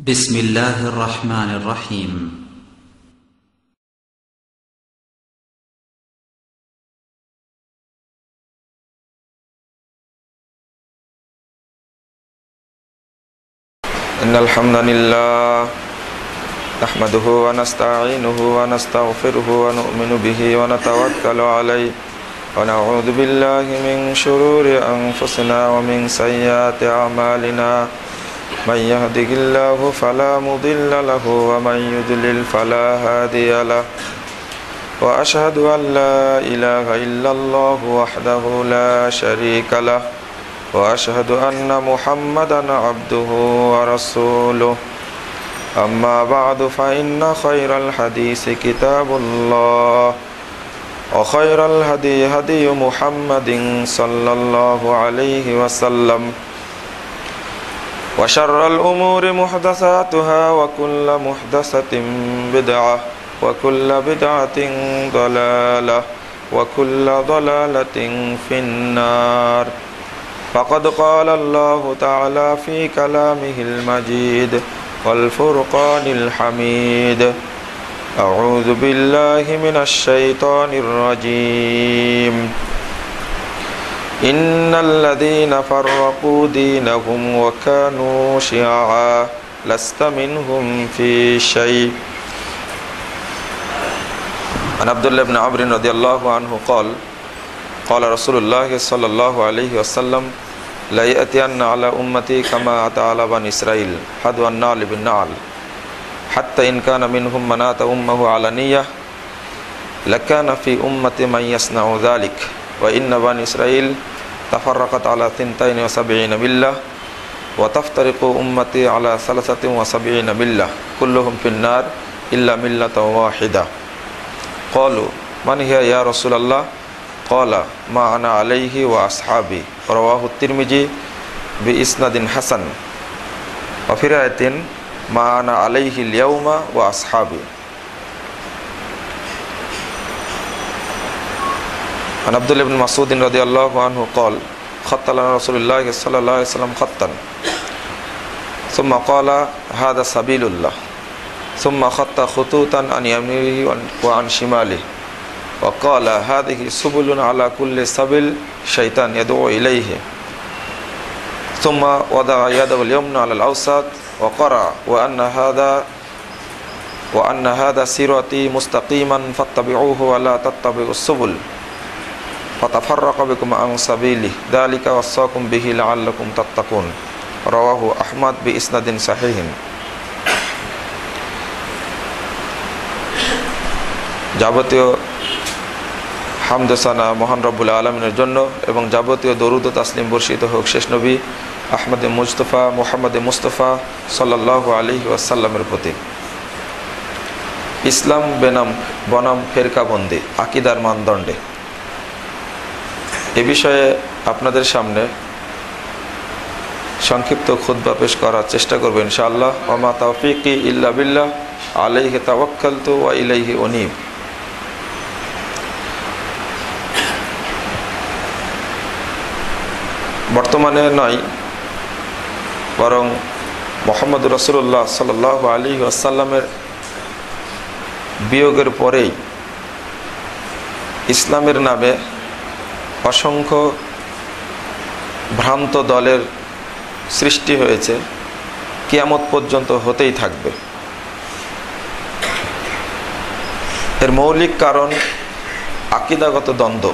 بسم الله الرحمن الرحيم. إن الحمد لله نحمده ونستعينه ونستغفره ونؤمن به ونتوكل عليه ونعوذ بالله من شرور أنفسنا ومن سيئات أعمالنا من يهده الله فلا مضل له ومن يضلل فلا هادي له وأشهد أن لا إله إلا الله وحده لا شريك له وأشهد أن محمدا عبده ورسوله أما بعد فإن خير الحديث كتاب الله وخير الهدي هدي محمد صلى الله عليه وسلم وشر الأمور محدثاتها وكل محدثة بدعة وكل بدعة ضلالة وكل ضلالة في النار. فقد قال الله تعالى في كلامه المجيد والفرقان الحميد أعوذ بالله من الشيطان الرجيم إن الذين فرقوا دينهم وكانوا شيعا لست منهم في شيء. عن عبد الله بن عمرو رضي الله عنه قال قال رسول الله صلى الله عليه وسلم لا يأتين على أمتي كما أتى على بني إسرائيل حذو النعل بالنعل حتى إن كان منهم من أتى أمه علانية لكان في أمتي من يصنع ذلك وإن بني إسرائيل تفرقت على 72 ملة وتفترق أمتي على 73 ملة كلهم في النار إلا ملة واحدة. قالوا من هي يا رسول الله؟ قال ما أنا عليه وأصحابي. رواه الترمذي بإسناد حسن وفي رواية ما أنا عليه اليوم وأصحابي. عن عبد الله بن مسعود رضي الله عنه قال خط لنا رسول الله صلى الله عليه وسلم خطا ثم قال هذا سبيل الله ثم خط خطوطا عن يمينه وعن شماله وقال هذه سبل على كل سبيل شيطان يدعو إليه ثم وضع يده اليمنى على الأوسط وقرأ وأن هذا صراطي مستقيما فاتبعوه ولا تتبعوا السبل فتفرق بكم عن سبيله ذلك وصاكم به لعلكم تتقون. رواه أحمد بإسناد صحيح. যাবতীয় হামদ সানা মহান রব্বুল আলামিনের জন্য এবং যাবতীয় দরুদ ও তাসলিম বর্ষিত হোক শেষ নবী আহমদে মুজতফা মুহাম্মদে মুস্তফা সাল্লাল্লাহু আলাইহি ওয়াসাল্লামের প্রতি। ইসলাম বনাম ফেরকাবন্দি আকীদার মানদণ্ডে এ বিষয়ে আপনাদের সামনে সংক্ষিপ্ত খুতবা পেশ করার চেষ্টা করব ইনশাআল্লাহ। ওমা তাওফীকি ইল্লা বিল্লাহ আলাইহি তাওয়াক্কালতু ওয়া ইলাইহি উনীব। বর্তমানে নয় বরং মুহাম্মদ রাসূলুল্লাহ সাল্লাল্লাহু আলাইহি ওয়াসাল্লামের বিয়োগের পরেই ইসলামের নামে অসংখ্য ভ্রান্ত দলের সৃষ্টি হয়েছে, কিয়ামত পর্যন্ত হতেই থাকবে। এর মৌলিক কারণ আকীদাগত দ্বন্দ্ব,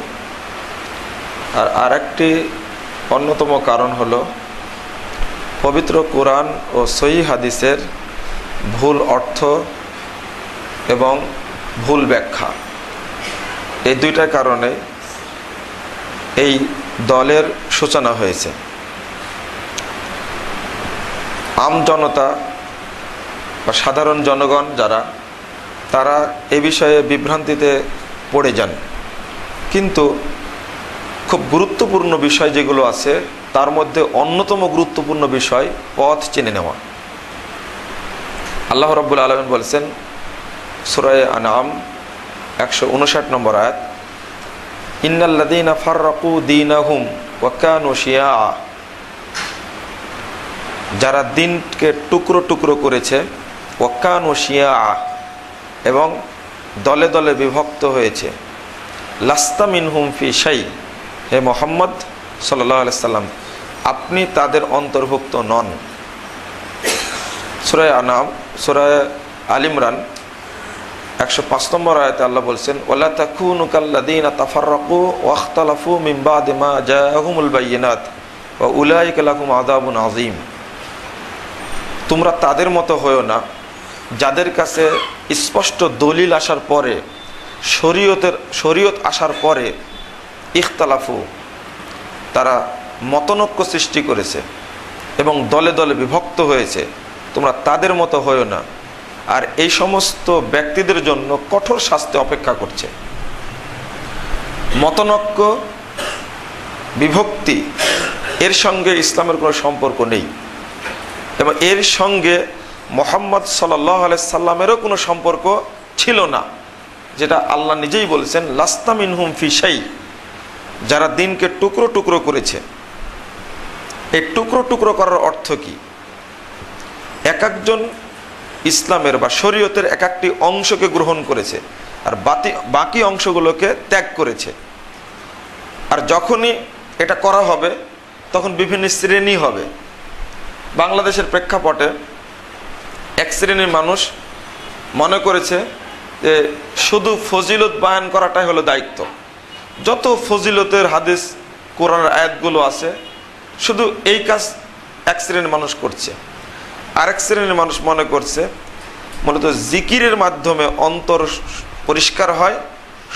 আর আরেকটি অন্যতম কারণ হলো পবিত্র কোরআন ও সহিহ হাদিসের ভুল অর্থ এবং ভুল ব্যাখ্যা। এই দুইটা কারণে এই দলের সূচনা হয়েছে। আম জনতা বা সাধারণ জনগণ যারা, তারা এ বিষয়ে বিভ্রান্তিতে পড়ে যান, কিন্তু খুব গুরুত্বপূর্ণ বিষয় যেগুলো আছে তার মধ্যে অন্যতম গুরুত্বপূর্ণ বিষয় পথ চিনে নেওয়া। আল্লাহ রাব্বুল আলামিন বলেছেন সূরা আনআম 159 নম্বর আয়াত, ইন্নাল্লাযীনা ফাররাকু দীনাহুম ওয়া কানু শিয়াআ যারা দিনকে টুকরো টুকরো করেছে, ওয়াকানু শিয়া, এবং দলে দলে বিভক্ত হয়েছে। লাস্তা মিনহুম ফি শাই, হে মুহাম্মদ সাল্লাল্লাহু আলাইহি সাল্লাম, আপনি তাদের অন্তর্ভুক্ত নন। সূরা আনাম, সূরা আল ইমরান 105 নম্বর আয়াতে আল্লাহ বলছেন, ওয়ালা তাকুনু কাল্লাযীনা তাফাররাকু ওয়াখতালাফু মিন বাদি মা জাআহুমুল বায়িনাত ওয়া উলাইকা লাহুম আযাবুন আযীম। তোমরা তাদের মতো হয়ো না যাদের কাছে স্পষ্ট দলিল আসার পরে, শরীয়ত আসার পরে ইখতালাফু, তারা মতনৈক্য সৃষ্টি করেছে এবং দলে দলে বিভক্ত হয়েছে। তোমরা তাদের মতো হয়ো না, আর এই সমস্ত ব্যক্তিদের জন্য কঠোর শাস্তি অপেক্ষা করছে। মতনৈক্য, বিভক্তি, এর সঙ্গে ইসলামের কোনো সম্পর্ক নেই, এবং এর সঙ্গে মুহাম্মদ সাল্লাল্লাহু আলাইহি সাল্লামেরও কোনো সম্পর্ক ছিল না, যেটা আল্লাহ নিজেই বলেছেন, লাস্তা মিনহুম ফি শাই, যারা দিনকে টুকরো টুকরো করেছে। এই টুকরো টুকরো করার অর্থ কি? এক একজন ইসলামের বা শরীয়তের এক একটি অংশকে গ্রহণ করেছে আর বাকি অংশগুলোকে ত্যাগ করেছে। আর যখনই এটা করা হবে তখন বিভিন্ন শ্রেণী হবে। বাংলাদেশের প্রেক্ষাপটে এক শ্রেণীর মানুষ মনে করেছে যে শুধু ফজিলত বয়ান করাটাই হলো দায়িত্ব। যত ফজিলতের হাদিস, কোরআনের আয়াতগুলো আছে, শুধু এই কাজ এক শ্রেণীর মানুষ করছে। আরেক শ্রেণীর মানুষ মনে করছে মূলত জিকিরের মাধ্যমে অন্তর পরিষ্কার হয়,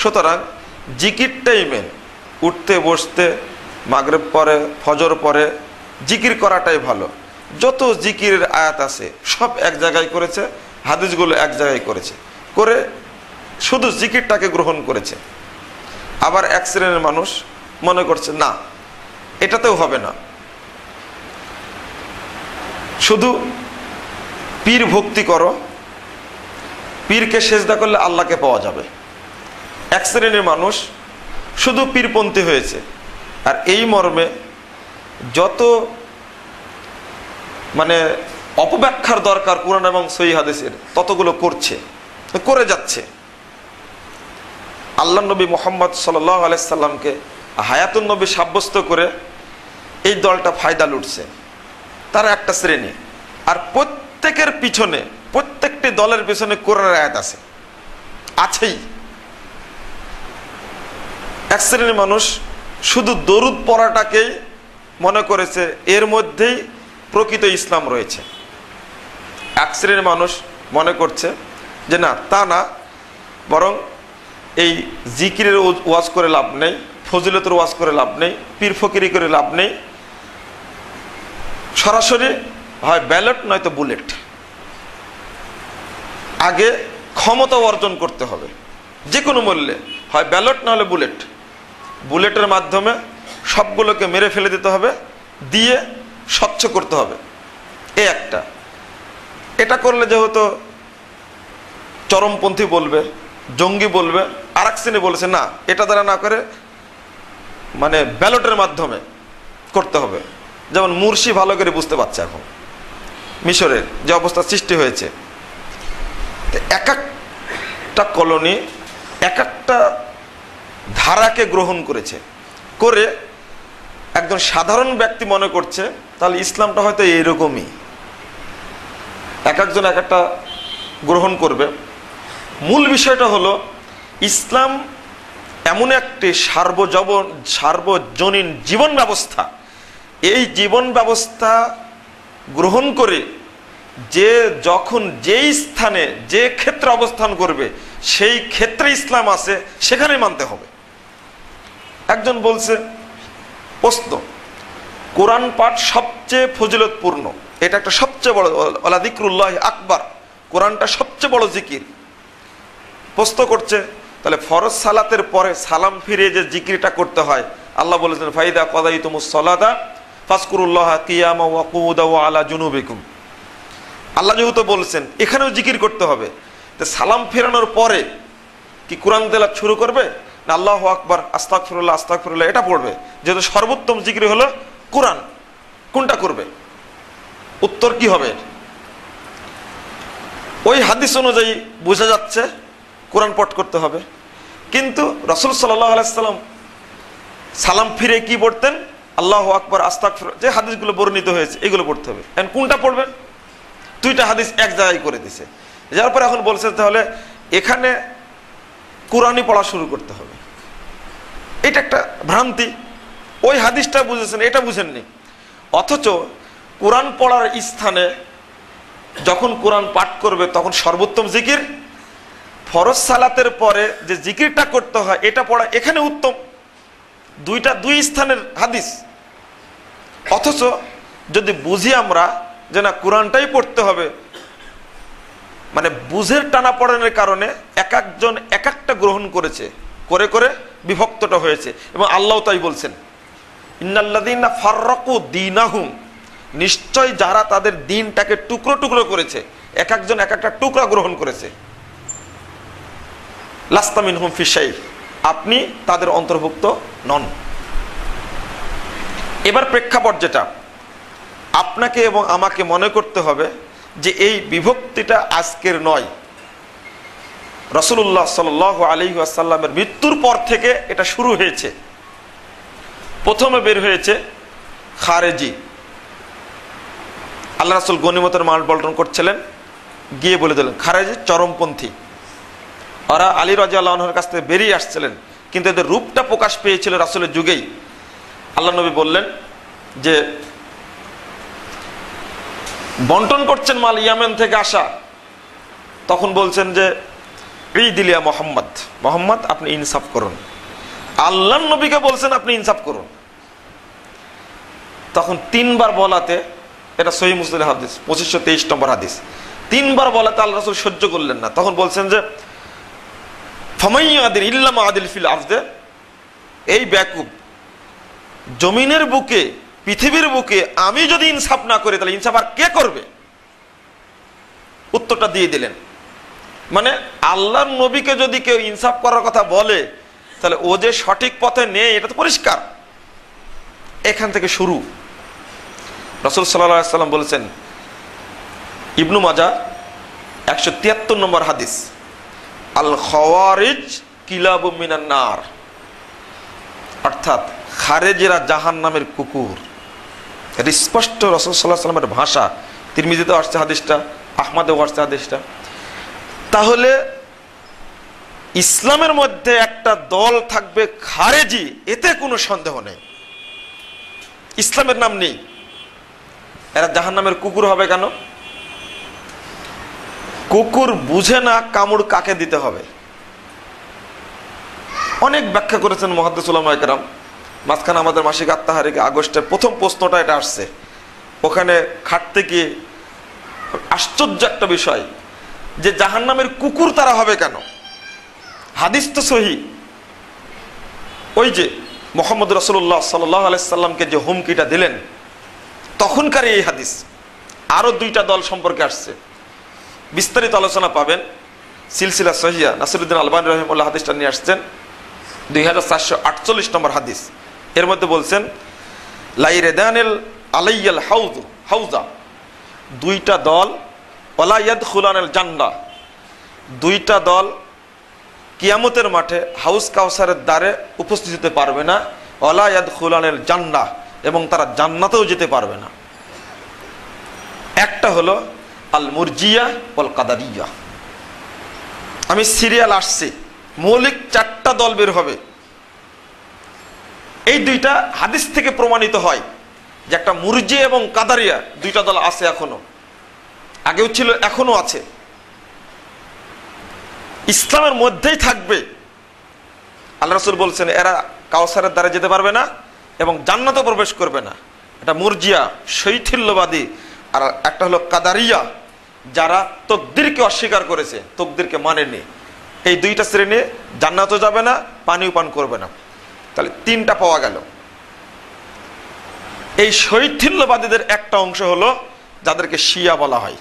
সুতরাং জিকিরটাই মেন। উঠতে বসতে, মাগরিব পরে, ফজর পরে জিকির করাটাই ভালো। যত জিকিরের আয়াত আছে সব এক জায়গায় করেছে, হাদিসগুলো এক জায়গায় করেছে, করে শুধু জিকিরটাকে গ্রহণ করেছে। আবার এক শ্রেণীর মানুষ মনে করছে না, এটাতেও হবে না, শুধু পীর ভক্তি করো, পীরকে সেজদা করলে আল্লাহকে পাওয়া যাবে। এক শ্রেণীর মানুষ শুধু পীরপন্থী হয়েছে, আর এই মর্মে যত অপব্যাখ্যার দরকার কুরআন এবং সহিহ হাদিসের ততগুলো করে যাচ্ছে। আল্লাহ নবী মুহাম্মদ সাল্লাল্লাহু আলাইহি সাল্লামকে হায়াতুন নবী সাব্যস্ত করে এই দলটা ফায়দা লুটছে, তারা একটা শ্রেণী। আর প্রত্যেকটি দলের পিছনে কোরআনের আয়াত আছেই। এক শ্রেণীর মানুষ শুধু দরুদ পড়াটাকেই মনে করেছে এর মধ্যেই প্রকৃত ইসলাম রয়েছে। এক শ্রেণীর মানুষ মনে করছে যে না, তা না, বরং এই জিকিরের ওয়াজ করে লাভ নেই, ফজিলতের ওয়াজ করে লাভ নেই, পীর ফকিরি করে লাভ নেই, সরাসরি হয় ব্যালট নয়তো বুলেট। আগে ক্ষমতা অর্জন করতে হবে যে কোনো মূল্যে, হয় ব্যালট না হলে বুলেট। বুলেটের মাধ্যমে সবগুলোকে মেরে ফেলে দিতে হবে, দিয়ে স্বচ্ছ করতে হবে। এই একটা, এটা করলে যেহেতু চরমপন্থী বলবে, জঙ্গি বলবে। আর এক শ্রেণী বলেছে না, এটা দ্বারা না করে ব্যালটের মাধ্যমে করতে হবে। যেমন মুরসি ভালো করে বুঝতে পারছে এখন মিশরের যে অবস্থা সৃষ্টি হয়েছে। এক একটা কলোনি এক একটা ধারাকে গ্রহণ করেছে, করে একজন সাধারণ ব্যক্তি মনে করছে তাহলে ইসলামটা হয়তো এইরকমই। এক একজন এক একটা গ্রহণ করবে। মূল বিষয়টা হলো ইসলাম এমন একটি সার্বজনীন জীবন ব্যবস্থা। এই জীবন ব্যবস্থা গ্রহণ করে যে যখন যেই স্থানে যে ক্ষেত্রে অবস্থান করবে সেই ক্ষেত্রে ইসলাম আছে, সেখানে মানতে হবে। একজন বলছে প্রশ্ন, কোরআন পাঠ সবচেয়ে ফজিলতপূর্ণ, এটা একটা সবচেয়ে বড়, ওয়ালা যিকরুল্লাহ আকবার, কোরআনটা সবচেয়ে বড় জিকির। প্রশ্ন করছে তাহলে ফরজ সালাতের পরে সালাম ফিরিয়ে যে জিকিরটা করতে হয়, আল্লাহ বলেছেন ফাইদা কাদাইতুমুস সালাতা ফাজকুরুল্লাহ কিয়ামা ওয়া কুউদা ওয়া আলা জুনুবিকুম। আল্লাহ যেহেতু বলছেন এখানেও জিকির করতে হবে, তো সালাম ফেরানোর পরে কি কোরআন তেলাওয়াত শুরু করবে না আল্লাহু আকবার আস্তাগফিরুল্লাহ আস্তাগফিরুল্লাহ এটা পড়বে? যেহেতু সর্বোত্তম জিকির হলো কোরআন, কোনটা করবে? উত্তর কি হবে? ওই হাদিস অনুযায়ী বোঝা যাচ্ছে কোরআন পাঠ করতে হবে, কিন্তু রাসূল সাল্লাল্লাহু আলাইহি সাল্লাম সালাম ফিরে কি পড়তেন? আল্লাহু আকবার, আস্তাগফিরুল্লাহ, যে হাদিসগুলো বর্ণিত হয়েছে এগুলো পড়তে হবে। এখন কোনটা পড়বেন? দুইটা হাদিস এক জায়গায় করে দিছে, যার পরে এখন বলছে তাহলে এখানে কোরআনই পড়া শুরু করতে হবে। এটা একটা ভ্রান্তি। ওই হাদিসটা বুঝেছেন, এটা বুঝেননি। অথচ কোরআন পড়ার স্থানে যখন কোরআন পাঠ করবে তখন সর্বোত্তম জিকির ফরজ সালাতের পরে যে জিকিরটা করতে হয় এটা পড়া এখানে উত্তম। দুই স্থানের হাদিস। অথচ যদি বুঝি আমরা যে না কোরআনটাই পড়তে হবে, মানে বুঝের টানাপড়েনের কারণে এক একজন এক একটা গ্রহণ করেছে, করে করে বিভক্তটা হয়েছে। এবং আল্লাহ তাই বলছেন, ইন্নাল্লাযীনা ফাররাকু দীনাহুম, নিশ্চয় যারা তাদের দ্বীনটাকে টুকরো টুকরো করেছে, এক একজন এক একটা টুকরা গ্রহণ করেছে, লাস্তা মিনহুম ফি শাই, আপনি তাদের অন্তর্ভুক্ত নন। এবার প্রেক্ষাপট যেটা আপনাকে এবং আমাকে মনে করতে হবে যে এই বিভক্তিটা আজকের নয়, রাসূলুল্লাহ সাল্লাল্লাহু আলাইহি ওয়াসাল্লামের মৃত্যুর পর থেকে এটা শুরু হয়েছে। প্রথমে বের হয়েছে খারেজি, আল্লাহ রাসূল গনিমতের মাল বন্টন করছিলেন, গিয়ে বলে দিলেন খারেজি চরমপন্থী। ওরা আলী রাদিয়াল্লাহু আনহুর কাছ থেকে বেরিয়ে আসছিলেন, কিন্তু এদের রূপটা প্রকাশ পেয়েছিল রাসূলের যুগেই। আল্লাহ নবী বললেন যে বন্টন করছেন মাল ইয়ামেন থেকে আসা, তখন বলছেন যে ঈদিলিয়া মোহাম্মদ, মোহাম্মদ আপনি ইনসাফ করুন। আল্লাহ নবীকে বলছেন আপনি ইনসাফ করুন। তখন তিনবার বলাতে, এটা সহিহ মুসলিম হাদিস 2523 নম্বর হাদিস, তিনবার বলাতে আল্লাহ রাসূল সহ্য করলেন না। তখন বলছেন যে ফামাইয়াদিল ইল্লা মাআদিল ফিল আরদে, এই বেয়াকুব, জমিনের বুকে পৃথিবীর বুকে আমি যদি ইনসাফ না করি তাহলে ইনসাফ আর কে করবে? উত্তরটা দিয়ে দিলেন। মানে আল্লাহর নবীকে যদি কেউ ইনসাফ করার কথা বলে তাহলে ও যে সঠিক পথে নেই এটা তো পরিষ্কার। এখান থেকে শুরু। রাসূল সাল্লাল্লাহু আলাইহি সাল্লাম বলেছেন, ইবনু মাজাহ 173 নম্বর হাদিস, আল খাওয়ারিজ কিলাবু মিনান নার, অর্থাৎ খারেজিরা জাহান্নামের কুকুর। এটা স্পষ্ট রাসূল সাল্লাল্লাহু আলাইহি সাল্লামের ভাষা। তিরমিজিতেও আসছে হাদিসটা, আহমদেও আসছে হাদিসটা। তাহলে ইসলামের মধ্যে একটা দল থাকবে খারেজি, এতে কোনো সন্দেহ নেই। ইসলামের নাম নেই, এরা জাহান্নামের কুকুর হবে কেন? কুকুর বুঝে না কামড় কাকে দিতে হবে। অনেক ব্যাখ্যা করেছেন মুহাদ্দিস উলামায়ে কেরাম। মাঝখানে আমাদের মাসিক আত্মাহারিকে আগস্টের প্রথম প্রশ্নটা এটা আসছে, ওখানে খাটতে গিয়ে আশ্চর্য একটা বিষয় যে জাহান্নামের কুকুর তারা হবে কেন? হাদিস তো সহিহ। ওই যে মুহাম্মদ রাসূলুল্লাহ সাল্লাল্লাহু আলাইহি সাল্লামকে যে হুমকিটা দিলেন তখনকার এই হাদিস। আরো দুইটা দল সম্পর্কে আসছে, বিস্তারিত আলোচনা পাবেন সিলসিলা সহিয়া। নাসিরুদ্দিন আলবানী রাহিমাহুল্লাহ হাদিসটা নিয়ে আসছেন 2448 নম্বর হাদিস। এর মধ্যে বলছেন লাইরেদানিল আলাইয়াল হাউজা, দুইটা দল, ওয়ালা ইয়াদখুলানাল জান্নাহ, দুইটা দল কিয়ামতের মাঠে হাউস কাউসারের দ্বারে উপস্থিত হতে পারবে না। ওয়ালা ইয়াদখুলানাল জান্নাহ, এবং তারা জান্নাতেও যেতে পারবে না। একটা হলো আল মুরজিয়া ওয়াল কাদারিয়া। আমি সিরিয়াল আসছি, মৌলিক চারটা দল বের হবে। এই দুইটা হাদিস থেকে প্রমাণিত হয় যে একটা মুরজিয়া এবং কাদারিয়া দুইটা দল আছে, এখনো, আগেও ছিল, এখনো আছে, ইসলামের মধ্যেই থাকবে। আল্লাহ রাসূল বলছেন এরা কাউসারের দ্বারে যেতে পারবে না এবং জান্নাতে প্রবেশ করবে না। এটা মুরজিয়া, শৈথিল্যবাদী। আর একটা হলো কাদারিয়া, যারা তকদিরকে অস্বীকার করেছে, তকদিরকে মানেনি। এই দুইটা শ্রেণী জান্নাতও যাবে না, পানিও পান করবে না। তাহলে তিনটা পাওয়া গেল। এই শৈথিল্যবাদীদের একটা অংশ হলো যাদেরকে শিয়া বলা হয়।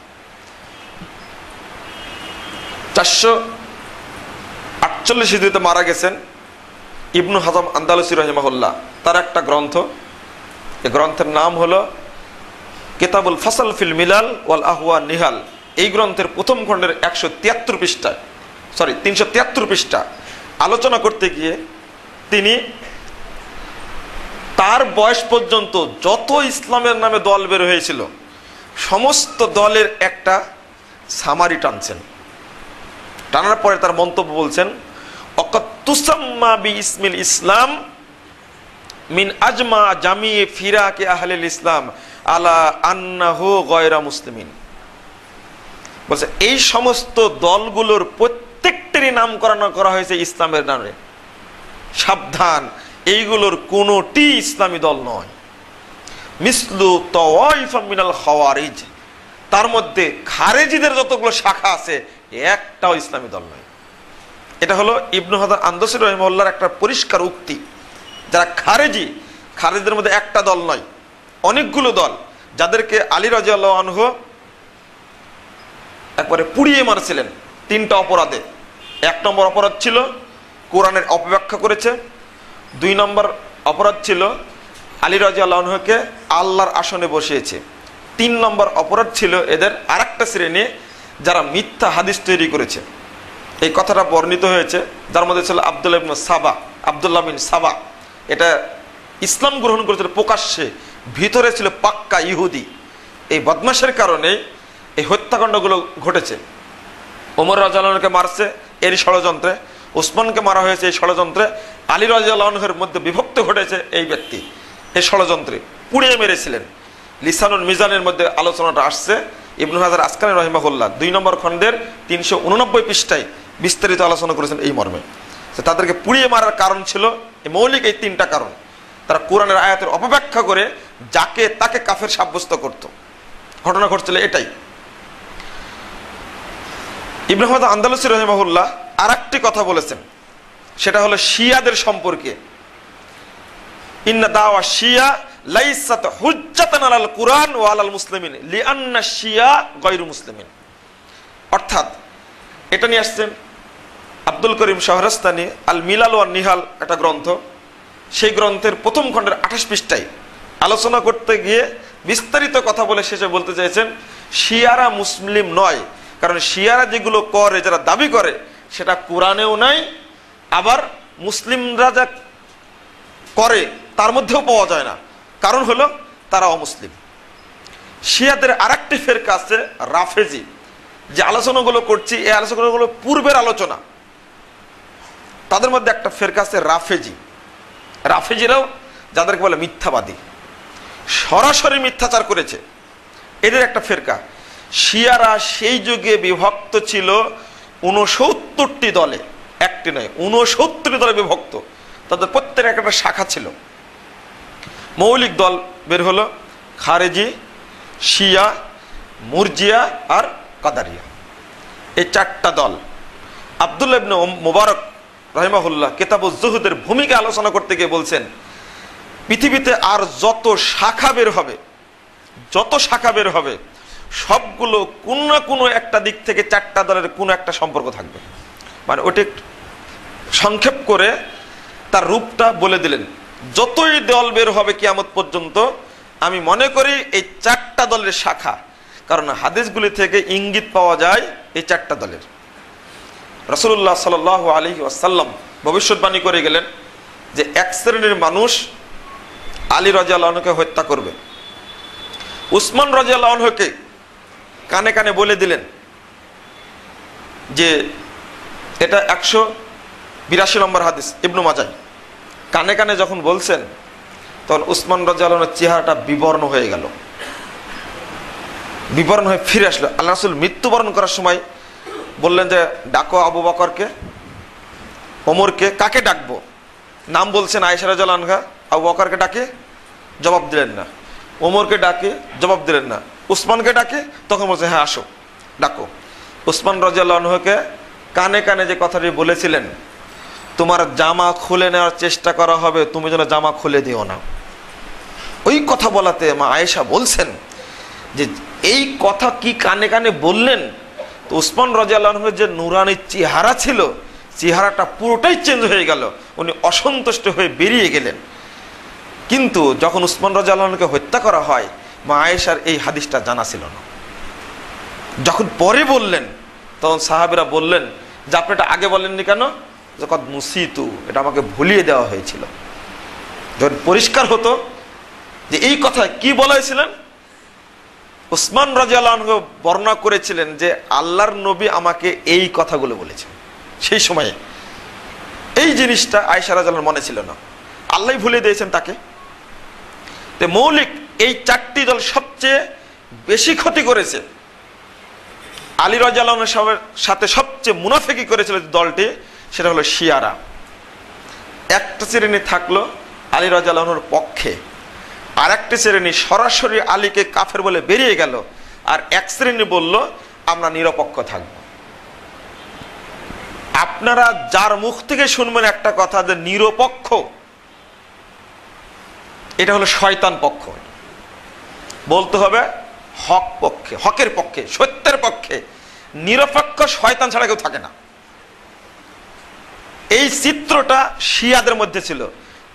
448 হিজরিতে মারা গেছেন ইবনু হাজাম আন্দালুসি রাহিমাহুল্লাহ। তার একটা গ্রন্থ, এই গ্রন্থের নাম হলো কিতাবুল ফাসল ফিল মিলাল ওয়াল আহওয়া নিহাল, এই গ্রন্থের প্রথম খণ্ডের 373 পৃষ্ঠা আলোচনা করতে গিয়ে তিনি তার বয়স পর্যন্ত যত ইসলামের নামে দল বের হয়েছিল সমস্ত দলের একটা সামারি টানছেন। টানার পরে তার মন্তব্য বলছেন, অকাত তুসাম্মা বি ইসমিল ইসলাম মিন আজমা জামি ফিরাকে আহলিল ইসলাম আলা আন্নাহু গায়রা মুসলিমিন। বলছে এই সমস্ত দলগুলোর প্রত্যেকটিরই নামকরণ করা হয়েছে ইসলামের নামে, সাবধান, এইগুলোর কোনোটি ইসলামী দল নয়। মিসলু তাওয়াইফা মিনাল খাওয়ারিজ, তার মধ্যে খারেজিদের যতগুলো শাখা আছে একটাও ইসলামী দল নয়। এটা হলো ইবনু হাজার আন্দাসী রাহিমাহুল্লাহর একটা পরিষ্কার উক্তি। যারা খারেজিদের মধ্যে একটা দল নয়, অনেকগুলো দল, যাদেরকে আলী রাদিয়াল্লাহু আনহু একবারে পুড়িয়ে মারছিলেন 3টা অপরাধে। 1 নম্বর অপরাধ ছিল কোরআনের অপব্যাখ্যা করেছে, 2 নম্বর অপরাধ ছিল আলী রাদিয়াল্লাহু আনহুকে আল্লাহর আসনে বসিয়েছে, 3 নম্বর অপরাধ ছিল এদের আরেকটা শ্রেণী যারা মিথ্যা হাদিস তৈরি করেছে। এই কথাটা বর্ণিত হয়েছে, যার মধ্যে ছিল আব্দুল্লাহ বিন সাবা। এটা ইসলাম গ্রহণ করেছিল প্রকাশ্যে, ভিতরে ছিল পাক্কা ইহুদি। এই বদমাশের কারণে এই হত্যাকাণ্ডগুলো ঘটেছে। ওমর রাদিয়াল্লাহু আনহুকে মারছে এরই ষড়যন্ত্রে, ওসমানকে মারা হয়েছে এই ষড়যন্ত্রে, আলী রাদিয়াল্লাহু আনহুর মধ্যে বিভক্ত ঘটেছে এই ব্যক্তি এই ষড়যন্ত্রে, পুড়িয়ে মেরেছিলেন। লিসানুল মিজানের মধ্যে আলোচনাটা আসছে। ইবনু হাজার আসকালানী রাহিমাহুল্লাহ 2 নম্বর খণ্ডের 389 পৃষ্ঠায় বিস্তারিত আলোচনা করেছেন এই মর্মে। তাদেরকে পুড়িয়ে মারার কারণ ছিল মৌলিক এই 3টা কারণ। তারা কোরআনের আয়াতের অপব্যাখ্যা করে যাকে তাকে কাফের সাব্যস্ত করত। ঘটনা ঘটছিল এটাই। ইবনে হাজার আন্দালুসী রাহিমাহুল্লাহ আরেকটি কথা বলেছেন, সেটা হলো শিয়াদের সম্পর্কে। ইন্না দাওয়া শিয়া লাইসাত হুজ্জাতান আলাল কুরআন ওয়া আলাল মুসলিমিন লিআন্না শিয়া গায়রু মুসলিমিন। অর্থাৎ এটা নিয়ে আসছেন আব্দুল করিম শাহরাস্তানি আল মিলাল ওয়ান নিহাল, একটা গ্রন্থ। সেই গ্রন্থের প্রথম খণ্ডের 28 পৃষ্ঠায় আলোচনা করতে গিয়ে বিস্তারিত কথা বলে শেষে বলতে চাইছেন শিয়ারা মুসলিম নয়, কারণ শিয়ারা যেগুলো করে, যারা দাবি করে, সেটা কোরআনেও নাই, আবার মুসলিমরা যা করে তার মধ্যেও পাওয়া যায় না। কারণ হলো তারা অমুসলিম। শিয়াদের আরেকটি ফেরকা আছে রাফেজি। যে আলোচনাগুলো করছি এই আলোচনাগুলো পূর্বের আলোচনা। তাদের মধ্যে একটা ফেরকা আছে রাফেজিরাও যাদেরকে বলে মিথ্যাবাদী, সরাসরি মিথ্যাচার করেছে, এদের একটা ফেরকা। শিয়ারা সেই যুগে বিভক্ত ছিল 69টি দলে, একটি নয় 69টি দলে বিভক্ত। তাদের প্রত্যেক একটা শাখা ছিল। মৌলিক দল বের হলো খারেজি, শিয়া, মুরজিয়া আর কাদারিয়া, এই 4টা দল। আব্দুল্লাহ ইবনে মুবারক রাহিমাহুল্লাহ কিতাবুজ জুহুদের ভূমিকা আলোচনা করতে গিয়ে বলছেন, পৃথিবীতে আর যত শাখা বের হবে সবগুলো কোনো না কোনো একটা দিক থেকে 4টা দলের কোনো একটা সম্পর্ক থাকবে। মানে ওটি সংক্ষেপ করে তার রূপটা বলে দিলেন। যতই দল বের হবে কিয়ামত পর্যন্ত, আমি মনে করি এই 4টা দলের শাখা, কারণ হাদিসগুলি থেকে ইঙ্গিত পাওয়া যায় এই 4টা দলের। রাসূলুল্লাহ সাল্লাল্লাহু আলাইহি ওয়াসাল্লাম ভবিষ্যৎবাণী করে গেলেন যে এক শ্রেণীর মানুষ আলী রাদিয়াল্লাহু আনহুকে হত্যা করবে। উসমান রাদিয়াল্লাহু আনহুকে কানে কানে বলে দিলেন যে এটা 182 নম্বর হাদিস ইবনু মাজাহ। কানে কানে যখন বলছেন তখন উসমান রাদিয়াল্লাহু আনহুর চেহারাটা বিবর্ণ হয়ে গেল, বিবর্ণ হয়ে ফিরে আসলো। আল্লাহ রাসূল মৃত্যুবরণ করার সময় বললেন যে ডাকো আবু বকরকে, ওমরকে। কাকে ডাকবো? নাম বলছেন আয়েশা রাদিয়াল্লাহু আনহা। আবু বকরকে ডাকে, জবাব দিলেন না। ওমরকে ডাকে, জবাব দিলেন না। উসমানকে ডাকে, তখন বলছে হ্যাঁ আসো, ডাকো। উসমান রাদিয়াল্লাহু আনহুকে কানে কানে যে কথাটি বলেছিলেন, তোমার জামা খুলে নেওয়ার চেষ্টা করা হবে, তুমি যেন জামা খুলে দিও না, ওই কথা বলাতে মা আয়েশা বলছেন যে এই কথা কি কানে কানে বললেন, তো উসমান রাদিয়াল্লাহু আনহুর যে নূরানী চেহারা ছিল, চেহারাটা পুরোটাই চেঞ্জ হয়ে গেল। উনি অসন্তুষ্ট হয়ে বেরিয়ে গেলেন। কিন্তু যখন উসমান রাদিয়াল্লাহু আনহুকে হত্যা করা হয়, মা আয়েশার এই হাদিসটা জানা ছিল না। যখন পরে বললেন তখন সাহাবীরা বললেন যে আপনি এটা আগে বলেননি কেন? যে কদ মুসিতু, এটা আমাকে ভুলিয়ে দেওয়া হয়েছিল। যখন পরিষ্কার হতো যে এই কথা কি বলা হয়েছিলেন, উসমান রাদিয়াল্লাহু আনহু বর্ণনা করেছিলেন যে আল্লাহর নবী আমাকে এই কথাগুলো বলেছেন। সেই সময়ে এই জিনিসটা আয়েশা রাদিয়াল্লাহু আনহার মনে ছিল না, আল্লাহই ভুলিয়ে দিয়েছেন তাকে। তো মৌলিক এই চারটি দল সবচেয়ে বেশি ক্ষতি করেছে। আলী রাদিয়াল্লাহু আনহুর সাথে সবচেয়ে মুনাফিকি করেছিল যে দলটি, সেটা হলো শিয়ারা। একটা শ্রেণী থাকলো আলী রাদিয়াল্লাহু আনহুর পক্ষে, আর একটা শ্রেণী সরাসরি আলীকে কাফের বলে বেরিয়ে গেল, আর এক শ্রেণী বলল আমরা নিরপেক্ষ থাকব। আপনারা যার মুখ থেকে শুনবেন একটা কথা যে নিরপেক্ষ, এটা হলো শয়তান পক্ষ। বলতে হবে হক পক্ষে, হকের পক্ষে, সত্যের পক্ষে। নিরপেক্ষ শয়তান ছাড়া কেউ থাকে না। এই চিত্রটা শিয়াদের মধ্যে ছিল।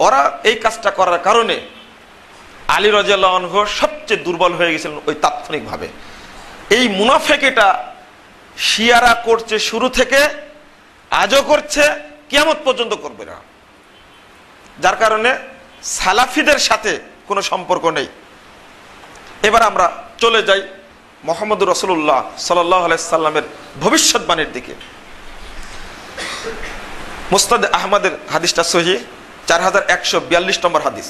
ওরা এই কাজটা করার কারণে আলী রাদিয়াল্লাহু আনহু সবচেয়ে দুর্বল হয়ে গেছিলেন ওই তাৎক্ষণিকভাবে। এই মুনাফিকিটা শিয়ারা করছে শুরু থেকে, আজও করছে, কিয়ামত পর্যন্ত করবে না। যার কারণে সালাফিদের সাথে কোনো সম্পর্ক নেই। এবার আমরা চলে যাই মুহাম্মদুর রাসূলুল্লাহ সাল্লাল্লাহু আলাইহি সাল্লামের ভবিষ্যৎবাণীর দিকে। মুসনাদ আহমদের হাদিসটা সহিহ, 4142 নম্বর হাদিস।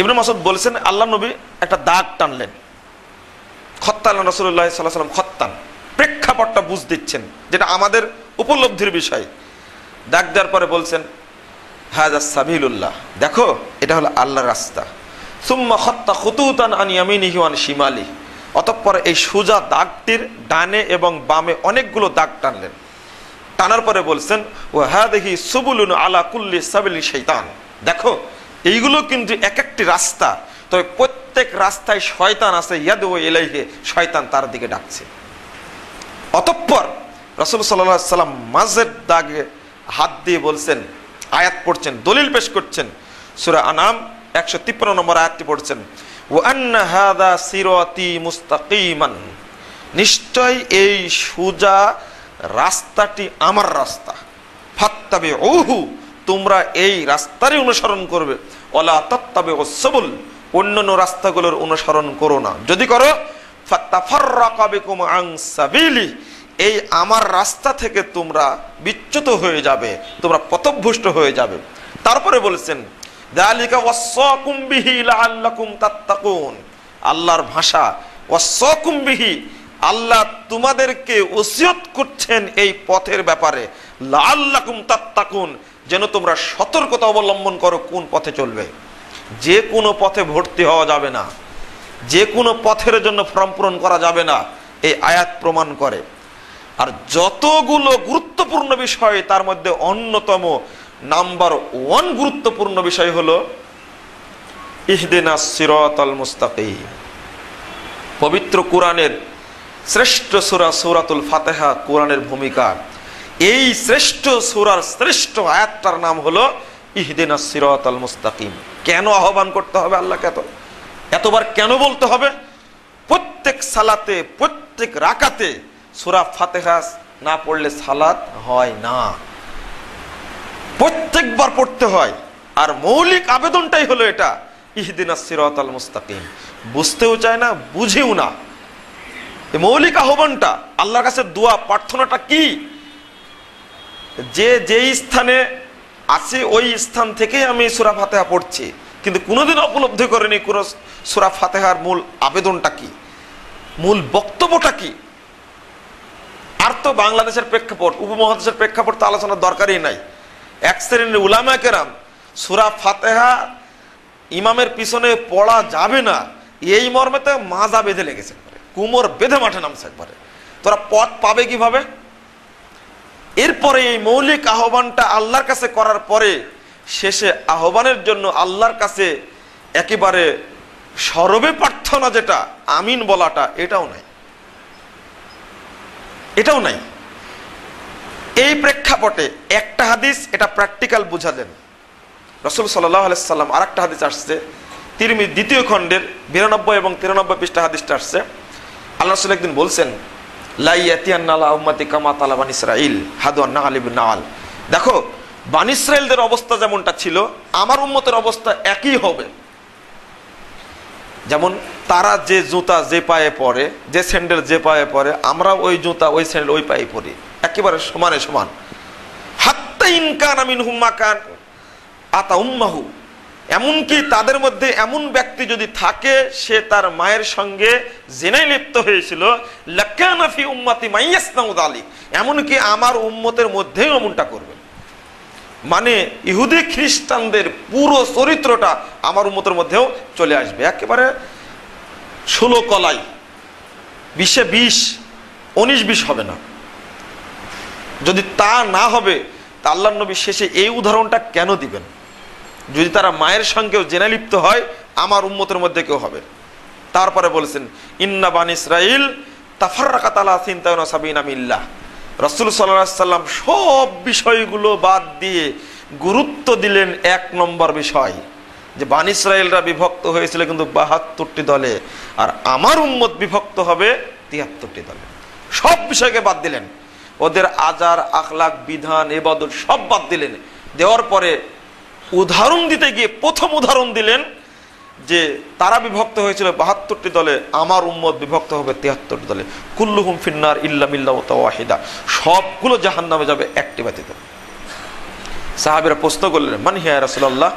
ইবনে মাসউদ বলেছেন আল্লাহ নবী একটা দাগ টানলেন, খত্তান রাসূলুল্লাহ সাল্লাল্লাহু আলাইহি ওয়াসাল্লাম খত্তান, প্রেক্ষাপটটা বুঝ দিচ্ছেন, যেটা আমাদের উপলব্ধির বিষয়। দাগ দেওয়ার পরে বলছেন হাযা সাবিলুল্লাহ, দেখো এটা হলো আল্লাহর রাস্তা। সুম্মা খত্তা খুতুতান আন ইয়ামিনিহি ওয়া আন শিমালিহি, অতঃপর এই সোজা দাগটির ডানে এবং বামে অনেকগুলো দাগ টানলেন। টানার পরে বলছেন ওয়া হাযিহি সুবুলুন আলা কুল্লি সাবিলি শাইতান, দেখো এইগুলো কিন্তু এক একটি রাস্তা, তবে প্রত্যেক রাস্তায় শয়তান আছে, ইয়াদু ইলাইহি, শয়তান তার দিকে ডাকছে। অতঃপর রাসূল সাল্লাল্লাহু আলাইহি সাল্লাম মাঝের দাগে হাত দিয়ে বলছেন, আয়াত পড়ছেন, দলিল পেশ করছেন। সূরা আনাম 153 নম্বর আয়াতটি পড়ছেন, ওয়া আন্না হাযা সিরাতি মুস্তাকিমান, নিশ্চয় এই সোজা রাস্তাটি আমার রাস্তা, ফাত্তাবিউহু, তোমরা এই রাস্তারই অনুসরণ করবে, ওয়ালা তাত্তাবিউস সুবুল, অন্যান্য রাস্তাগুলোর অনুসরণ করো না, যদি করো ফাতাফাররাকা বিকুম আন সাবিলি, এই আমার রাস্তা থেকে তোমরা বিচ্যুত হয়ে যাবে, তোমরা পথভ্রষ্ট হয়ে যাবে। তারপরে বলেছেন যালিকা ওয়াসাকুম বিহি লাআল্লাকুম তাত্তাকুন, আল্লাহর ভাষা ওয়াসাকুম বিহি, আল্লাহ তোমাদেরকে ওসিয়ত করছেন এই পথের ব্যাপারে, লাআল্লাকুম তাত্তাকুন, যেন তোমরা সতর্কতা অবলম্বন করো কোন পথে চলবে। যে কোনো পথে ভর্তি হওয়া যাবে না, যে কোনো পথের জন্য ফর্ম পূরণ করা যাবে না, এই আয়াত প্রমাণ করে। আর যতগুলো গুরুত্বপূর্ণ বিষয়, তার মধ্যে অন্যতম নাম্বার 1 গুরুত্বপূর্ণ বিষয় হলো ইহদিনাস সিরাতাল মুস্তাকিম। পবিত্র কোরআনের শ্রেষ্ঠ সূরা সূরাতুল ফাতিহা, কোরআনের ভূমিকা। এই শ্রেষ্ঠ সূরার শ্রেষ্ঠ আয়াতটার নাম হলো ইহদিনাস সিরাতাল মুস্তাকিম। কেন আহ্বান করতে হবে আল্লাহকে? এতবার কেন বলতে হবে? প্রত্যেক সালাতে, প্রত্যেক রাকাতে সূরা ফাতিহা না পড়লে সালাত হয় না, প্রত্যেকবার পড়তে হয়। আর মৌলিক আবেদনটাই হলো এটা, ইহদিনাস সিরাতাল মুস্তাকিম। বুঝতেও চায় না, বুঝেও না। এই মৌলিক আহ্বানটা, আল্লাহর কাছে দোয়া প্রার্থনাটা কি? যে যেই স্থানে আছে ওই স্থান থেকে আমি সূরা ফাতিহা পড়ছি, কিন্তু কোনোদিন উপলব্ধি করেনি কোন সূরা ফাতিহার মূল আবেদনটা কি, মূল বক্তব্যটা কি। আর তো বাংলাদেশের প্রেক্ষাপট, উপমহাদেশের প্রেক্ষাপট তো আলোচনার দরকারই নাই। এক শ্রেণীর উলামায়ে কেরাম সূরা ফাতিহা ইমামের পিছনে পড়া যাবে না এই মর্মেতে মাজা বেঁধে লেগেছে, কুমোর বেঁধে মাঠে নামছে একবারে। তোরা পথ পাবে কিভাবে? এরপরে এই মৌলিক আহ্বানটা আল্লাহর কাছে করার পরে শেষে আহ্বানের জন্য আল্লাহর কাছে একেবারে সরবে প্রার্থনা, যেটা আমিন বলাটা, এটাও নাই, এটাও নাই। এই প্রেক্ষাপটে একটা হাদিস এটা প্র্যাকটিক্যাল বুঝালেন রাসূল সাল্লাল্লাহু আলাইহি সাল্লাম। আরেকটা হাদিস আসছে তিরমিজি দ্বিতীয় খণ্ডের 92 এবং 93 পৃষ্ঠা হাদিসটা আসছে। আল্লাহ রাসূল একদিন বলছেন, লা ইয়াতিয়ান্না আলা উম্মতি কামা তালা বানি ইসরাঈল হাদু আন নাল ইবনে নাল। দেখো, বানি ইসরাঈলদের অবস্থা যেমনটা ছিল, আমার উম্মতের অবস্থা একই হবে। যেমন তারা যে জুতা যে পায়ে পরে, যে স্যান্ডেল যে পায়ে পরে, আমরা ওই জুতা ওই স্যান্ডেল ওই পায়ে পরি, একেবারে সমানে সমান। হাত্তা ইন কানা মিনহুম মা কান আতা উম্মাহু, এমনকি তাদের মধ্যে এমন ব্যক্তি যদি থাকে সে তার মায়ের সঙ্গে জিনায় লিপ্ত হয়েছিল, লাকানা ফি উম্মতি মাইয়াসনাউ যালিক, এমনকি আমার উম্মতের মধ্যেই এমনটা করবে। মানে ইহুদি খ্রিস্টানদের পুরো চরিত্রটা আমার উম্মতের মধ্যেও চলে আসবে, একেবারে 16 কলাই, 20-এ 20, 19-20 হবে না। যদি তা না হবে তা আল্লাহর নবী শেষে এই উদাহরণটা কেন দিবেন? যদি তারা মায়ের সঙ্গেও জেনা লিপ্ত হয়, আমার উম্মতের মধ্যে কেউ হবে। তারপরে বলেছেন, ইন্না বানি ইসরাঈল তাফাররাকাত আলা সিনতাইন ওয়া সাবিনা মিল্লাহ। রাসূল সাল্লাল্লাহু আলাইহি সাল্লাম সব বিষয়গুলো বাদ দিয়ে গুরুত্ব দিলেন 1 নম্বর বিষয়, যে বানি ইসরাঈলরা বিভক্ত হয়েছিল কিন্তু 72টি দলে, আর আমার উম্মত বিভক্ত হবে 73টি দলে। সব বিষয়কে বাদ দিলেন, ওদের আচার আখলাক বিধান ইবাদত সব বাদ দিলেন। দেওয়ার পরে উদাহরণ দিতে গিয়ে প্রথম উদাহরণ দিলেন যে তারা বিভক্ত হয়েছিল 72টি দলে, আমার উম্মত বিভক্ত হবে 73টি দলে। কুল্লুহুম ফিন্নার ইল্লা মিল্লাতা ওয়াহিদা, সবগুলো জাহান্নামে যাবে একটি ব্যতীত। সাহাবীরা প্রশ্ন করলেন, মান হিয়া ইয়া রাসূলুল্লাহ,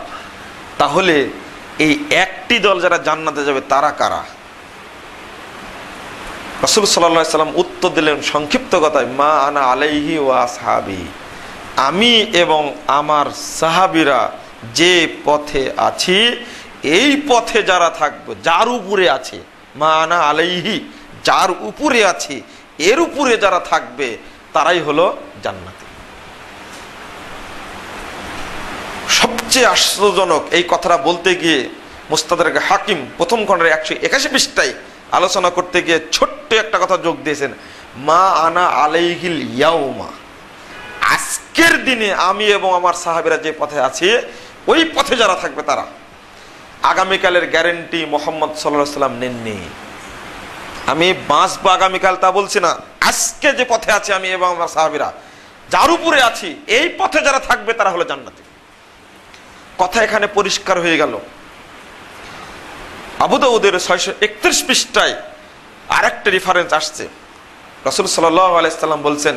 তাহলে এই একটি দল যারা জান্নাতে যাবে তারা কারা? রাসূল সাল্লাল্লাহু আলাইহি সাল্লাম উত্তর দিলেন সংক্ষিপ্ত কথায়, মা আনা আলাইহি ওয়া আসহাবি, আমি এবং আমার সাহাবীরা যে পথে আছি এই পথে যারা থাকবে, যার উপরে আছে, মা আনা আলাইহি, যার উপরে আছে এর উপরে যারা থাকবে তারাই হলো জান্নাতি। সবচেয়ে আশ্চর্যজনক, এই কথাটা বলতে গিয়ে মুস্তাদরাক হাকিম প্রথম খণ্ডের 181 পৃষ্ঠায় আলোচনা করতে গিয়ে ছোট্ট একটা কথা যোগ দিয়েছেন, মা আনা আলাইহিল ইয়াউমা, আজকের দিনে আমি এবং আমার সাহাবীরা যে পথে আছি ওই পথে যারা থাকবে তারা। আগামীকালের গ্যারেন্টি মুহাম্মদ সাল্লাল্লাহু আলাইহি ওয়াসাল্লাম নেননি। আমি বাঁচবো আগামীকাল তা বলছি না, আজকে যে পথে আছি আমি এবং আমার সাহাবীরা, যার উপরে আছি এই পথে যারা থাকবে তারা হলো জান্নাতি। কথা এখানে পরিষ্কার হয়ে গেল। আবু দাউদের 631 পৃষ্ঠায় আরেকটা রেফারেন্স আসছে। রাসূল সাল্লাল্লাহু আলাইহি সাল্লাম বলছেন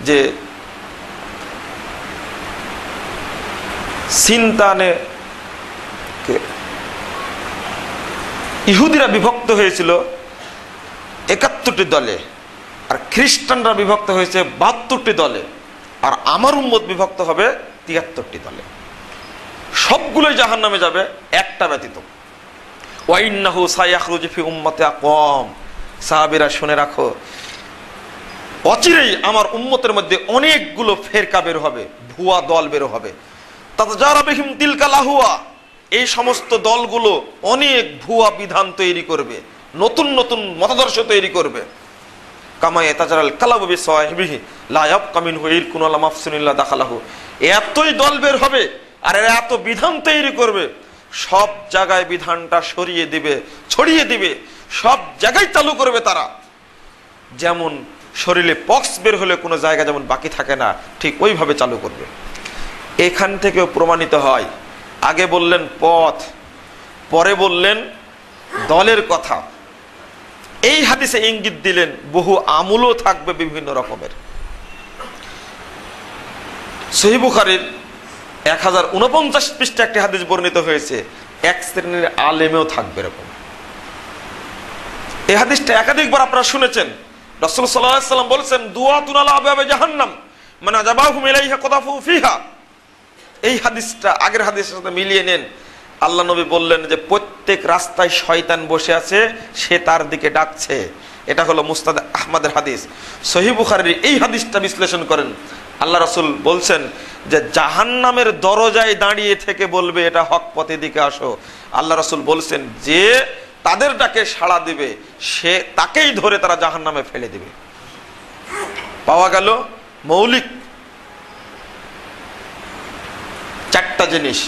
যে সিনতানে ইহুদিরা বিভক্ত হয়েছিল 71টি দলে, আর খ্রিস্টানরা বিভক্ত হয়েছে 72টি দলে, আর আমার উম্মত বিভক্ত হবে 73টি দলে। সবগুলোই জাহান্নামে যাবে একটা ব্যতীত। ওয়াইন্নাহু সায়াখরুজু ফি উম্মতি আকওয়াম, সাহাবীরা শুনে রাখো, অচিরেই আমার উম্মতের মধ্যে অনেকগুলো ফেরকা বের হবে, ভুয়া দল বের হবে। তাতাজারা বিহিম তিলকা লাহুয়া, এই সমস্ত দলগুলো অনেক ভুয়া বিধান তৈরি করবে, নতুন নতুন মতাদর্শ তৈরি করবে। কামা ইয়াতাজারাল কালাবু বিসাহিবিহি লা ইয়াবকা মিনহু ইলকুন ওয়ালা মাফসুন ইল্লা দাখালাহু, এতই দল বের হবে আর এরা এত বিধান তৈরি করবে, সব জায়গায় বিধানটা সরিয়ে দিবে, ছড়িয়ে দিবে, সব জায়গায় চালু করবে তারা। যেমন শরীরে পক্স বের হলে কোনো জায়গা যেমন বাকি থাকে না, ঠিক ওইভাবে চালু করবে। এখান থেকেও প্রমাণিত হয়, আগে বললেন পথ, পরে বললেন দলের কথা। এই হাদিসে ইঙ্গিত দিলেন বহু আমলও থাকবে বিভিন্ন রকমের। সহিহ বুখারীর 1049 পৃষ্ঠা একটি হাদিস বর্ণিত হয়েছে, এক শ্রেণীর আলেমেও থাকবে এরকম। এই হাদিসটা একাধিকবার আপনারা শুনেছেন। রাসূল সাল্লাল্লাহু আলাইহি ওয়াসাল্লাম বলেছেন, দুআতুন আলা আবওয়াবি জাহান্নাম মান আজাবাহুম ইলাইহা কাদাফু ফিহা। এই হাদিসটা আগের হাদিসের সাথে মিলিয়ে নেন। আল্লাহ নবী বললেন যে প্রত্যেক রাস্তায় শয়তান বসে আছে, সে তার দিকে ডাকছে। এটা হলো মুসনাদ আহমদের হাদিস। সহিহ বুখারীর এই হাদিসটা বিশ্লেষণ করেন, আল্লাহ রাসূল বলছেন যে জাহান্নামের দরজায় দাঁড়িয়ে থেকে বলবে এটা হক পথে দিকে আসো। আল্লাহ রাসূল বলছেন যে তাদের ডাকে সাড়া দিবে সে তাকেই ধরে তারা জাহান্নামে ফেলে দিবে। পাওয়া গেল মৌলিক 4টা জিনিস।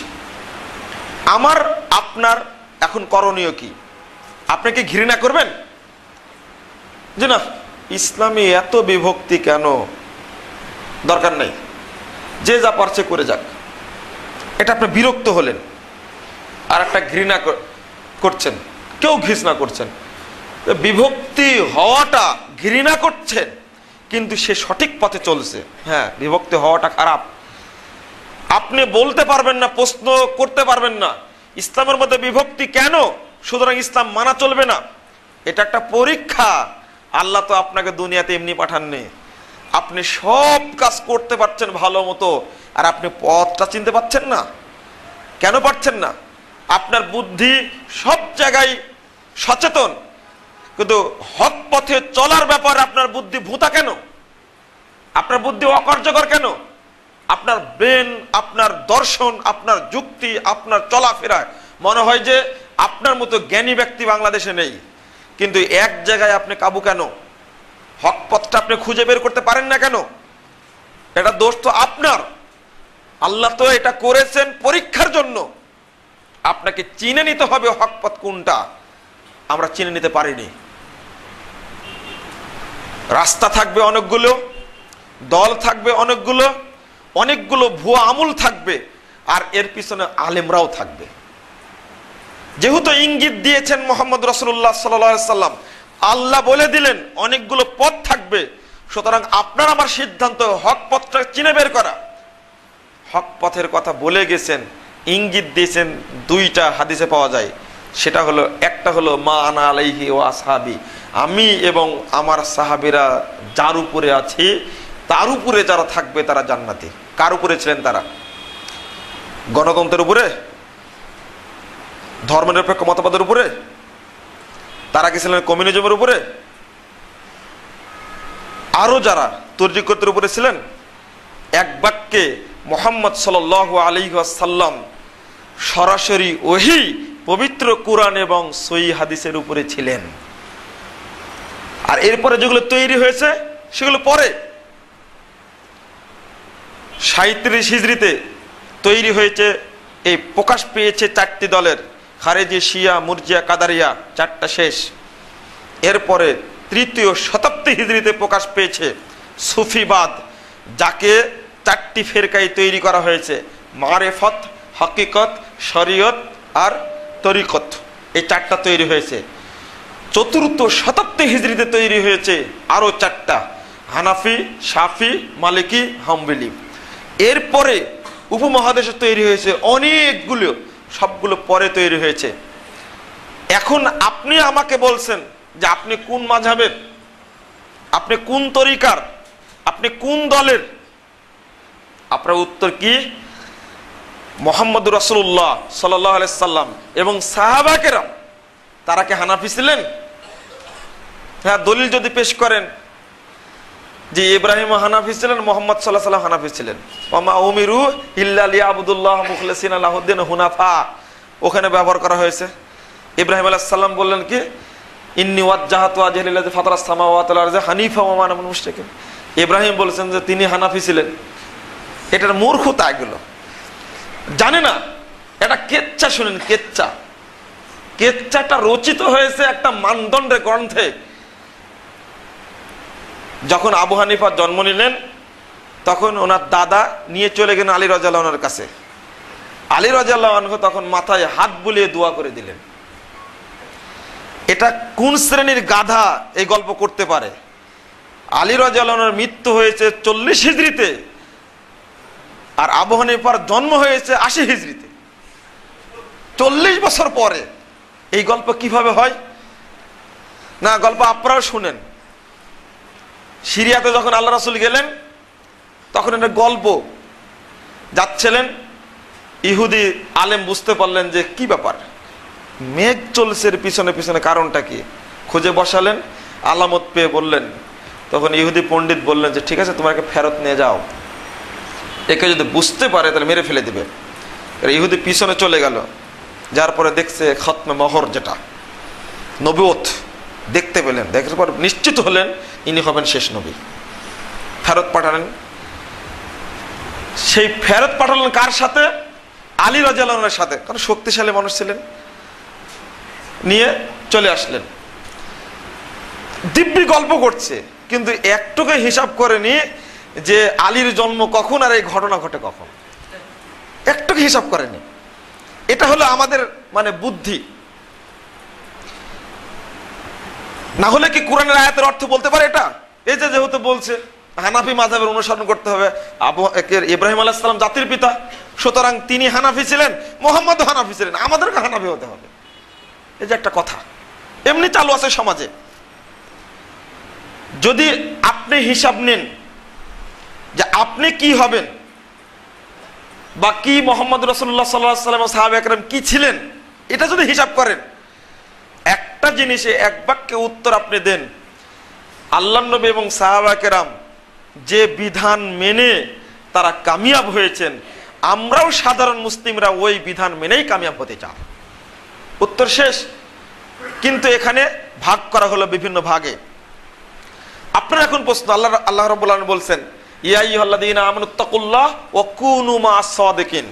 আমার আপনার এখন করণীয় কি? আপনি কি ঘৃণা করবেন যে না ইসলামে এত বিভক্তি কেন, দরকার নেই, যে যা পারছে করে যাক, এটা আপনি বিরক্ত হলেন? আর একটা ঘৃণা করছেন, কেউ ঘৃণা করছেন, বিভক্তি হওয়াটা ঘৃণা করছেন, কিন্তু সে সঠিক পথে চলছে। হ্যাঁ, বিভক্তি হওয়াটা খারাপ, আপনি বলতে পারবেন না, প্রশ্ন করতে পারবেন না ইসলামের মধ্যে বিভক্তি কেন, সুতরাং ইসলাম মানা চলবে না। এটা একটা পরীক্ষা। আল্লাহ তো আপনাকে দুনিয়াতে এমনি পাঠাননি, আপনি সব কাজ করতে পারছেন ভালো মতো, আর আপনি পথটা চিনতে পারছেন না। কেন পারছেন না? আপনার বুদ্ধি সব জায়গায় সচেতন, কিন্তু হক পথে চলার ব্যাপারে আপনার বুদ্ধি ভূতা কেন? আপনার বুদ্ধি অকার্যকর কেন? আপনার ব্রেন, আপনার দর্শন, আপনার যুক্তি, আপনার চলাফেরায় মনে হয় যে আপনার মতো জ্ঞানী ব্যক্তি বাংলাদেশে নেই, কিন্তু এক জায়গায় আপনি কাবু কেন? হক পথটা আপনি খুঁজে বের করতে পারেন না কেন? এটা দোষ তো আপনার। আল্লাহ তো এটা করেছেন পরীক্ষার জন্য, আপনাকে চিনে নিতে হবে হক পথ কোনটা। আমরা চিনে নিতে পারিনি। রাস্তা থাকবে অনেকগুলো, দল থাকবে অনেকগুলো, অনেকগুলো ভুয়া আমল থাকবে, আর এর পিছনে আলেমরাও থাকবে। যেহেতু ইঙ্গিত দিয়েছেন মোহাম্মদ রাসূলুল্লাহ সাল্লাল্লাহু আলাইহি সাল্লাম, আল্লাহ বলে দিলেন অনেকগুলো পথ থাকবে, সুতরাং আপনার আমার সিদ্ধান্ত হক পথটা চিনে বের করা। হক পথের কথা বলে গেছেন, ইঙ্গিত দিয়েছেন, দুইটা হাদিসে পাওয়া যায়। সেটা হলো, একটা হলো মা আনা আলাইহি ওয়া আসহাবি, আমি এবং আমার সাহাবীরা যার উপরে আছি তার উপরে যারা থাকবে তারা জান্নাতি। কার উপরে ছিলেন তারা? গণতন্ত্রের উপরে, ধর্মনিরপেক্ষ মতবাদের উপরে? তারা কি ছিলেন কমিউনিজমের উপরে? আরো যারা তরিকতের উপরে ছিলেন? এক বাক্যে মুহাম্মদ সাল্লাল্লাহু আলাইহি ওয়াসাল্লাম সরাসরি ওহী পবিত্র কুরআন এবং সহিহ হাদিসের উপরে ছিলেন। আর এরপরে যেগুলো তৈরি হয়েছে সেগুলো পরে 37 হিজরিতে তৈরি হয়েছে। এই প্রকাশ পেয়েছে চারটি দলের, খারেজি, শিয়া, মুরজিয়া, কাদারিয়া, চারটা শেষ। এরপরে তৃতীয় শতাব্দী হিজরিতে প্রকাশ পেয়েছে সুফিবাদ, যাকে চারটি ফেরকায় তৈরি করা হয়েছে, মারেফত, হকিকত, শরীয়ত আর তরিকত। এই চারটা তৈরি হয়েছে। চতুর্থ শতাব্দী হিজরিতে তৈরি হয়েছে আরো চারটা, হানাফি, শাফি, মালিকি, হাম্বলি। এরপরে উপমহাদেশে তৈরি হয়েছে অনেকগুলো, সবগুলো পরে তৈরি হয়েছে। এখন আপনি আমাকে বলছেন যে আপনি কোন মাযহাবের, আপনি কোন তরিকার, আপনি কোন দলের? আপনার উত্তর কি? মুহাম্মদ রাসূলুল্লাহ সাল্লাল্লাহু আলাইহি সাল্লাম এবং সাহাবা কেরাম তারা কি হানাফি ছিলেন? হ্যাঁ, দলিল যদি পেশ করেন যে ইব্রাহিম হানাফি ছিলেন, মুহাম্মদ সাল্লাল্লাহু আলাইহি ওয়াসাল্লাম হানাফি ছিলেন, ওয়া উমিরু ইল্লা লিয়াবুদুল্লাহ মুখলিসিনা লাহুদ্দিন হুনাফা, ওখানে ব্যবহার করা হয়েছে। ইব্রাহিম আলাইহিস সালাম বললেন কি, ইন্নী ওয়াজ্জাহাতু ওয়াজহি লিল্লাযী ফাতারাস সামাওয়াতি ওয়াল আরযি হানিফা ওয়া মা আনা মিনাল মুশরিকিন। ইব্রাহিম বলেছেন যে তিনি হানাফি ছিলেন। এটার মূর্খতা এগুলো, জানে না। এটা কেচ্চা, শুনেন, কেচ্চা। কেচ্চাটা রচিত হয়েছে একটা মানদণ্ডের গ্রন্থে। যখন আবু হানিফা জন্ম নিলেন তখন ওনার দাদা নিয়ে চলে গেলেন আলী রাদিয়াল্লাহু আনহুর কাছে। আলী রাদিয়াল্লাহু আনহু তখন মাথায় হাত বুলিয়ে দোয়া করে দিলেন। এটা কোন শ্রেণীর গাধা এই গল্প করতে পারে? আলী রাদিয়াল্লাহু আনহুর মৃত্যু হয়েছে 40 হিজরিতে, আর আবু হানিফার জন্ম হয়েছে 80 হিজরিতে, 40 বছর পরে। এই গল্প কিভাবে হয়? না, গল্প আপনারাও শুনেন। সিরিয়াতে যখন আল্লাহ রাসূল গেলেন তখন একটা গল্প যাচ্ছিলেন, ইহুদি আলেম বুঝতে পারলেন যে কি ব্যাপার, মেঘ চলছে পিছনে পিছনে, কারণটা কি? খুঁজে বসালেন, আলামত পেয়ে বললেন। তখন ইহুদি পণ্ডিত বললেন যে ঠিক আছে, তোমাকে ফেরত নিয়ে যাও, একে যদি বুঝতে পারে তাহলে মেরে ফেলে দিবে। ইহুদি পিছনে চলে গেল, যার পরে দেখছে খতমে মোহর, যেটা নবুয়ত দেখতে পেলেন। দেখার পর নিশ্চিত হলেন ইনি হবেন শেষ নবী। ফেরত পাঠালেন। সেই ফেরত পাঠালেন কার সাথে? আলী রাদিয়াল্লাহু আনহুর সাথে, কারণ শক্তিশালী মানুষ ছিলেন। নিয়ে চলে আসলেন। দিব্যি গল্প করছে, কিন্তু একটুকু হিসাব করেনি যে আলীর জন্ম কখন আর এই ঘটনা ঘটে কখন, একটুকু হিসাব করেনি। এটা হলো আমাদের মানে বুদ্ধি। না হলে কি কোরআনের আয়াতের অর্থ বলতে পারে এটা? এই যে যেহেতু বলছে হানাফি মাযহাবের অনুসরণ করতে হবে, ইব্রাহিম আলাইহিস সালাম জাতির পিতা, সুতরাং তিনি হানাফি ছিলেন, মুহাম্মদও হানাফি ছিলেন, আমাদেরকে হানাফি হতে হবে, এই যে একটা কথা এমনি চালু আছে সমাজে। যদি আপনি হিসাব নেন যে আপনি কি হবেন বা কি মুহাম্মদ রাসূলুল্লাহ সাল্লাল্লাহু আলাইহি ওয়াসাল্লাম সাহাবা একরাম কি ছিলেন, এটা যদি হিসাব করেন, একটা জিনিসে এক বাক্যে উত্তর আপনি দেন, আল্লাহর নবী এবং সাহাবা কেরাম যে বিধান মেনে তারা কামিয়াব হয়েছেন, আমরাও সাধারণ মুসলিমরা ওই বিধান মেনেই কামিয়াব হতে চাই। উত্তর শেষ। কিন্তু এখানে ভাগ করা হলো বিভিন্ন ভাগে। আপনার এখন প্রশ্ন, আল্লাহ রাব্বুল আলামিন বলছেন ইয়া আইয়ুহাল্লাযীনা আমানুত্তাকুল্লাহ ওয়া কুনু মা'আস সাদিকিন,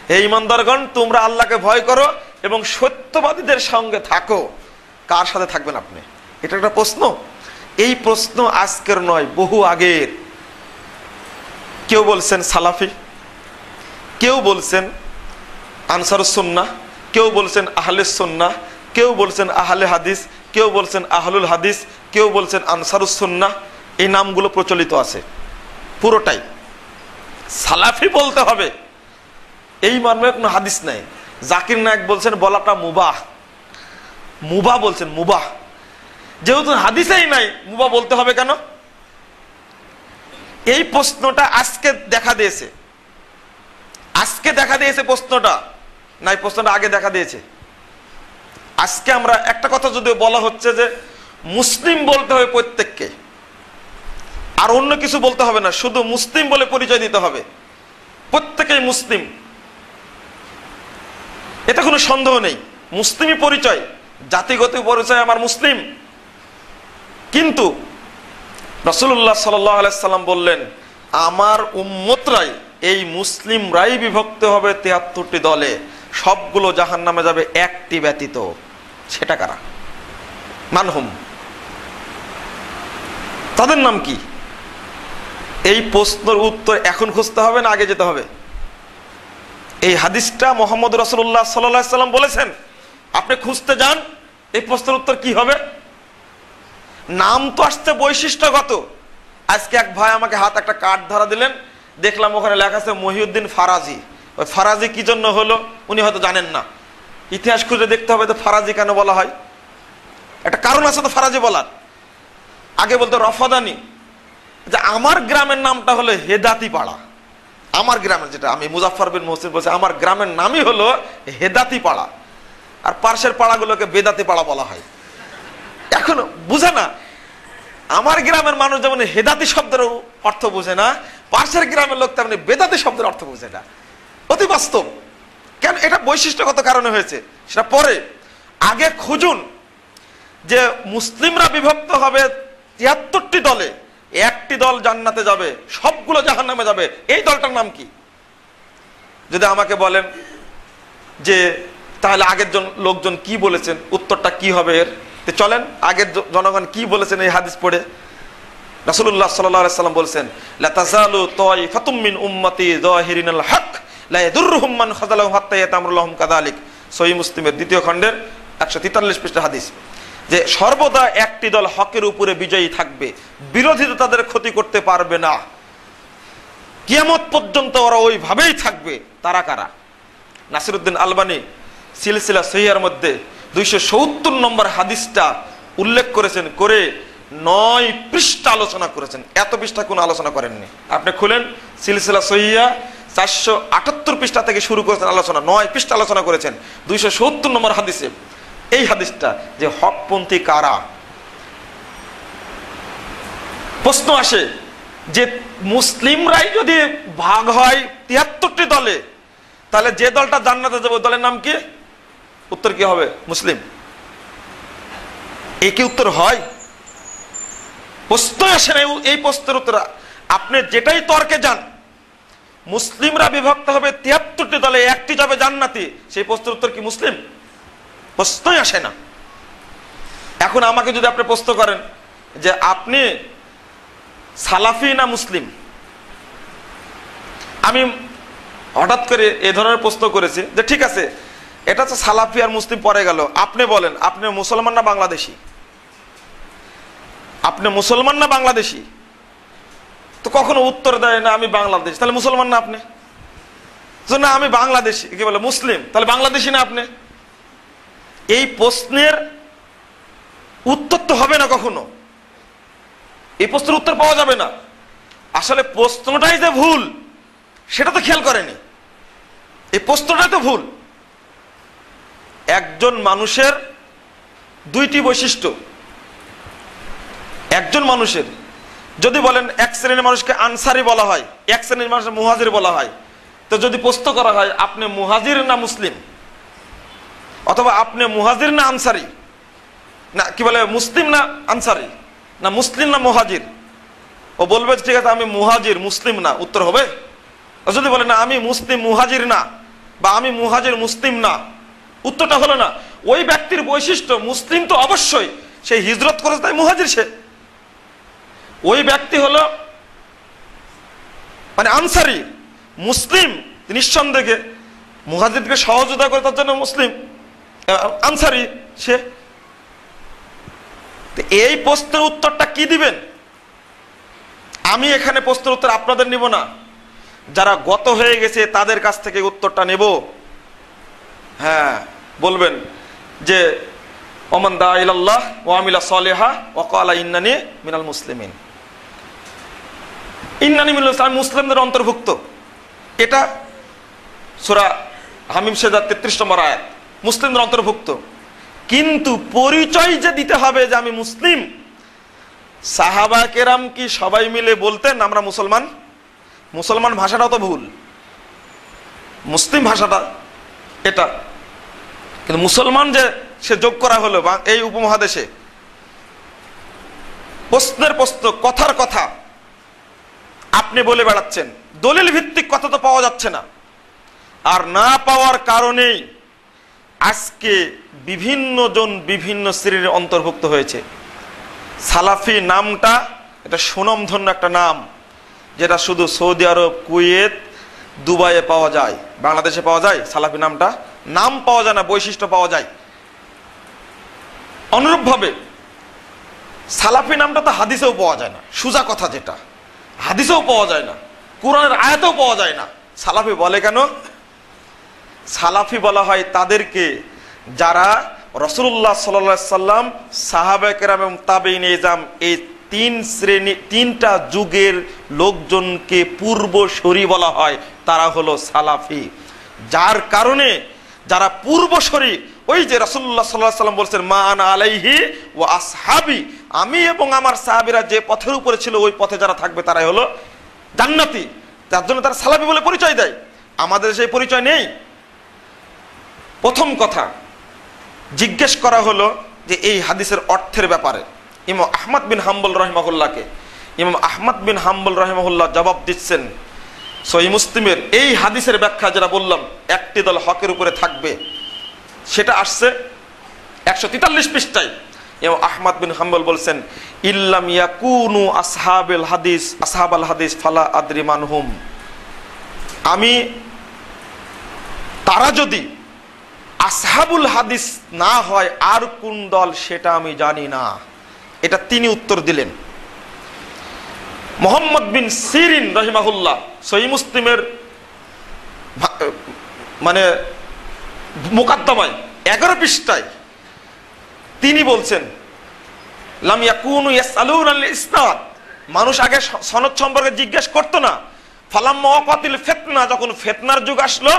হে ঈমানদারগণ তোমরা আল্লাহকে ভয় করো এবং সত্যবাদীদের সঙ্গে থাকো। কার সাথে থাকবেন আপনি? এটা একটা প্রশ্ন। এই প্রশ্ন আজকের নয়, বহু আগের। কেউ বলছেন সালাফি, কেউ বলছেন আনসারুস সুন্নাহ, কেউ বলছেন আহলুস সুন্নাহ, কেউ বলছেন আহলে হাদিস, কেউ বলছেন আহলুল হাদিস, কেউ বলছেন আনসারুস সুন্নাহ। এই নামগুলো প্রচলিত আছে। পুরোটাই সালাফি বলতে হবে, এই মর্মে কোনো হাদিস নাই। জাকির নায়েক বলছেন বলাটা মুবাহ, মুবাহ বলছেন, মুবাহ। যেহেতু হাদিসেই নাই, মুবাহ বলতে হবে কেন? এই প্রশ্নটা আজকে দেখা দিয়েছে, আজকে দেখা দিয়েছে প্রশ্নটা, নাই প্রশ্নটা আগে দেখা দিয়েছে। আজকে আমরা একটা কথা যদিও বলা হচ্ছে যে মুসলিম বলতে হবে প্রত্যেককে, আর অন্য কিছু বলতে হবে না, শুধু মুসলিম বলে পরিচয় দিতে হবে, প্রত্যেকেই মুসলিম, এটা কোনো সন্দেহ নেই। মুসলিমই পরিচয়, জাতিগত পরিচয় আমার মুসলিম। কিন্তু রাসূলুল্লাহ সাল্লাল্লাহু আলাইহি সাল্লাম বললেন আমার উম্মতরাই, এই মুসলিমরাই বিভক্ত হবে ৭৩টি দলে, সবগুলো জাহান্নামে যাবে একটি ব্যতীত। সেটা কারা? মানহুম, তাদের নাম কি? এই প্রশ্নের উত্তর এখন খুঁজতে হবে না আগে যেতে হবে? এই হাদিসটা মুহাম্মদ রাসূলুল্লাহ সাল্লাল্লাহু আলাইহি সাল্লাম বলেছেন, আপনি খুঁজতে যান এই প্রশ্নের উত্তর কি হবে। নাম তো আসছে বৈশিষ্ট্যগত। আজকে এক ভাই আমাকে হাত একটা কার্ড ধরা দিলেন, দেখলাম ওখানে লেখা আছে মহিউদ্দিন ফারাজি। ওই ফারাজি কি জন্য হলো উনি হয়তো জানেন না, ইতিহাস খুঁজে দেখতে হবে তো ফারাজি কেন বলা হয়, একটা কারণ আছে তো ফারাজি বলার। আগে বলতো রফাদানি, যে আমার গ্রামের নামটা হলো হেদাতি পাড়া, আমার গ্রামের, যেটা আমি মুজাফফর বিন মুহসিন বলছি, আমার গ্রামের নামই হলো হেদাতি পাড়া, আর পার্শ্বের পাড়াগুলোকে বেদাতি পাড়া বলা হয়। এখন বুঝে না, আমার গ্রামের মানুষ যেমন হেদাতি শব্দের অর্থ বুঝে না, পার্শ্বের গ্রামের লোক তেমনি বেদাতি শব্দের অর্থ বুঝে না। অতি বাস্তব। কেন? এটা বৈশিষ্ট্যগত কারণে হয়েছে, সেটা পরে। আগে খুঁজুন যে মুসলিমরা বিভক্ত হবে ৭৩টি দলে, একটি দল জান্নাতে যাবে, সবগুলো জাহান্নামে যাবে, এই দলটার নাম কি? যদি আমাকে বলেন যে তাহলে আগের লোকজন কি বলেছেন, উত্তরটা কি হবে এর? চলেন আগের জনগণ কি বলেছেন এই হাদিস পড়ে। রাসূলুল্লাহ সাল্লাল্লাহু আলাইহি সাল্লাম বলেছেন লা তাযালু তায়ফাতুম মিন উম্মতি যাহিরিনাল হক লা ইয়াদুররুহুম মান খাযালাহু হাত্তা ইয়াতামরুলাহুম কাযালিক। সহিহ মুসলিমের ২য় খণ্ডের ১৪৩ পৃষ্ঠা হাদিস, যে সর্বদা একটি দল হকের উপরে বিজয়ী থাকবে, বিরোধীরা তাদের ক্ষতি করতে পারবে না, কিয়ামত পর্যন্ত ওরা ওইভাবেই থাকবে। তারা কারা? নাসিরউদ্দিন আলবানী সিলসিলা সহিহার মধ্যে ২৭০ নম্বর হাদিসটা উল্লেখ করেছেন, করে ৯ পৃষ্ঠা আলোচনা করেছেন। এত পৃষ্ঠা কোনো আলোচনা করেননি। আপনি খুলেন সিলসিলা সহিহা ৪৭৮ পৃষ্ঠা থেকে শুরু করেছেন আলোচনা, ৯ পৃষ্ঠা আলোচনা করেছেন ২৭০ নম্বর হাদিসে এই হাদিসটা, যে হকপন্থী কারা। প্রশ্ন আসে যে মুসলিমরাই যদি ভাগ হয় ৭৩টি দলে, তাহলে যে দলটা জান্নাতে যাবে দলের নাম কি? উত্তর কি হবে? মুসলিম। এই কি উত্তর হয়? প্রশ্ন আসে না। এই প্রশ্নের উত্তর আপনি যেটাই তর্কে যান, মুসলিমরা বিভক্ত হবে ৭৩টি দলে, একটি যাবে জান্নাতে, সেই প্রশ্নের উত্তর কি মুসলিম? প্রশ্নই আসে না। এখন আমাকে যদি আপনি প্রশ্ন করেন যে আপনি সালাফি না মুসলিম, আমি হঠাৎ করে এ ধরনের প্রশ্ন করেছি যে ঠিক আছে, এটা তো সালাফি আর মুসলিম পরে গেল, আপনি বলেন আপনি মুসলমান না বাংলাদেশি? আপনি মুসলমান না বাংলাদেশি? তো কখনো উত্তর দেয় না আমি বাংলাদেশ, তাহলে মুসলমান না আপনি? না আমি বাংলাদেশি, কি বলে মুসলিম, তাহলে বাংলাদেশি না আপনি? এই প্রশ্নের উত্তর তো হবে না কখনো, এই প্রশ্নের উত্তর পাওয়া যাবে না। আসলে প্রশ্নটাই যে ভুল সেটা তো খেয়াল করেনি, এই প্রশ্নটাই তো ভুল। একজন মানুষের দুইটি বৈশিষ্ট্য। একজন মানুষের যদি বলেন এক শ্রেণীর মানুষকে আনসারি বলা হয়, এক শ্রেণীর মানুষকে মুহাজির বলা হয়, তো যদি প্রশ্ন করা হয় আপনি মুহাজির না মুসলিম, অথবা আপনি মুহাজির না আনসারি, না কি বলে মুসলিম না আনসারি, না মুসলিম না মুহাজির, ও বলবে ঠিক আছে আমি মুহাজির মুসলিম না, উত্তর হবে? যদি বলে না আমি মুসলিম মুহাজির না, বা আমি মুহাজির মুসলিম না, উত্তরটা হলো না। ওই ব্যক্তির বৈশিষ্ট্য মুসলিম তো অবশ্যই, সে হিজরত করেছে তাই মুহাজির, সে ওই ব্যক্তি হলো মানে আনসারি মুসলিম, নিঃসন্দেহে মুহাজিরকে সহযোগিতা করে তার জন্য মুসলিম আনসারি সে। এই প্রশ্নের উত্তরটা কি দিবেন? আমি এখানে প্রশ্নের উত্তর আপনাদের নিব না, যারা গত হয়ে গেছে তাদের কাছ থেকে উত্তরটা নেব। হ্যাঁ, বলবেন যে ওমান দা ইলাল্লাহ ওয়া আমিলা সলিহা ওয়া ক্বালা ইন্নানি মিনাল মুসলিমিন, ইন্নানি মিনাল মুসলিমিন, আমি মুসলিমদের অন্তর্ভুক্ত। এটা সূরা হামিম সেজদা 33 নম্বর আয়াত, মুসলিমদের অন্তর্ভুক্ত। কিন্তু পরিচয় যে দিতে হবে যে আমি মুসলিম, সাহাবা কেরাম কি সবাই মিলে বলতেন আমরা মুসলমান? মুসলমান ভাষাটা তো ভুল, মুসলিম ভাষাটা এটা, কিন্তু মুসলমান যে সে যোগ করা হলো এই উপমহাদেশে, প্রশ্নের প্রশ্ন, কথার কথা আপনি বলে বেড়াচ্ছেন, দলিল ভিত্তিক কথা তো পাওয়া যাচ্ছে না। আর না পাওয়ার কারণেই আজকে বিভিন্ন জন বিভিন্ন শ্রেণীর অন্তর্ভুক্ত হয়েছে। সালাফি নামটা এটা সুনামধন্য একটা নাম, যেটা শুধু সৌদি আরব, কুয়েত, দুবাইয়ে পাওয়া যায়, বাংলাদেশে পাওয়া যায় সালাফি নামটা, নাম পাওয়া যায় না, বৈশিষ্ট্য পাওয়া যায়। অনুরূপভাবে সালাফি নামটা তো হাদিসেও পাওয়া যায় না, সোজা কথা যেটা, হাদিসেও পাওয়া যায় না, কোরআনের আয়াতেও পাওয়া যায় না। সালাফি বলে কেন? সালাফি বলা হয় তাদেরকে যারা রাসূলুল্লাহ সাল্লাল্লাহু আলাইহি সাল্লাম, সাহাবায়ে কেরাম এবং তাবেঈন ইজম, এই তিন শ্রেণী, তিনটা যুগের লোকজনকে পূর্বসূরি বলা হয়, তারা হলো সালাফি। যার কারণে যারা পূর্বসূরি, ওই যে রাসূলুল্লাহ সাল্লাল্লাহু আলাইহি সাল্লাম বলছেন মা আনা আলাইহি ওয়া আসহাবি, আমি এবং আমার সাহাবীরা যে পথের উপরে ছিল ওই পথে যারা থাকবে তারাই হলো জান্নাতি। তার জন্য তারা সালাফি বলে পরিচয় দেয়। আমাদের সেই পরিচয় নেই। প্রথম কথা জিজ্ঞেস করা হলো যে এই হাদিসের অর্থের ব্যাপারে ইমাম আহমদ বিন হাম্বল রাহিমাহুল্লাহকে। ইমাম আহমদ বিন হাম্বল রাহিমাহুল্লাহ জবাব দিচ্ছেন সহিহ মুসলিমের এই হাদিসের ব্যাখ্যা যেটা বললাম, একটি দল হকের উপরে থাকবে, সেটা আসছে 143 পৃষ্ঠায়। ইমাম আহমদ বিন হাম্বল বলছেন ইল্লাম ইয়াকুনু আসহাবুল হাদিস, আসহাবুল হাদিস ফালা আদরি মানহুম, আমি তারা যদি আসহাবুল হাদিস না হয় আর কোন দল সেটা আমি জানি না। এটা তিনি উত্তর দিলেন। মুহাম্মদ বিন সিরিন রাহিমাহুল্লাহ সহিহ মুসলিমের মানে মুকাদ্দমায় 11 পৃষ্ঠায় তিনি বলছেন লাম ইয়াকুনু ইয়াসআলুনা আল ইসনাদ, মানুষ আগে সনদ সম্পর্কে জিজ্ঞেস করতো না। ফালাম্মা ওয়াকাতিল ফিতনা, যখন ফিতনার যুগ আসলো,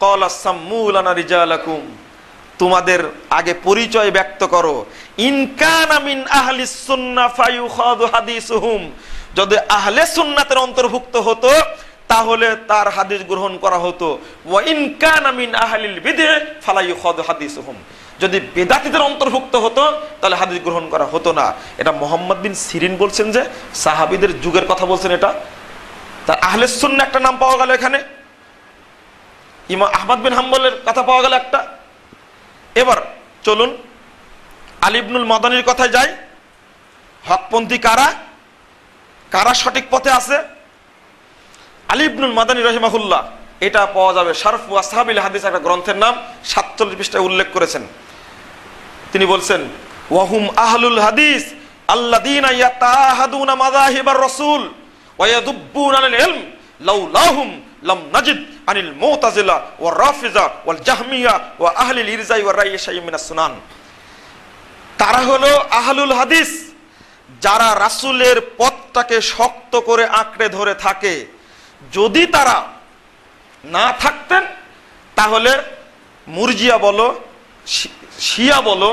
ক্বালা সাম্মু লানা রিজালাকুম, তোমাদের আগে পরিচয় ব্যক্ত করো। ইন কানা মিন আহলিস সুন্নাহ ফায়ুখাযু হাদিসুহুম, যদি আহলে সুন্নাতের অন্তর্ভুক্ত হতো তাহলে তার হাদিস গ্রহণ করা হতো। ওয়া ইন কানা মিন আহলিল বিদআহ ফালা ইউখাযু হাদিসুহুম, যদি বেদাতীদের অন্তর্ভুক্ত হতো তাহলে হাদিস গ্রহণ করা হতো না। এটা মুহাম্মদ বিন সিরিন বলছেন, যে সাহাবীদের যুগের কথা বলছেন। এটা তার আহলে সুন্নাহ একটা নাম পাওয়া গেল এখানে, ইমাম আহমদ বিন হাম্বলের কথা পাওয়া গেল একটা। এবার চলুন আলী ইবনুল মাদানির কথায় যাই। হকপন্থী কারা, কারা সঠিক পথে আছে? আলী ইবনুল মাদানি রহিমাহুল্লাহ, এটা পাওয়া যাবে শারফু আসহাবিল হাদিস, একটা গ্রন্থের নাম, 47 পৃষ্ঠায় উল্লেখ করেছেন। তিনি বলছেন ওয়াহুম আহলুল হাদিস আল্লাযীনা ইয়াতাহাদুনা মাযাহিবার রাসূল ওয়া ইয়াদুব্বুনা আল ইলম লাউলাহুম লাম নাজিদ আনিল মুতাজিলা ওয়া রাফিজা ওয়াল জাহমিয়া ওয়া আহলিল ইরজাই ওয়া রাই শাইয়্যিন মিনাস সুনান। তারা হলো আহলুল হাদিস, যারা রাসূলের পথটাকে শক্ত করে আঁকড়ে ধরে থাকে। যদি তারা না থাকতেন তাহলে মুরজিয়া বলো, শিয়া বলো,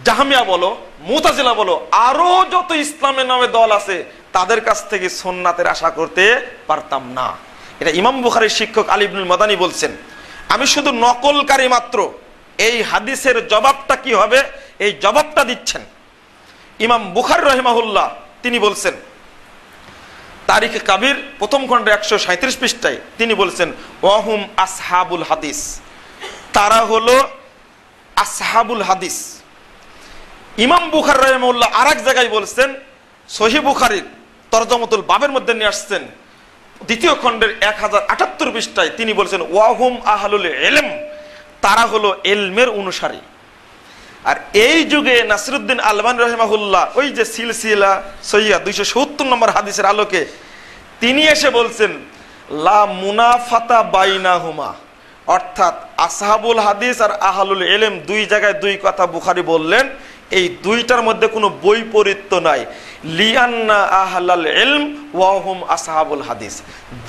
জাহমিয়া বলো, মুতাজিলা বলো, আরো যত ইসলামের নামে দল আছে তাদের কাছ থেকে সুন্নাতের আশা করতে পারতাম না। এটা ইমাম বুখারীর শিক্ষক আলী ইবনুল মাদানি বলছেন। আমি শুধু নকলকারী মাত্র। এই হাদিসের জবাবটা কি হবে, এই জবাবটা দিচ্ছেন ইমাম বুখারী রাহিমাহুল্লাহ। তিনি বলছেন তারিখ কাবির প্রথম খণ্ডে 137 পৃষ্ঠায় তিনি বলছেন ওয়াহুম আসহাবুল হাদিস, তারা হলো আসহাবুল হাদিস। ইমাম বুখারী রাহিমাহুল্লাহ আরেক জায়গায় বলছেন, সহিহ বুখারীর তরজমাতুল বাবের মধ্যে নিয়ে আসছেন দ্বিতীয় খণ্ডের 1078 পৃষ্ঠায় তিনি বলছেন ওয়াহুম আহলুল ইলম, তারা হলো ইলমের অনুসারী। আর এই যুগে নাসিরউদ্দিন আলবানী রাহিমাহুল্লাহ ওই যে সিলসিলা সহিহা 270 নম্বর হাদিসের আলোকে তিনি এসে বলছেন লা মুনাফাতা বাইনাহুমা, অর্থাৎ আসহাবুল হাদিস আর আহলুল ইলম দুই জায়গায় দুই কথা বুখারী বললেন, এই দুইটার মধ্যে কোনো বৈপরীত্য নাই। লিআন্না আহলাল ইলম ওয়া হুম আসহাবুল হাদিস,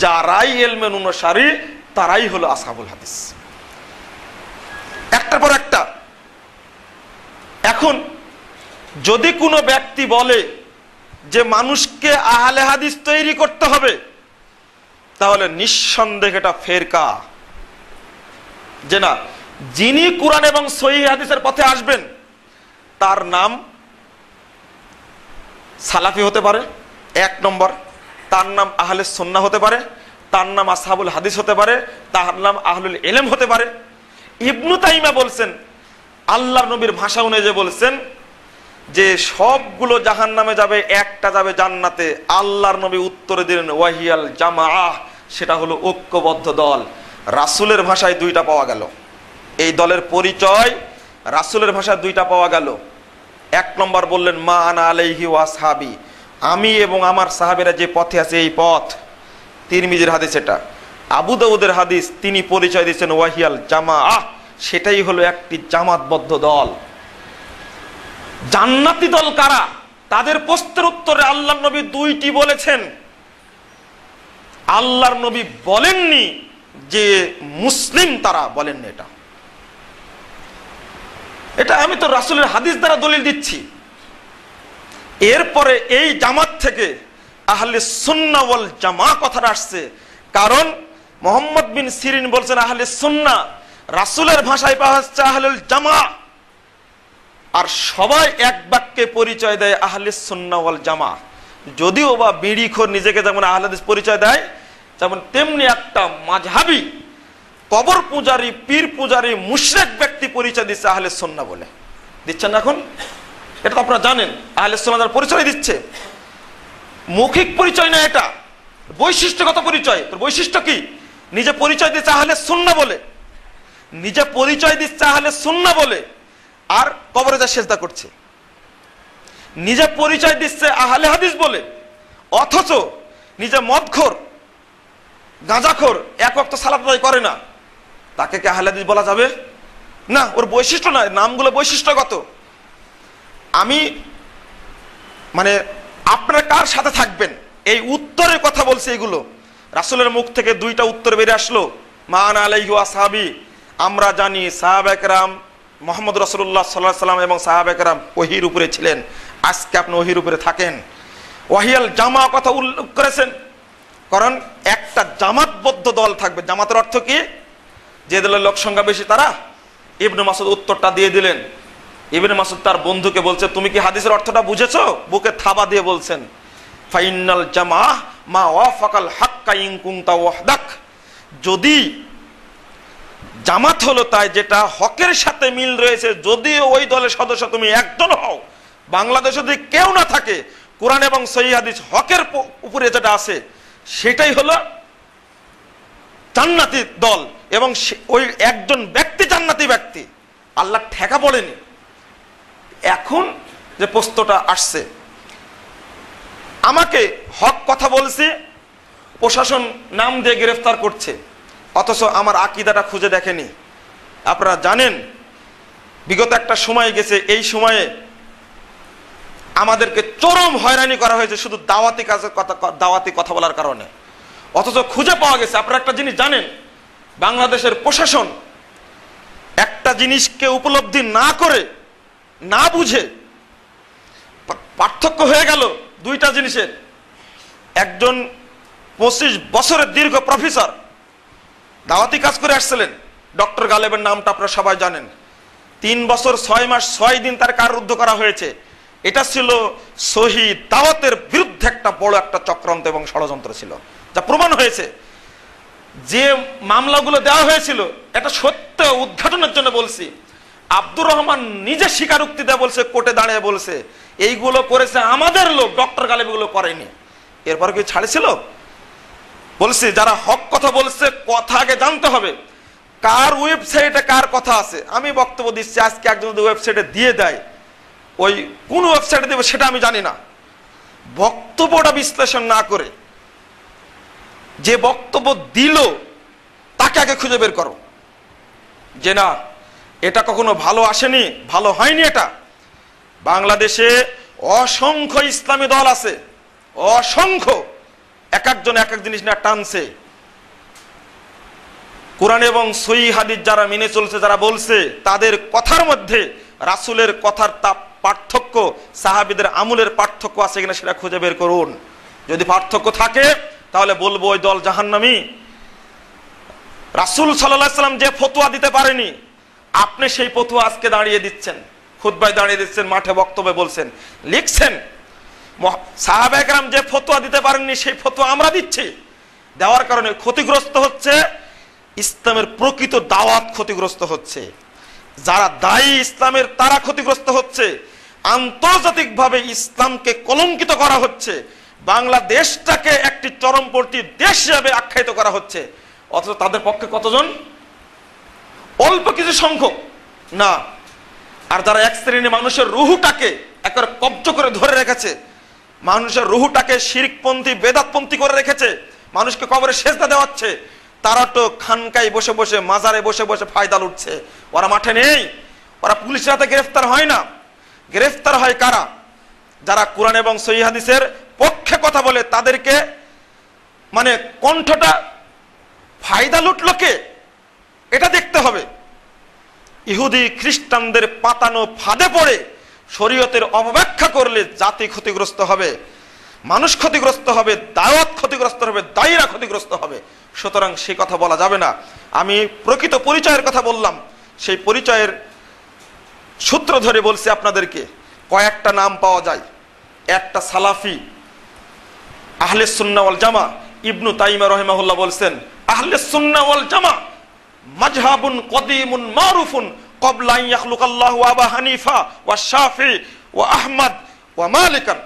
যারাই ইলমের অনুসারী তারাই হলো আসহাবুল হাদিস। একটার পর একটা। এখন যদি কোনো ব্যক্তি বলে যে মানুষকে আহলে হাদিস তৈরি করতে হবে, তাহলে নিঃসন্দেহে এটা ফেরকা। যে না, যিনি কুরআন এবং সহিহ হাদিসের পথে আসবেন তার নাম সালাফি হতে পারে 1 নম্বর, তার নাম আহলে সুন্নাহ হতে পারে, তার নাম আসহাবুল হাদিস হতে পারে, তার নাম আহলুল ইলম হতে পারে। ইবনু তাইমিয়া বলছেন, আল্লাহর নবীর ভাষা অনুযায়ী বলছেন যে সবগুলো জাহান্নামে যাবে, একটা যাবে জান্নাতে। আল্লাহর নবী উত্তরে দিলেন ওয়াহিয়াল জামাআহ, সেটা হলো ঐক্যবদ্ধ দল। রাসূলের ভাষায় দুইটা পাওয়া গেল, এই দলের পরিচয় রাসূলের ভাষায় দুইটা পাওয়া গেল। 1 নম্বর বললেন মা আনা আলাইহি ওয়া আসহাবি, আমি এবং আমার সাহাবীরা যে পথে আছে এই পথ। তিরমিজির হাদিস এটা। আবু দাউদের হাদিস, তিনি পরিচয় দিয়েছেন ওয়াহিয়াল জামাআহ, সেটাই হলো একটি জামাতবদ্ধ দল। জান্নাতি দল কারা, তাদের প্রশ্নের উত্তরে আল্লাহর নবী দুইটি বলেছেন। আল্লাহর নবী বলেননি যে মুসলিম তারা, বলেননি এটা। এটা আমি তো রাসূলের হাদিস দ্বারা দলিল দিচ্ছি। এরপরে এই জামাত থেকে আহলে সুন্নাহ ওয়াল জামাআহ কথাটা আসছে, কারণ মুহাম্মদ বিন সিরিন বলছেন আহলে সুন্নাহ, রাসূলের ভাষায় পাওয়া হচ্ছে আহলুল জামাআহ। আর সবাই এক বাক্যে পরিচয় দেয় আহলে সুন্নাহ ওয়াল জামাআহ। যদিও বা বিড়িখোর নিজেকে যেমন আহলে হাদিস পরিচয় দেয়, যেমন তেমনি একটা মাযহাবী কবর পূজারী, পীর পূজারী, মুশরিক ব্যক্তি পরিচয় দিচ্ছে আহলে সুন্নাহ বলে। দিচ্ছেন না এখন? এটা তো আপনারা জানেন, আহলে সুন্নাহর পরিচয় দিচ্ছে। মৌখিক পরিচয় না, এটা বৈশিষ্ট্যগত পরিচয়। তোর বৈশিষ্ট্য কি? নিজে পরিচয় দিচ্ছে আহলে সুন্নাহ বলে, নিজে পরিচয় দিচ্ছে আহলে সুন্নাহ বলে, আর কবরে যা সেজদা করছে। নিজে পরিচয় দিচ্ছে আহলে হাদিস বলে, অথচ নিজে মদখোর, গাঁজাখোর, এক ওয়াক্ত সালাত আদায় করে না। তাকে কি আহলে হাদিস বলা যাবে? না, ওর বৈশিষ্ট্য নয়, নামগুলো বৈশিষ্ট্যগত। আমি মানে আপনারা কার সাথে থাকবেন এই উত্তরের কথা বলছি। এগুলো রাসূলের মুখ থেকে দুইটা উত্তর বেরিয়ে আসলো, মা আনা আলাইহি ওয়া আসহাবি। আমরা জানি সাহাবায়ে কেরাম, মুহাম্মদ রাসূলুল্লাহ সাল্লাল্লাহু আলাইহি ওয়াসাল্লাম এবং সাহাবায়ে কেরাম ওহীর উপরে ছিলেন। আজকে আপনি ওহীর উপরে থাকেন। ওয়াহিয়াল জামাআহ কথা উল্লেখ করেছেন, কারণ একটা জামাতবদ্ধ দল থাকবে। জামাতের অর্থ কি? যে দলের লোক সংখ্যা বেশি তারা। ইবনে মাসউদ উত্তরটা দিয়ে দিলেন। ইবনে মাসউদ তার বন্ধুকে বলছে, তুমি কি হাদিসের অর্থটা বুঝেছো? বুকে থাবা দিয়ে বলছেন, ফাইনাল জামাআহ মা ওয়াফাকাল হাক্কা ইন কুনতা ওয়াহদাক। যদি জামাত হলো তাই যেটা হকের সাথে মিল রয়েছে, যদিও ওই দলের সদস্য তুমি একজন হও, বাংলাদেশে যদি কেউ না থাকে, কোরআন এবং সহিহ হাদিস হকের উপরে যেটা আছে সেটাই হলো জান্নাতি দল, এবং ওই একজন ব্যক্তি জান্নাতি ব্যক্তি, আল্লাহ ঠেকা পড়েনি। এখন যে প্রশ্নটা আসছে, আমাকে হক কথা বলছি, প্রশাসন নাম দিয়ে গ্রেফতার করছে, অথচ আমার আকীদাটা খুঁজে দেখেনি। আপনারা জানেন বিগত একটা সময় গেছে, এই সময়ে আমাদেরকে চরম হয়রানি করা হয়েছে শুধু দাওয়াতি কথা বলার কারণে, অথচ খুঁজে পাওয়া গেছে। আপনারা একটা জিনিস জানেন, বাংলাদেশের প্রশাসন একটা জিনিসকে উপলব্ধি না করে, না বুঝে, পার্থক্য হয়ে গেল দুইটা জিনিসের। একজন 25 বছরের দীর্ঘ প্রফেসর দাওয়াতি কাজ করে আসছিলেন, ডক্টর গালেবের নামটা আপনারা সবাই জানেন। 3 বছর 6 মাস 6 দিন তার কারারুদ্ধ করা হয়েছে। এটা ছিল সহি দাওয়াতের বিরুদ্ধে একটা বড় একটা চক্রান্ত এবং ষড়যন্ত্র ছিল, যা প্রমাণ হয়েছে। যে মামলাগুলো দেওয়া হয়েছিল, এটা সত্য উদ্ঘাটনের জন্য বলছি, আব্দুর রহমান নিজে স্বীকারোক্তি দেয়, বলছে কোর্টে দাঁড়িয়ে বলছে এইগুলো করেছে আমাদের লোক, ডক্টর গালেব এগুলো করেনি। এরপর কি ছাড়েছিল? বলছি যারা হক কথা বলছে, কথা আগে জানতে হবে কার ওয়েবসাইটে কার কথা আছে। আমি বক্তব্য দিচ্ছি, আজকে একজন যদি ওয়েবসাইটে দিয়ে দেয়, ওই কোন ওয়েবসাইটে দেবে সেটা আমি জানি না, বক্তব্যটা বিশ্লেষণ না করে যে বক্তব্য দিল তাকে আগে খুঁজে বের করো, যে না এটা কখনো ভালো আসেনি, ভালো হয়নি। এটা বাংলাদেশে অসংখ্য ইসলামী দল আছে, অসংখ্য, এক একজন এক এক জিনিস না টানছে। কোরআন এবং সহিহ হাদিস যারা মেনে চলছে, যারা বলছে, তাদের কথার মধ্যে রাসূলের কথার পার্থক্য, সাহাবীদের আমলের পার্থক্য আছে কিনা সেটা খুঁজে বের করুন। যদি পার্থক্য থাকে তাহলে বলবো ওই দল জাহান্নামী। রাসূল সাল্লাল্লাহু আলাইহি সাল্লাম যে ফতোয়া দিতে পারেনি, আপনি সেই ফতোয়া আজকে দাঁড়িয়ে দিচ্ছেন, খুতবায় দাঁড়িয়ে দিচ্ছেন, মাঠে বক্তব্যে বলছেন, লিখছেন। সাহাবায়ে কেরাম যে ফতোয়া দিতে পারেননি, সেই ফতোয়া আমরা দিচ্ছি। দেওয়ার কারণে ক্ষতিগ্রস্ত হচ্ছে ইসলামের প্রকৃত দাওয়াত, ক্ষতিগ্রস্ত হচ্ছে যারা দায়ী ইসলামের, তারা ক্ষতিগ্রস্ত হচ্ছে। আন্তর্জাতিকভাবে ইসলামকে কলঙ্কিত করা হচ্ছে, বাংলাদেশটাকে একটি চরমপন্থী দেশ হিসেবে আখ্যায়িত করা হচ্ছে, অথচ তাদের পক্ষে কতজন? অল্প কিছু সংখ্যক না। আর যারা এক শ্রেণীর মানুষের রুহুটাকে একবার কব্জ করে ধরে রেখেছে, মানুষের রুহুটাকে শিরকপন্থী, বেদাতপন্থী করে রেখেছে, মানুষকে কবরে সেজদা দেওয়াচ্ছে, তারা তো খানকায় বসে বসে, মাজারে বসে বসে ফায়দা লুটছে। ওরা মাঠে নেই, ওরা পুলিশের হাতে গ্রেফতার হয় না। গ্রেফতার হয় কারা? যারা কোরআন এবং সহিহ হাদিসের পক্ষে কথা বলে, তাদেরকে মানে কণ্ঠটা ফায়দা লুটলো কে, এটা দেখতে হবে। ইহুদি খ্রিস্টানদের পাতানো ফাঁদে পড়ে শরীয়তের অবব্যাখ্যা করলে জাতি ক্ষতিগ্রস্ত হবে, মানুষ ক্ষতিগ্রস্ত হবে, দাওয়াত ক্ষতিগ্রস্ত হবে, দায়ীরা ক্ষতিগ্রস্ত হবে। সুতরাং সেই কথা বলা যাবে না। আমি প্রকৃত পরিচয়ের কথা বললাম, সেই পরিচয়ের সূত্র ধরে বলছি আপনাদেরকে। কয়েকটা নাম পাওয়া যায়। একটা সালাফি, আহলে সুন্নাহ ওয়াল জামা, ইবনু তাইমিয়া রাহিমাহুল্লাহ বলছেন, আহলে সুন্নাহ ওয়াল জামা মাযহাবুন কদিমুন মারুফুন ক্বাবলা আন ইয়াখলুকাল্লাহু আবা হানিফা ওয়া শাফি ওয়া আহমদ ওয়া মালিকান।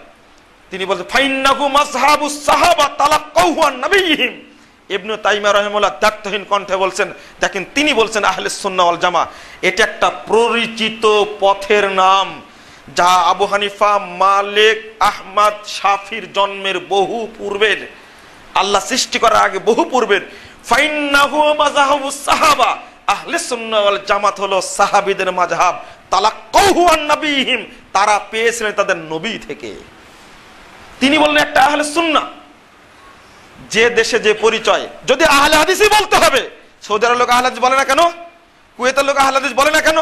তিনি বলেন ফাইন্নাহু মাযহাবুস সাহাবা তালাক্কাহু আন নবিয়িহিম। ইবনু তাইমিয়া রাহিমাহুল্লাহ দায়িত্বহীন কণ্ঠে বলছেন, দেখেন তিনি বলছেন আহলে সুন্নাহ ওয়াল জামা, এটা একটা পরিচিত পথের নাম, যা আবু হানিফা, মালিক, আহমদ, শাফির জন্মের বহু পূর্বের, আল্লাহ সৃষ্টি করার আগে বহু পূর্বের। ফাইন্নাহু মাযহাবুস সাহাবা, আহলে সুন্নাহ ওয়াল জামাত হলো সাহাবীদের মাযহাব, তালাক্কাহু আন নবিয়িহিম, তারা পেয়েছিলেন তাদের নবী থেকে। তিনি বললেন একটা আহলে সুন্নাহ, যে দেশে যে পরিচয়, যদি আহলে হাদিসই বলতে হবে, সৌদি আরবের লোক আহলে হাদিস বলে না কেন? কুয়েতের লোক আহলে হাদিস বলে না কেন?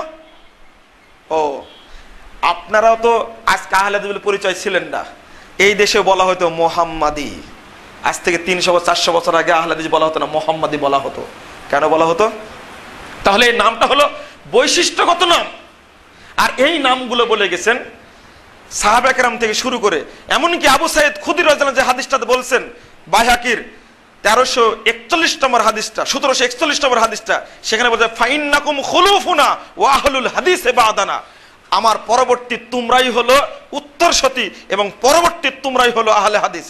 ও, আপনারাও তো আজকে আহলে হাদিস বলে পরিচয় ছিলেন না। এই দেশে বলা হতো মোহাম্মদী। আজ থেকে 300-400 বছর আগে আহলে হাদিস বলা হতো না, মোহাম্মদী বলা হতো। কেন বলা হতো? তাহলে এই নামটা হলো বৈশিষ্ট্যগত নাম। আর এই নামগুলো বলে গেছেন সাহাবা কেরাম থেকে শুরু করে, এমনকি আবু সাঈদ খুদরি রাদিয়াল্লাহু আনহু যে হাদিসটাতে বলছেন, বাইহাকির 1341 নম্বর হাদিসটা, 1741 নম্বর হাদিসটা, সেখানে বলছে ফাইন্নাকুম খুলুফুনা ওয়া আহলুল হাদিসে বাদানা, আমার পরবর্তী তোমরাই হলো উত্তরসূরি এবং পরবর্তী তোমরাই হলো আহলে হাদিস।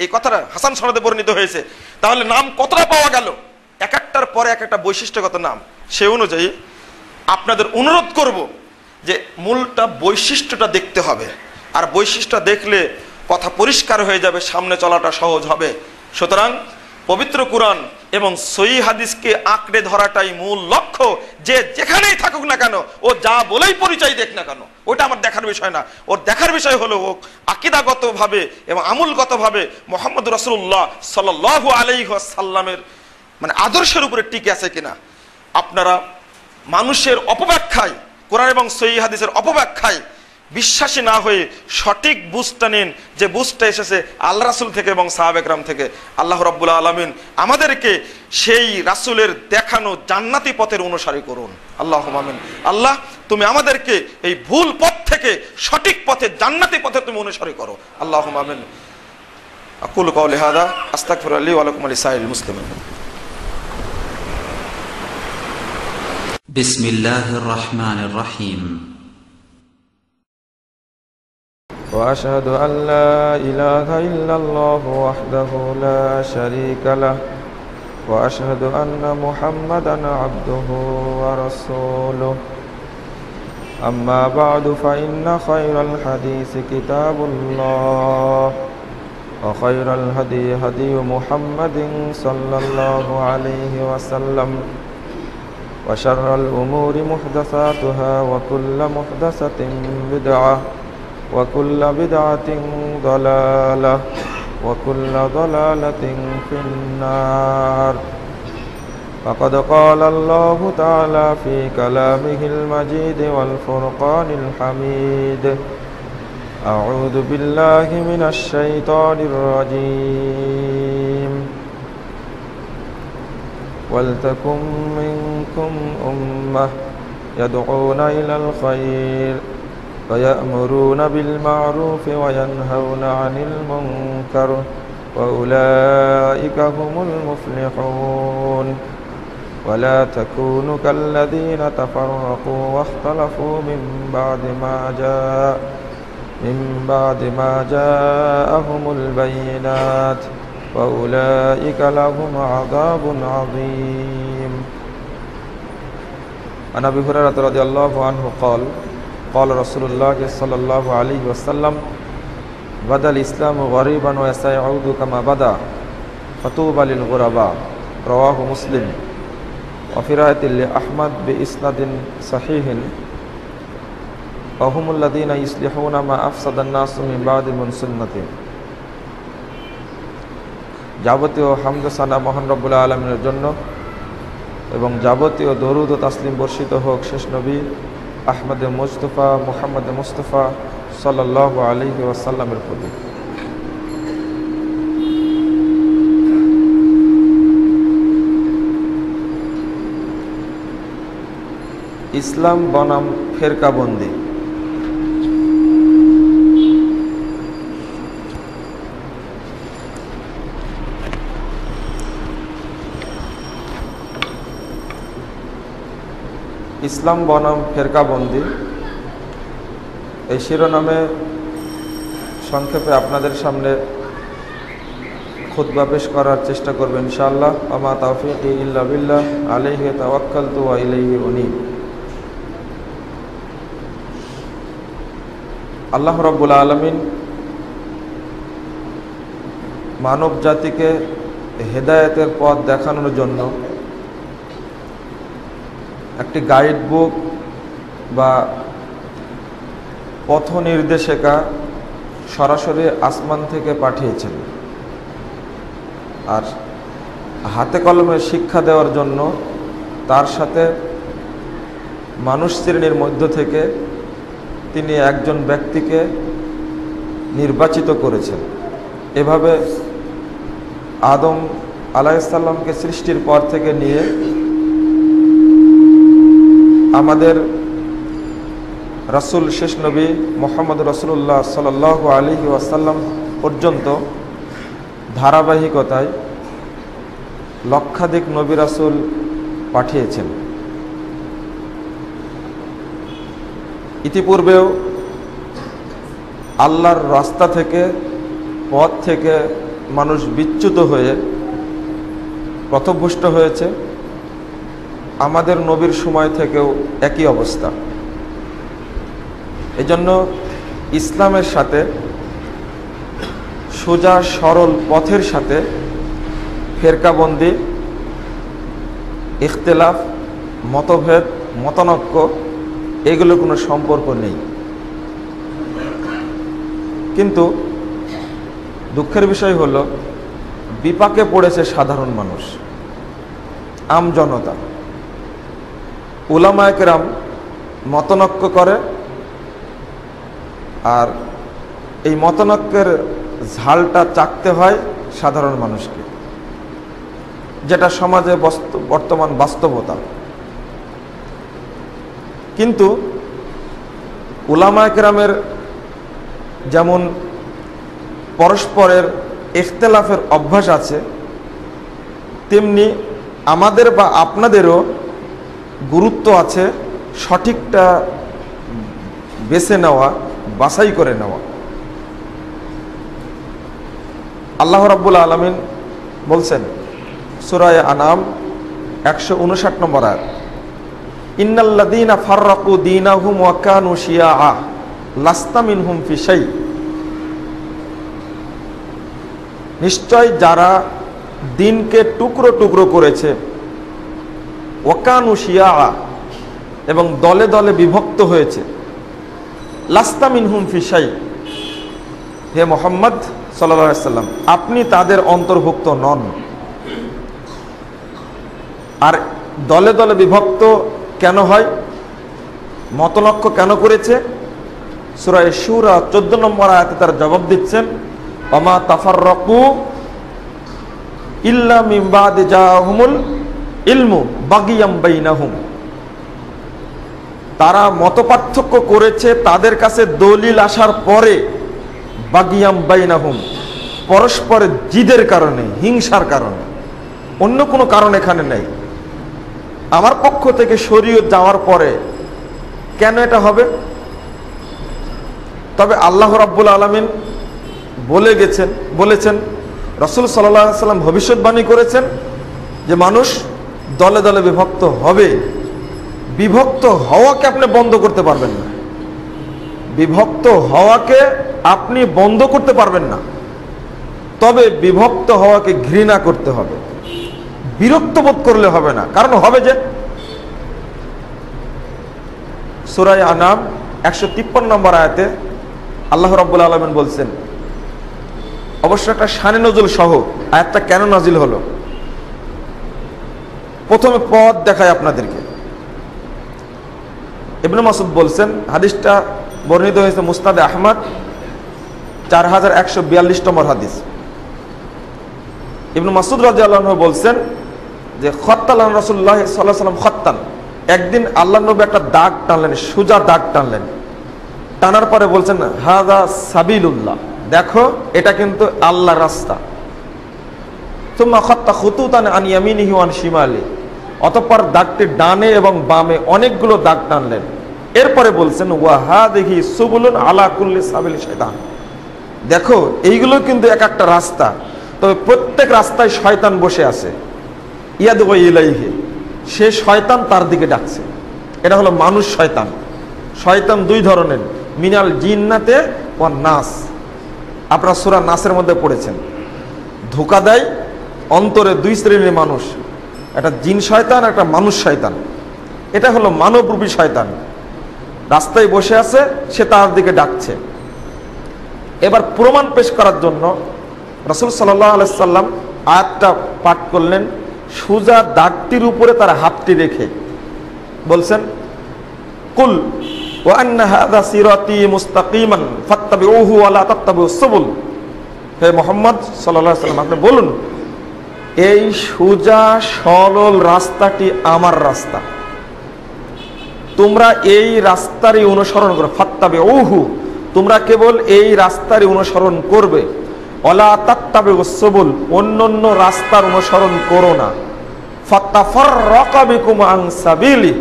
এই কথাটা হাসান সনদে বর্ণিত হয়েছে। তাহলে নাম কতটা পাওয়া গেল, এক একটার পরে এক একটা বৈশিষ্ট্যগত নাম। সেই অনুযায়ী আপনাদের অনুরোধ করব যে মূলটা বৈশিষ্ট্যটা দেখতে হবে, আর বৈশিষ্ট্য দেখলে কথা পরিষ্কার হয়ে যাবে, সামনে চলাটা সহজ হবে। সুতরাং পবিত্র কুরআন এবং সহিহ হাদিসকে আঁকড়ে ধরাটাই মূল লক্ষ্য। যে যেখানেই থাকুক না কেন, ও যা বলেই পরিচয় দেখ না কেন, ওটা আমার দেখার বিষয় না। ওর দেখার বিষয় হলো ও আকীদাগতভাবে এবং আমলগতভাবে মুহাম্মদ রাসূলুল্লাহ সাল্লাল্লাহু আলাইহি ওয়াসাল্লামের মানে আদর্শের উপরে টিকে আছে কিনা। আপনারা মানুষের অপব্যাখ্যায়, কোরআন এবং সহিহ হাদিসের অপব্যাখ্যায় বিশ্বাসী না হয়ে সঠিক বুঝটা নিন, যে বুঝটা এসেছে আল্লাহ রাসূল থেকে এবং সাহাবা কেরাম থেকে। আল্লাহ রাব্বুল আলামিন আমাদেরকে সেই রাসূলের দেখানো জান্নাতি পথের অনুসারী করুন, আল্লাহুম্মা আমিন। আল্লাহ তুমি আমাদেরকে এই ভুল পথ থেকে সঠিক পথে, জান্নাতি পথে তুমি অনুসারী করো, আল্লাহুম্মা আমিন। আকুলু কাওলি হাযা আস্তাগফিরুল্লাহ লি ওয়া লাকুম ওয়া লিসাইরিল মুসলিমিন। বিসমিল্লাহির রহমানির রহিম। وأشهد أن لا إله إلا الله وحده لا شريك له وأشهد أن محمدا عبده ورسوله أما بعد فإن خير الحديث كتاب الله وخير الهدي هدي محمد صلى الله عليه وسلم وشر الأمور محدثاتها وكل محدثة بدعة وكل بدعة ضلالة وكل ضلالة في النار. فقد قال الله تعالى في كلامه المجيد والفرقان الحميد: أعوذ بالله من الشيطان الرجيم. ولتكن منكم أمة يدعون إلى الخير ويأمرون بالمعروف وينهون عن المنكر وأولئك هم المفلحون. ولا تكونوا كالذين تفرقوا واختلفوا من بعد ما جاءهم البينات وأولئك لهم عذاب عظيم. عن أبي هريرة رضي الله عنه قال: قال رسول الله صلى الله عليه وسلم: بدأ الإسلام غريبا وسيعود كما بدأ فطوبى للغرباء. رواه مسلم. وفي رواية لأحمد بإسناد صحيح: وهم الذين يصلحون ما أفسد الناس من بعد من سنته. যাবতীয় হামদ সানা মহান রব্বুল আলামিনের জন্য এবং যাবতীয় দরুদ ও তাসলিম বর্ষিত হোক শেষ নবী আহমদ মুস্তাফা মুহাম্মদ মুস্তাফা সাল্লাল্লাহু আলাইহি ওয়াসাল্লামের প্রতি। ইসলাম বনাম ফেরকাবন্দি। ইসলাম বনাম ফেরকাবন্দি এই শিরোনামে সংক্ষেপে আপনাদের সামনে খুতবা পেশ করার চেষ্টা করব ইনশাআল্লাহ। আমা তাওফীকি ইল্লা বিল্লাহ আলাইহি তাওয়াক্কালতু ওয়া ইলাইহি উনীব। আল্লাহ রাব্বুল আলামিন মানব জাতিকে হেদায়েতের পথ দেখানোর জন্য একটি গাইড বুক বা পথ নির্দেশিকা সরাসরি আসমান থেকে পাঠিয়েছেন, আর হাতে কলমে শিক্ষা দেওয়ার জন্য তার সাথে মানুষ শ্রেণীর মধ্য থেকে তিনি একজন ব্যক্তিকে নির্বাচিত করেছেন। এভাবে আদম আলাইহিস সালামকে সৃষ্টির পর থেকে নিয়ে আমাদের রাসূল শেষ নবী মুহাম্মদ রাসূলুল্লাহ সাল্লাল্লাহু আলাইহি ওয়াসাল্লাম পর্যন্ত ধারাবাহিকতায় লক্ষাধিক নবী রাসূল পাঠিয়েছেন। ইতিপূর্বেও আল্লাহর রাস্তা থেকে, পথ থেকে মানুষ বিচ্যুত হয়ে পথভ্রষ্ট হয়েছে। আমাদের নবীর সময় থেকেও একই অবস্থা। এজন্য ইসলামের সাথে, সোজা সরল পথের সাথে ফেরকাবন্দি, ইখতিলাফ, মতভেদ, মতানৈক্য এগুলো কোনো সম্পর্ক নেই। কিন্তু দুঃখের বিষয় হলো, বিপাকে পড়েছে সাধারণ মানুষ, আমজনতা। উলামায়ে কেরাম মতানৈক্য করে, আর এই মতানৈক্যের ঝালটা চাকতে হয় সাধারণ মানুষকে, যেটা সমাজে বর্তমান বাস্তবতা। কিন্তু উলামায়ে কেরামের যেমন পরস্পরের ইখতিলাফের অভ্যাস আছে, তেমনি আমাদের বা আপনাদেরও গুরুত্ব আছে সঠিকটা বেছে নেওয়া, বাছাই করে নেওয়া। আল্লাহ রাব্বুল আলামিন বলছেন সূরা আনাম 159 নম্বর আয়াত, ইন্নাল্লাযীনা ফাররাকু দীনাহুম ওয়া কানু শিয়াআ লাস্তা মিনহুম ফি শাই। নিশ্চয় যারা দিনকে টুকরো টুকরো করেছে, ওয়া কানু শিয়াআ, এবং দলে দলে বিভক্ত হয়েছে, লাস্তা মিনহুম ফি শাই, হে মুহাম্মদ সাল্লাল্লাহু আলাইহি সাল্লাম, আপনি তাদের অন্তর্ভুক্ত নন। আর দলে দলে বিভক্ত কেন হয়, মতনৈক্য কেন করেছে? সূরা শুরা 14 নম্বর আয়াতে তার জবাব দিচ্ছেন, ওমা তাফাররাকু ইল্লা মিন বাদি জাহুমুল ইলমু বাগিয়াম বাইনাহুম। তারা মতপার্থক্য করেছে তাদের কাছে দলিল আসার পরে, বাগিয়াম বাইনাহুম, পরস্পরের জিদের কারণে, হিংসার কারণে, অন্য কোনো কারণ এখানে নেই। আমার পক্ষ থেকে শরীয়ত যাওয়ার পরে কেন এটা হবে? তবে আল্লাহ রাব্বুল আলামিন বলেছেন, রাসূল সাল্লাল্লাহু আলাইহি সাল্লাম ভবিষ্যৎবাণী করেছেন যে মানুষ দলে দলে বিভক্ত হবে। বিভক্ত হওয়াকে আপনি বন্ধ করতে পারবেন না, বিভক্ত হওয়াকে আপনি বন্ধ করতে পারবেন না, তবে বিভক্ত হওয়াকে ঘৃণা করতে হবে, বিরক্ত বোধ করলে হবে না। কারণ হবে যে, সূরা আনাম 153 নম্বর আয়াতে আল্লাহ রাব্বুল আলামিন বলছেন, অবশ্য একটা শানে নজুল সহ আয়াতটা কেন নাজিল হলো, প্রথমে পথ দেখায় আপনাদেরকে। ইবনে মাসউদ বলছেন, হাদিসটা বর্ণিত হয়েছে মুসনাদে আহমদ 4142 নম্বর হাদিস। ইবনে মাসউদ রাদিয়াল্লাহু আনহু বলছেন যে খত্তালান রাসূলুল্লাহ সাল্লাল্লাহু আলাইহি ওয়াসাল্লাম খত্তান, একদিন আল্লাহর নবী একটা দাগ টানলেন, সোজা দাগ টানলেন। টানার পরে বলছেন, হাযা সাবিলুল্লাহ, দেখো এটা কিন্তু আল্লাহর রাস্তা। সুম্মা খাত্তা খুতুতান আন ইয়ামিনিহি ওয়া আন শিমালি, অতঃপর দাগটি ডানে এবং বামে অনেকগুলো দাগ টানলেন। এরপরে বলছেন, ওয়া হাযিহি সুবুলুন আলা কুল্লি সাবিল শাইতান, দেখো এইগুলো কিন্তু এক একটা রাস্তা, তবে প্রত্যেক রাস্তায় শয়তান বসে আছে। ইয়াদু ইলাইহি, সে শয়তান তার দিকে ডাকছে। এটা হলো মানুষ শয়তান। শয়তান দুই ধরনের, মিনাল জিন্নাতে ওয়ান নাস। আপনারা সূরা নাসের মধ্যে পড়েছেন, ধোঁকা দেয় অন্তরে দুই শ্রেণীর মানুষ, একটা জিন শয়তান, একটা মানুষ শয়তান। এটা হলো মানবরূপী শয়তান, রাস্তায় বসে আছে, সে তার দিকে ডাকছে। এবার প্রমাণ পেশ করার জন্য রাসূল সাল্লাল্লাহু আলাইহি সাল্লাম আয়াতটা পাঠ করলেন, সোজা দাগটির উপরে তার হাতটি রেখে বলছেন, কুল ওয়া আন্না হাযা সিরাতি মুস্তাকিমান ফাত্তাবিউহু ওয়া লা তাত্তাবিউস সুবুল। হে মুহাম্মদ সাল্লাল্লাহু আলাইহি সাল্লাম, আপনি বলুন, এই সোজা সরল রাস্তাটি আমার রাস্তা, তোমরা এই রাস্তারই অনুসরণ করো। ফাত্তাবিউহু, তোমরা কেবল এই রাস্তারই অনুসরণ করবে। ওয়ালা তাত্তাবিউস সুবুল, অন্যান্য রাস্তার অনুসরণ করো না। ফাতাফাররাকা বিকুম আন সাবিলি,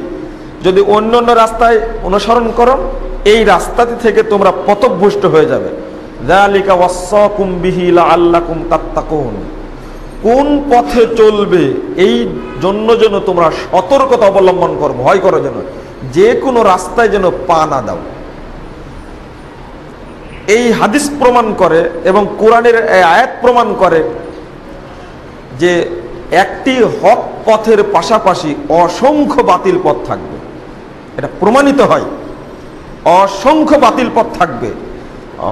যদি অন্যান্য রাস্তায় অনুসরণ করো এই রাস্তাটি থেকে তোমরা পথভ্রষ্ট হয়ে যাবে। যালিকা ওয়াসাকুম বিহি লাআল্লাকুম তাত্তাকুন, কোন পথে চলবে এই জন্য যেন তোমরা সতর্কতা অবলম্বন করো, ভয় করো, যেন যে কোনো রাস্তায় যেন পা না দাও। এই হাদিস প্রমাণ করে এবং কোরআনের আয়াত প্রমাণ করে যে একটি হক পথের পাশাপাশি অসংখ্য বাতিল পথ থাকবে। এটা প্রমাণিত হয়, অসংখ্য বাতিল পথ থাকবে।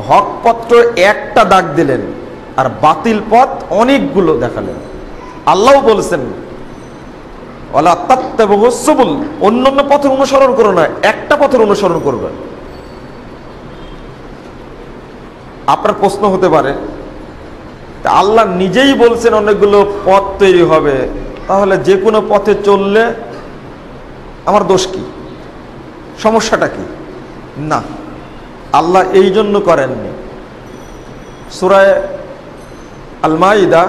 হক পথ একটা দাগ দিলেন আর বাতিল পথ অনেকগুলো দেখালেন। আল্লাহ বলছেন ওয়ালা তাত্তাবিউস সুবুল, অন্যান্য পথের অনুসরণ করো না, একটা পথের অনুসরণ করবে। আপনার প্রশ্ন হতে পারে আল্লাহ নিজেই বলছেন অনেকগুলো পথ তৈরি হবে, তাহলে যে কোনো পথে চললে আমার দোষ কি, সমস্যাটা কি? না, আল্লাহ এই জন্য করেননি। সূরা আল মাইদা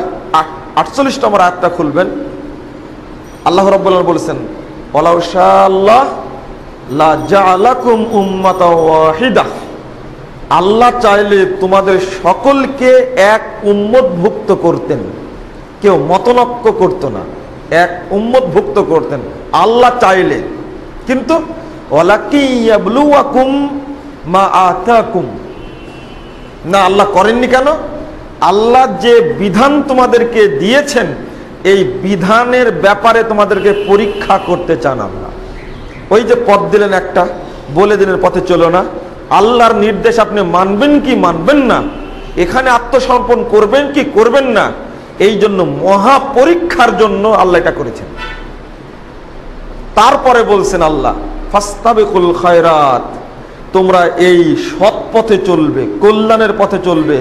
48 নম্বর আয়াতটা খুলবেন। আল্লাহ রাব্বুল আলামিন বলেছেন ওয়ালাউ শাআল্লাহ লা জাআলাকুম উম্মাতাও ওয়াহিদাহ, আল্লাহ চাইলে তোমাদের সকলকে এক উম্মতভুক্ত করতেন, কেউ মতনক্য করতো না, এক উম্মতভুক্ত করতেন আল্লাহ চাইলে। কিন্তু ওয়ালাকিয়াবলুয়াকুম মা আতাকুম, না আল্লাহ করেননি কেন? আল্লাহ যে বিধান তোমাদেরকে দিয়েছেন এই বিধানের ব্যাপারে তোমাদেরকে পরীক্ষা করতে চান আল্লাহ। ওই যে পথ দিলেন একটা, বলে দিলেন পথে চলো না, আল্লাহর নির্দেশ আপনি মানবেন কি মানবেন না, এখানে আত্মসমর্পণ করবেন কি করবেন না, এই জন্য মহা পরীক্ষার জন্য আল্লাহ এটা করেছেন। তারপরে বলছেন আল্লাহ ফাস্তাবিকুল খায়রাত, তোমরা এই সৎ পথে চলবে, কল্যাণের পথে চলবে,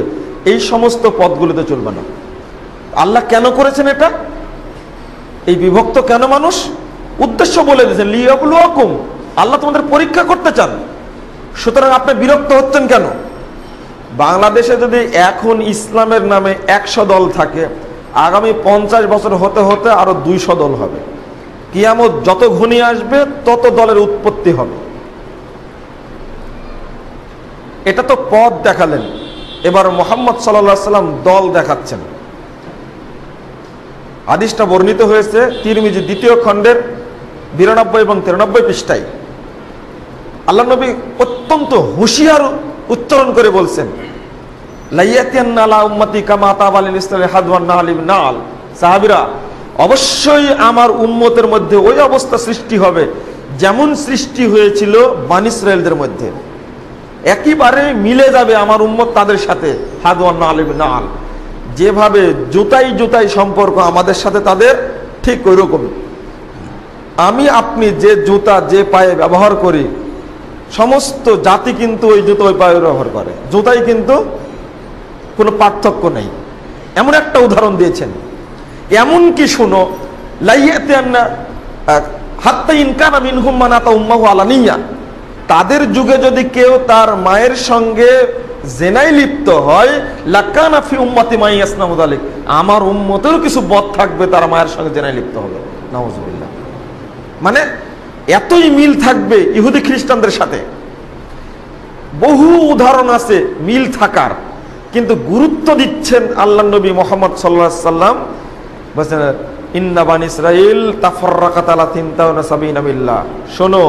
এই সমস্ত পথগুলোতে চলবে না। আল্লাহ কেন করেছেন এটা? এই বিভক্ত কেন মানুষ? উদ্দেশ্য বলে দিয়েছেন লিয়াবলুয়াকুম, আল্লাহ তোমাদের পরীক্ষা করতে চান। সুতরাং আপনি বিরক্ত হচ্ছেন কেন? বাংলাদেশে যদি এখন ইসলামের নামে 100 দল থাকে, আগামী 50 বছর হতে হতে আরো 200 দল হবে। কিয়ামত যত ঘনিয়ে আসবে তত দলের উৎপত্তি হবে। এটা তো পথ দেখালেন, এবার মুহাম্মদ সাল্লাল্লাহু আলাইহি সাল্লাম দল দেখাচ্ছেন। হাদিসটা বর্ণিত হয়েছে তিরমিজি 2য় খণ্ডের 92 এবং 93 পৃষ্ঠায়। আল্লাহ নবী অত্যন্ত হুঁশিয়ার উচ্চারণ করে বলছেন লাইয়াতিয়ান্না আলা উম্মতি কামা তাবালিল ইসলামি হাদওয়ান নালিম নাল, সাহাবীরা অবশ্যই আমার উম্মতের মধ্যে ওই অবস্থা সৃষ্টি হবে যেমন সৃষ্টি হয়েছিল বনী ইসরাইলদের মধ্যে, একেবারে মিলে যাবে আমার উম্মত তাদের সাথে। হাদওয়ান নালিম নাল, যেভাবে জুতাই জুতাই সম্পর্ক আমাদের সাথে তাদের, ঠিক ওই রকম আমি আপনি যে জুতা যে পায়ে ব্যবহার করি সমস্ত জাতি কিন্তু ওই জুতো ওই পায়ে ব্যবহার করে, জুতাই কিন্তু কোনো পার্থক্য নেই। এমন একটা উদাহরণ দিয়েছেন, এমন কি শুনো লাইয়াতিয়ান্না হাত্তা ইনকানা মিনহুম মান আতা উম্মাহু আলানিয়া, তাদের যুগে যদি কেউ তার মায়ের সঙ্গে জেনায় লিপ্ত হয় লাকানা ফি উম্মতি মা ইয়াসনাউ যালিক, আমার উম্মতেরও কিছু বদ থাকবে তার মায়ের সঙ্গে জেনায় লিপ্ত হবে। নাউযুবিল্লাহ। মানে এতই মিল থাকবে ইহুদি খ্রিস্টানদের সাথে। বহু উদাহরণ আছে মিল থাকার, কিন্তু গুরুত্ব দিচ্ছেন আল্লাহ নবী মুহাম্মদ সাল্লাল্লাহু আলাইহি সাল্লাম বলেন ইন্না বানি ইসরাইল তাফাররাকাত আলা 73 মিল্লাহ, শোনো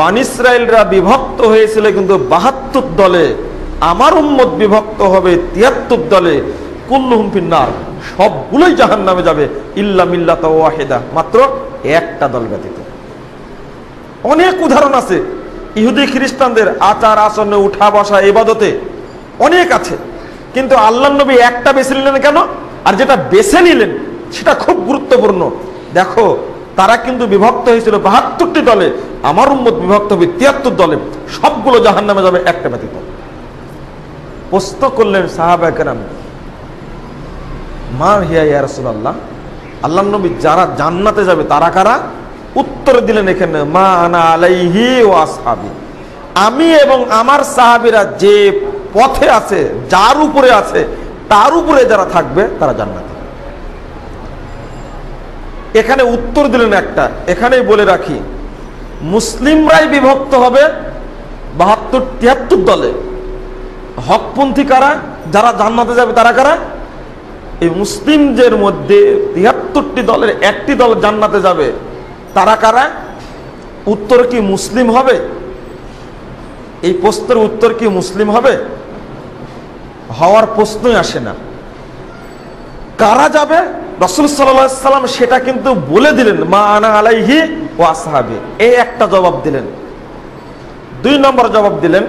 বানি ইসরাইলরা বিভক্ত হয়েছিল কিন্তু 72 দলে, আমার উম্মত বিভক্ত হবে 73 দলে, কুল্লুহুম ফিন্নার, সবগুলোই জাহান্নামে যাবে ইল্লা মিল্লাতা ওয়াহিদা, মাত্র একটা দল ব্যতীত। অনেক উদাহরণ আছে ইহুদি খ্রিস্টানদের আচার আচরণে, উঠা বসা, ইবাদতে অনেক আছে, কিন্তু আল্লাহ নবী একটা বেছে নিলেন কেন? আর যেটা বেছে নিলেন সেটা খুব গুরুত্বপূর্ণ। দেখো তারা কিন্তু বিভক্ত হয়েছিল 72টি দলে, আমার উম্মত বিভক্ত হবে 73 দলে, সবগুলো জাহান্নামে যাবে একটা ব্যতীত। প্রশ্ন করলেন সাহাবায়ে কেরাম মা হিয়া ইয়া রাসূলুল্লাহ, আল্লাহ নবী যারা জান্নাতে যাবে তারা কারা? উত্তর দিলেন এখানে মা আনা আলাইহি ওয়া আসহাবি, আমি এবং আমার সাহাবীরা যে পথে আছে, যার উপরে আছে তার উপরে যারা থাকবে তারা জান্নাতে। এখানে উত্তর দিলেন একটা, এখানেই বলে রাখি, মুসলিমরাই বিভক্ত হবে 72-73 দলে। হকপন্থী কারা, যারা জান্নাতে যাবে তারা কারা? এই মুসলিমদের মধ্যে 73টি দলের একটি দল জান্নাতে যাবে, তারা কারা? উত্তর কি মুসলিম হবে? এই প্রশ্নের উত্তর কি মুসলিম হবে? হওয়ার প্রশ্নই আসে না। কারা যাবে রাসূল সাল্লাল্লাহু আলাইহি সাল্লাম সেটা কিন্তু বলে দিলেন, মা আনা আলাইহি ওয়া আসহাবি। এই একটা জবাব দিলেন। 2 নম্বর জবাব দিলেন,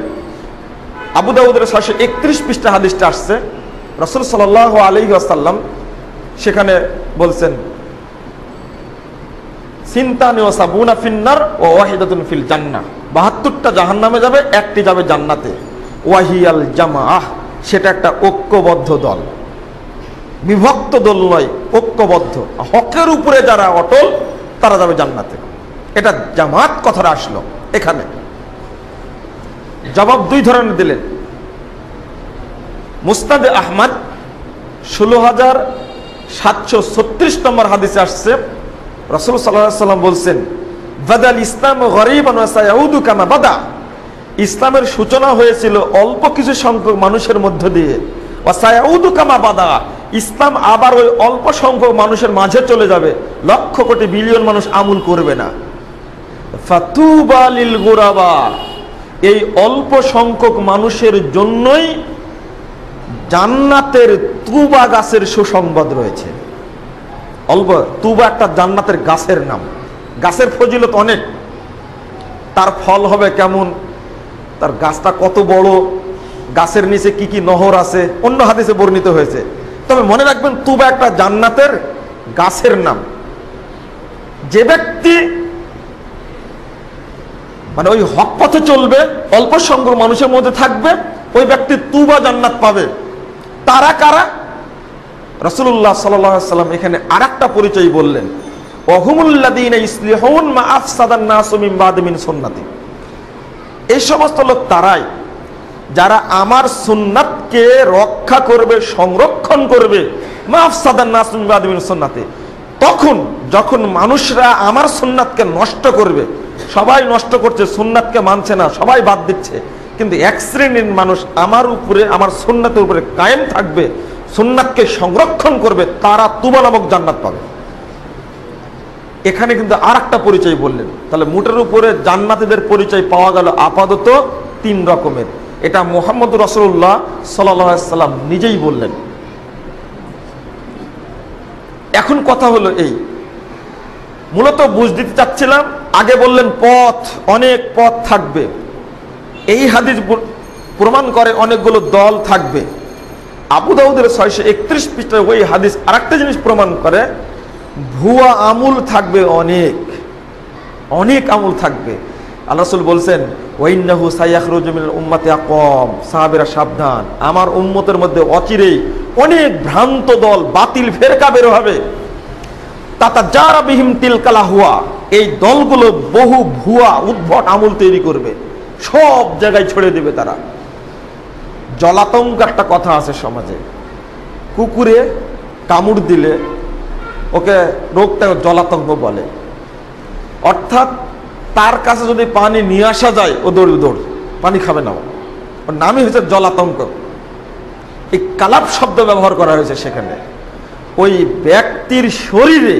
আবু দাউদের 631 পৃষ্ঠা হাদিসটা আসছে, রাসূল সাল্লাল্লাহু আলাইহি ওয়াসাল্লাম সেখানে বলছেন, সিনতানি ওয়া সাবুনা ফিন্নার ওয়া ওয়াহিদাতুন ফিল জান্নাহ, 72টা জাহান্নামে যাবে, একটি যাবে জান্নাতে। ওয়াহিয়াল জামাআহ, সেটা একটা ঐক্যবদ্ধ দল, বিভক্ত দল নয়, ঐক্যবদ্ধ। হকের উপরে যারা অটল তারা যাবে জান্নাতে। এটা জামাত কথাটা আসলো এখানে। জবাব 2 ধরনের দিলেন। মুসনাদে আহমদ 16736 নম্বর হাদিসে আসছে, রাসূল সাল্লাল্লাহু আলাইহি ওয়াসাল্লাম বলছেন, বাদাল ইসলাম গরীবান ওয়া সায়াউদু কামা বাদা। ইসলামের সূচনা হয়েছিল অল্প কিছু সংখ্যক মানুষের মধ্য দিয়ে, ওয়া সায়াউদু কামা বাদা, ইসলাম আবার ওই অল্প সংখ্যক মানুষের মাঝে চলে যাবে, লক্ষ কোটি বিলিয়ন মানুষ আমল করবে না। ফাতুবা লিল গুরাবা, এই অল্প সংখ্যক মানুষের জন্যই জান্নাতের তুবা গাছের সুসংবাদ রয়েছে। অল্প তুবা একটা জান্নাতের গাছের নাম, গাছের ফজিলত অনেক, তার ফল হবে কেমন, তার গাছটা কত বড়, গাছের নিচে কি কি নহর আছে, অন্য হাদিসে বর্ণিত হয়েছে। তবে মনে রাখবেন, তুবা একটা জান্নাতের গাছের নাম। যে ব্যক্তি মানে ওই হক পথে চলবে, অল্প সংখ্যক মানুষের মধ্যে থাকবে, ওই ব্যক্তি তুবা জান্নাত পাবে। তারা কারা? রাসূলুল্লাহ সাল্লাল্লাহু আলাইহি ওয়াসাল্লাম এখানে আরেকটা পরিচয় বললেন, ওয়াহুমুল্লাযীনা ইসলিহুন মা আফসাদান নাসু মিন বাদি মিন সুন্নতি। এই সমস্ত লোক তারাই যারা আমার সুন্নাতকে রক্ষা করবে, সংরক্ষণ করবে, মা আফসাদান নাসু মিন বাদি মিন সুন্নতি। তখন যখন মানুষরা আমার সুন্নাতকে নষ্ট করবে, সবাই নষ্ট করছে, সুন্নাতকে মানছে না, সবাই বাদ দিচ্ছে, কিন্তু এক শ্রেণীর মানুষ আমার উপরে, আমার সুন্নাতের উপরে কায়েম থাকবে, সুন্নাতকে সংরক্ষণ করবে, তারা তুবা নামক জান্নাত পাবে। এখানে কিন্তু আর একটা পরিচয় বললেন। তাহলে মোটের উপরে জান্নাতীদের পরিচয় পাওয়া গেল আপাতত 3 রকমের। এটা মুহাম্মদ রাসূলুল্লাহ সাল্লাল্লাহু আলাইহি ওয়াসাল্লাম নিজেই বললেন। এখন কথা হলো এই, মূলত বুঝ দিতে চাচ্ছিলাম, আগে বললেন পথ, অনেক পথ থাকবে। এই হাদিস প্রমাণ করে অনেকগুলো দল থাকবে। আবু দাউদের 631 পৃষ্ঠায় ওই হাদিস আরেকটা জিনিস প্রমাণ করে, ভুয়া আমল থাকবে, অনেক অনেক আমল থাকবে। আল্লাহ রাসূল বলছেন, ওয়াইন্নাহু সায়াখরুজু মিনাল উম্মতি আকওয়াম, সাহাবীরা সাবধান, আমার উম্মতের মধ্যে অচিরেই অনেক ভ্রান্ত দল, বাতিল ফেরকা বের হবে। তাতাজারা বিহিম তিলকাল আহওয়া, এই দলগুলো বহু ভুয়া উদ্ভট আমল তৈরি করবে, সব জায়গায় ছড়িয়ে দেবে তারা। জলাতঙ্ক একটা কথা আছে সমাজে, কুকুরে কামড় দিলে ওকে রোগটা জলাতঙ্ক বলে। অর্থাৎ তার কাছে যদি পানি নিয়ে আসা যায়, ও দৌড় পানি খাবে না, ওর নামই হচ্ছে জলাতঙ্ক। এই কালাপ শব্দ ব্যবহার করা হয়েছে সেখানে। ওই ব্যক্তির শরীরে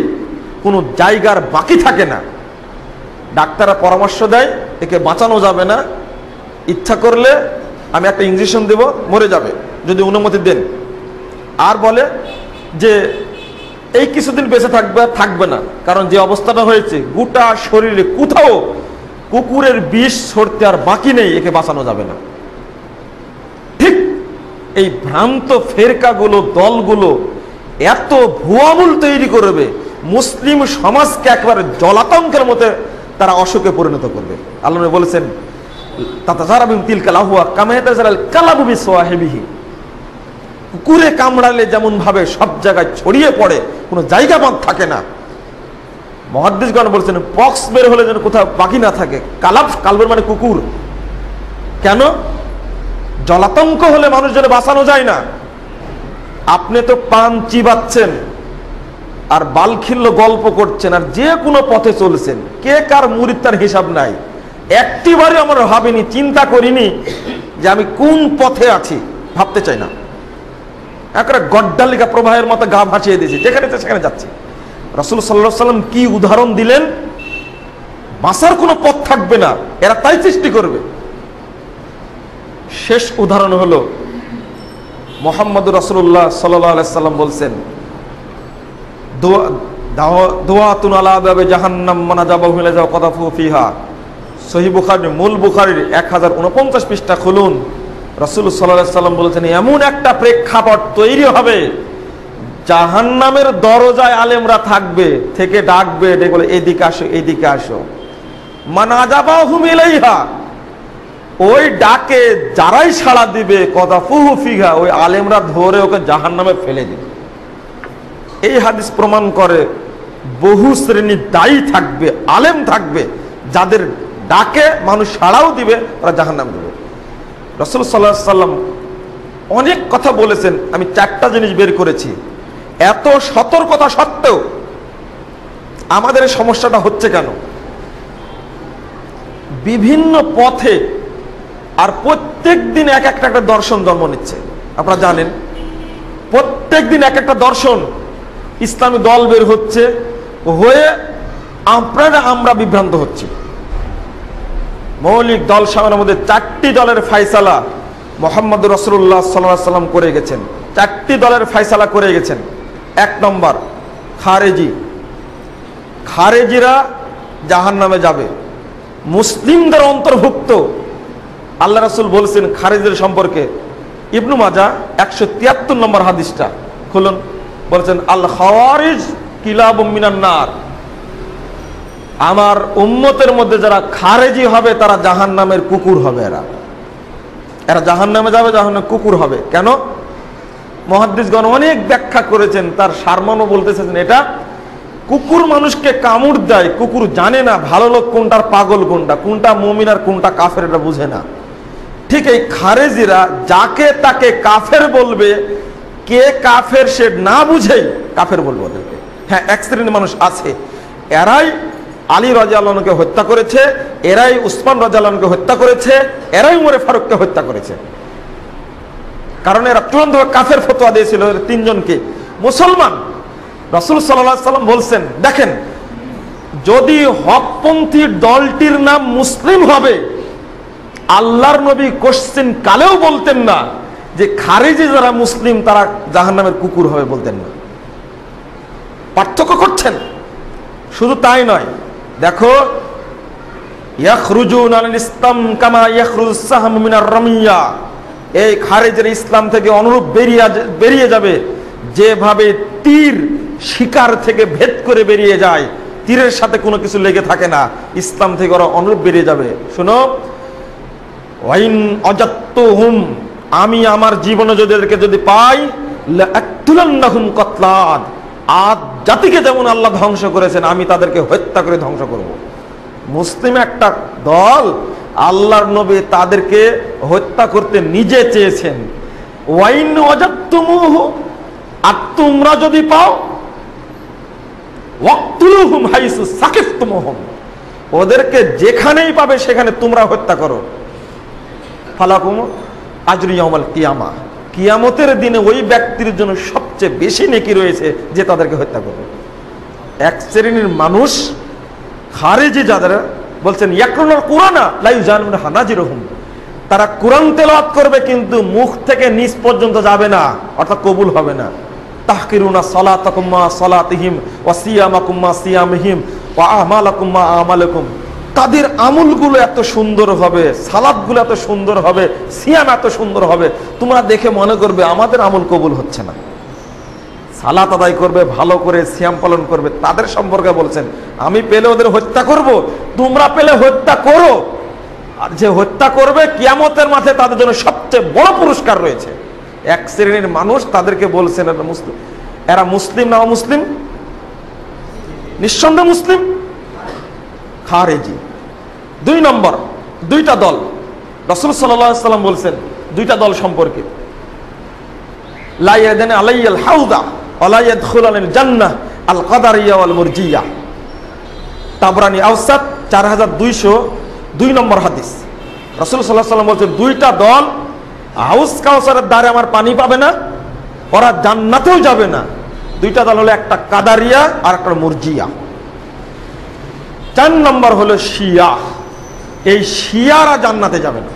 কোনো জায়গার বাকি থাকে না। ডাক্তাররা পরামর্শ দেয়, একে বাঁচানো যাবে না, ইচ্ছা করলে আমি একটা ইঞ্জেকশন দেব, মরে যাবে যদি অনুমতি দেন। আর বলে যে এই কিছুদিন বেঁচে থাকবে না, কারণ যে অবস্থাটা হয়েছে, গোটা শরীরে কোথাও কুকুরের বিষ ছড়তে আর বাকি নেই, একে বাঁচানো যাবে না। ঠিক এই ভ্রান্ত ফেরকাগুলো, দলগুলো এত ভুয়ামূল তৈরি করবে, মুসলিম সমাজকে একবার জলাতঙ্কের মতো তারা অসুখে পরিণত করবে। আল্লাহ বলেছেন, তাতাজারা বিহিম তিলকাল আহওয়া কামা ইয়াতাজারাল কালাবু বিসাহিবিহি, কুকুরে কামড়ালে যেমন ভাবে সব জায়গায় ছড়িয়ে পড়ে, কোনো জায়গা বাদ থাকে না। মুহাদ্দিসগণ বলছেন, পক্স বের হলে যেন কোথাও বাকি না থাকে। কালবের মানে কুকুর। কেন? জলাতঙ্ক হলে মানুষ যেন বাঁচানো যায় না। আপনি তো পান চিবাচ্ছেন আর বালখিল্য গল্প করছেন আর যে কোনো পথে চলছেন, কে কার মুরিদ তার হিসাব নাই। একটিবারই আমার ভাবিনি, চিন্তা করিনি যে আমি কোন পথে আছি, ভাবতে চাই না। একটা গড্ডালিকা প্রবাহের মতো গা ভাসিয়ে দিয়েছি, যেখানে সেখানে যাচ্ছি। রাসূল সাল্লাল্লাহু আলাইহি সাল্লাম কি উদাহরণ দিলেন, বাঁচার কোনো পথ থাকবে না, এরা তাই সৃষ্টি করবে। শেষ উদাহরণ হলো মুহাম্মদ রাসূলুল্লাহ সাল্লাল্লাহু আলাইহি সাল্লাম বলছেন, দুআতুন আলা বাবে জাহান্নাম মানাজাবাহু ইলা যাওকাদাফু ফিহা। সহিহ বুখারী, মূল বুখারীর 1049 পৃষ্ঠা খুলুন। রাসূল সাল্লাল্লাহু আলাইহি সাল্লাম বলেছেন, এমন একটা প্রেক্ষাপট তৈরি হবে, জাহান্নামের দরজায় আলেমরা থাকবে, থেকে ডাকবে, ডেকে বলে এদিকে আসো, এদিকে আসো। মানাজাবাহুম ইলাইহা, ওই ডাকে যারাই সাড়া দিবে, কদাফুহু ফিহা, ওই আলেমরা ধরে ওকে জাহান্নামে ফেলে দিবে। এই হাদিস প্রমাণ করে বহু শ্রেণী দায়ী থাকবে, আলেম থাকবে, যাদের ডাকে মানুষ সাড়াও দিবে, তারা জাহান্নামে দিবে। রাসূল সাল্লাল্লাহু আলাইহি সাল্লাম অনেক কথা বলেছেন, আমি 4টা জিনিস বের করেছি। এত সতর্কতা সত্ত্বেও আমাদের সমস্যাটা হচ্ছে কেন? বিভিন্ন পথে আর প্রত্যেক দিন এক একটা দর্শন জন্ম নিচ্ছে। আপনারা জানেন, প্রত্যেক দিন এক একটা দর্শন, ইসলামী দল বের হচ্ছে, হয়ে আমরা বিভ্রান্ত হচ্ছি। মৌলিক দল সামনের মধ্যে 4টি দলের ফায়সালা মুহাম্মদ রাসূলুল্লাহ সাল্লাল্লাহু আলাইহি সাল্লাম করে গেছেন। 4টি দলের ফায়সালা করে গেছেন। 1 নম্বর খারেজি, খারেজিরা জাহান্নামে যাবে, মুসলিমদের অন্তর্ভুক্ত। আল্লাহ রাসূল বলছেন খারেজিদের সম্পর্কে, ইবনু মাজাহ 173 নম্বর হাদিসটা খুলুন, বলছেন আল খাওয়ারিজ কিলাবুম মিনান নার। আমার উম্মতের মধ্যে যারা খারেজি হবে তারা জাহান্নামের কুকুর হবে। এরা জাহান্নামে যাবে, জাহান্নামের কুকুর হবে। কেন? মুহাদ্দিসগণ অনেক ব্যাখ্যা করেছেন, তার সারমর্ম বলতেছেন, এটা কুকুর মানুষকে কামড় দেয়, কুকুর জানে না ভালো লোক কোনটার পাগল কোনটা, কোনটা মুমিন আর কোনটা কাফের, এটা বুঝে না। ঠিক এই খারেজিরা যাকে তাকে কাফের বলবে, কে কাফের সে না বুঝেই কাফের বলবে ওদেরকে। হ্যাঁ, এক শ্রেণীর মানুষ আছে, এরাই আলী রাদিয়াল্লাহু আনহুকে হত্যা করেছে, এরাই উসমান রাদিয়াল্লাহু আনহুকে হত্যা করেছে, এরাই উমর ফারুককে হত্যা করেছে। কারণ এরা চূড়ান্তভাবে কাফের ফতোয়া দিয়েছিল 3 জনকে। মুসলমান রাসূল সাল্লাল্লাহু আলাইহি সাল্লাম বলছেন, দেখেন, যদি হকপন্থী দলটির নাম মুসলিম হবে, আল্লাহর নবী কোশ্চেন কালেও বলতেন না যে খারেজি যারা মুসলিম তারা জাহান্নামের কুকুর হবে, বলতেন না। পার্থক্য করছেন। শুধু তাই নয়, দেখো, ইয়াখরুজুনা আনিল ইসলাম কামা ইয়াখরুজুস সাহমু মিনার রামিয়া, এই খারেজের ইসলাম থেকে অনুরূপ বেরিয়ে যাবে যেভাবে তীর শিকার থেকে ভেদ করে বেরিয়ে যায়, তীরের সাথে কোনো কিছু লেগে থাকে না, ইসলাম থেকে ওরা অনুরূপ বেরিয়ে যাবে। শোনো, ওয়াইন আজাত্তুহুম, আমি আমার জীবনে যদি এদেরকে যদি পাই, লাআকতুলান্নাহুম কতলাদ, আদ জাতিকে যেমন আল্লাহ ধ্বংস করেছেন, আমি তাদেরকে হত্যা করে ধ্বংস করব। মুসলিম একটা দল, আল্লাহর নবী তাদেরকে হত্যা করতে নিজে চেয়েছেন। ওয়াইন ওয়াজাত্তুমুহু, আর তোমরা যদি পাও, ওয়াকতুলুহুম হাইসু সাকিফতুমুহুম, ওদেরকে যেখানেই পাবে সেখানে তোমরা হত্যা করো। ফালাকুম আজরু ইয়াউমাল কিয়ামা, কিয়ামতের দিনে ওই ব্যক্তির জন্য সবচেয়ে বেশি নেকি রয়েছে যে তাদেরকে হত্যা করবে। এক শ্রেণীর মানুষ খারেজি যাদের বলছেন ইয়াকরুনাল কুরআনা লা ইউজানুনা হানাজিরহুম, তারা কোরআন তেলাওয়াত করবে কিন্তু মুখ থেকে নিচ পর্যন্ত যাবে না, অর্থাৎ কবুল হবে না। তাহকিরুনা সালাতাকুম মা সালাতিহিম ওয়া সিয়ামাকুম মা সিয়ামিহিম ওয়া আমালাকুম মা আমালাকুম, তাদের আমলগুলো এত সুন্দর হবে, সালাতগুলো এত সুন্দর হবে, সিয়াম এত সুন্দর হবে, তোমরা দেখে মনে করবে আমাদের আমল কবুল হচ্ছে না। সালাত আদায় করবে, ভালো করে সিয়াম পালন করবে, তাদের সম্পর্কে বলছেন আমি পেলে ওদের হত্যা করব, তোমরা পেলে হত্যা করো। আর যে হত্যা করবে কিয়ামতের মাঠে তাদের জন্য সবচেয়ে বড় পুরস্কার রয়েছে। এক শ্রেণীর মানুষ, তাদেরকে বলছেন এরা মুসলিম না অমুসলিম? নিঃসন্দেহে মুসলিম, খারেজি। 2 নম্বর, 2টা দল। রাসূল সাল্লাল্লাহু আলাইহি সাল্লাম বলছেন 2টা দল সম্পর্কে। লা ইয়াদানি আলাইয়াল হাউদা ওয়া লা ইয়াদখুলানিল জান্নাহ আল কাদারিয়া ওয়াল মুরজিয়া। তাবরানী আওসাত 4202 নম্বর হাদিস। রাসূল সাল্লাল্লাহু আলাইহি ওয়াসাল্লাম বলেছেন, দুইটা দল হাউস কাউসারের দ্বারে আমার পানি পাবে না, ওরা জান্নাতেও যাবে না। দুইটা দল হলো একটা কাদারিয়া আর একটা মুরজিয়া। 4 নম্বর হলো শিয়া। এই শিয়ারা জান্নাতে যাবে না,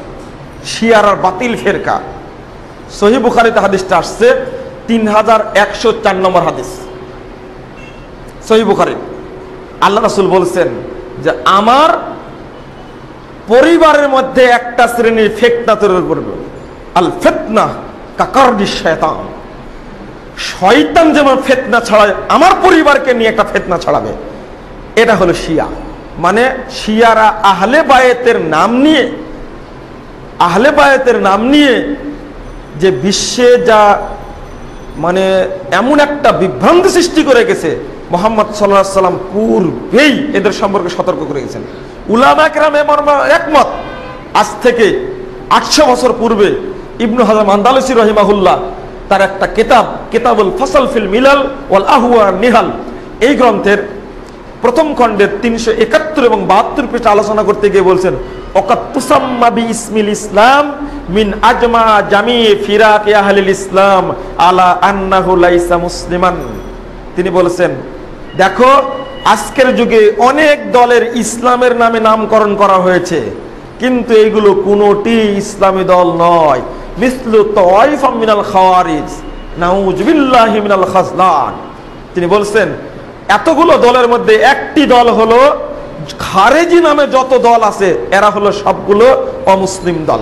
শিয়ারার বাতিল ফেরকা। সহিহ বুখারীতে হাদিসটা আসছে 3104 নম্বর হাদিস, সহিহ বুখারী। আল্লাহ রাসূল বলছেন যে আমার পরিবারের মধ্যে একটা শ্রেণীর ফিতনা তৈরি করবে। আল ফিতনা কাকারদিশ শয়তান, শয়তান যেমন ফিতনা ছড়ায় আমার পরিবারকে নিয়ে একটা ফিতনা ছড়াবে। এটা হলো শিয়া। মানে শিয়ারা আহলে বায়েতের নাম নিয়ে যে বিশ্বে যা মানে এমন একটা বিভ্রান্তি সৃষ্টি করে গেছে, মুহাম্মদ সাল্লাল্লাহু আলাইহি ওয়াসাল্লাম পূর্বেই এদের সম্পর্কে সতর্ক করে গেছেন। উলামা কেরাম একমত। আজ থেকে 800 বছর পূর্বে ইবনু হাজাম আন্দালুসি রহিমাহুল্লাহ তার একটা কিতাবুল ফাসল ফিল মিলাল ওয়াল আহওয়া নিহাল, এই গ্রন্থের প্রথম খণ্ডের 371 এবং 72 পৃষ্ঠা আলোচনা করতে গিয়ে বলছেন, ওয়াকাত তুসাম্মা বিইসমিল ইসলাম মিন আজমা জামি ফিরাক আহলিল ইসলাম আলা আন্নাহু লাইসা মুসলিমান। তিনি বলেছেন, দেখো আজকের যুগে অনেক দলের ইসলামের নামে নামকরণ করা হয়েছে, কিন্তু এইগুলো কোনোটি ইসলামী দল নয়। মিসলু তাওয়াইফা মিনাল খাওয়ারিজ নাউযু বিল্লাহি মিনাল খাজলান। তিনি বলছেন এতগুলো দলের মধ্যে একটি দল হলো খারেজি নামে যত দল আছে এরা হলো সবগুলো অমুসলিম দল।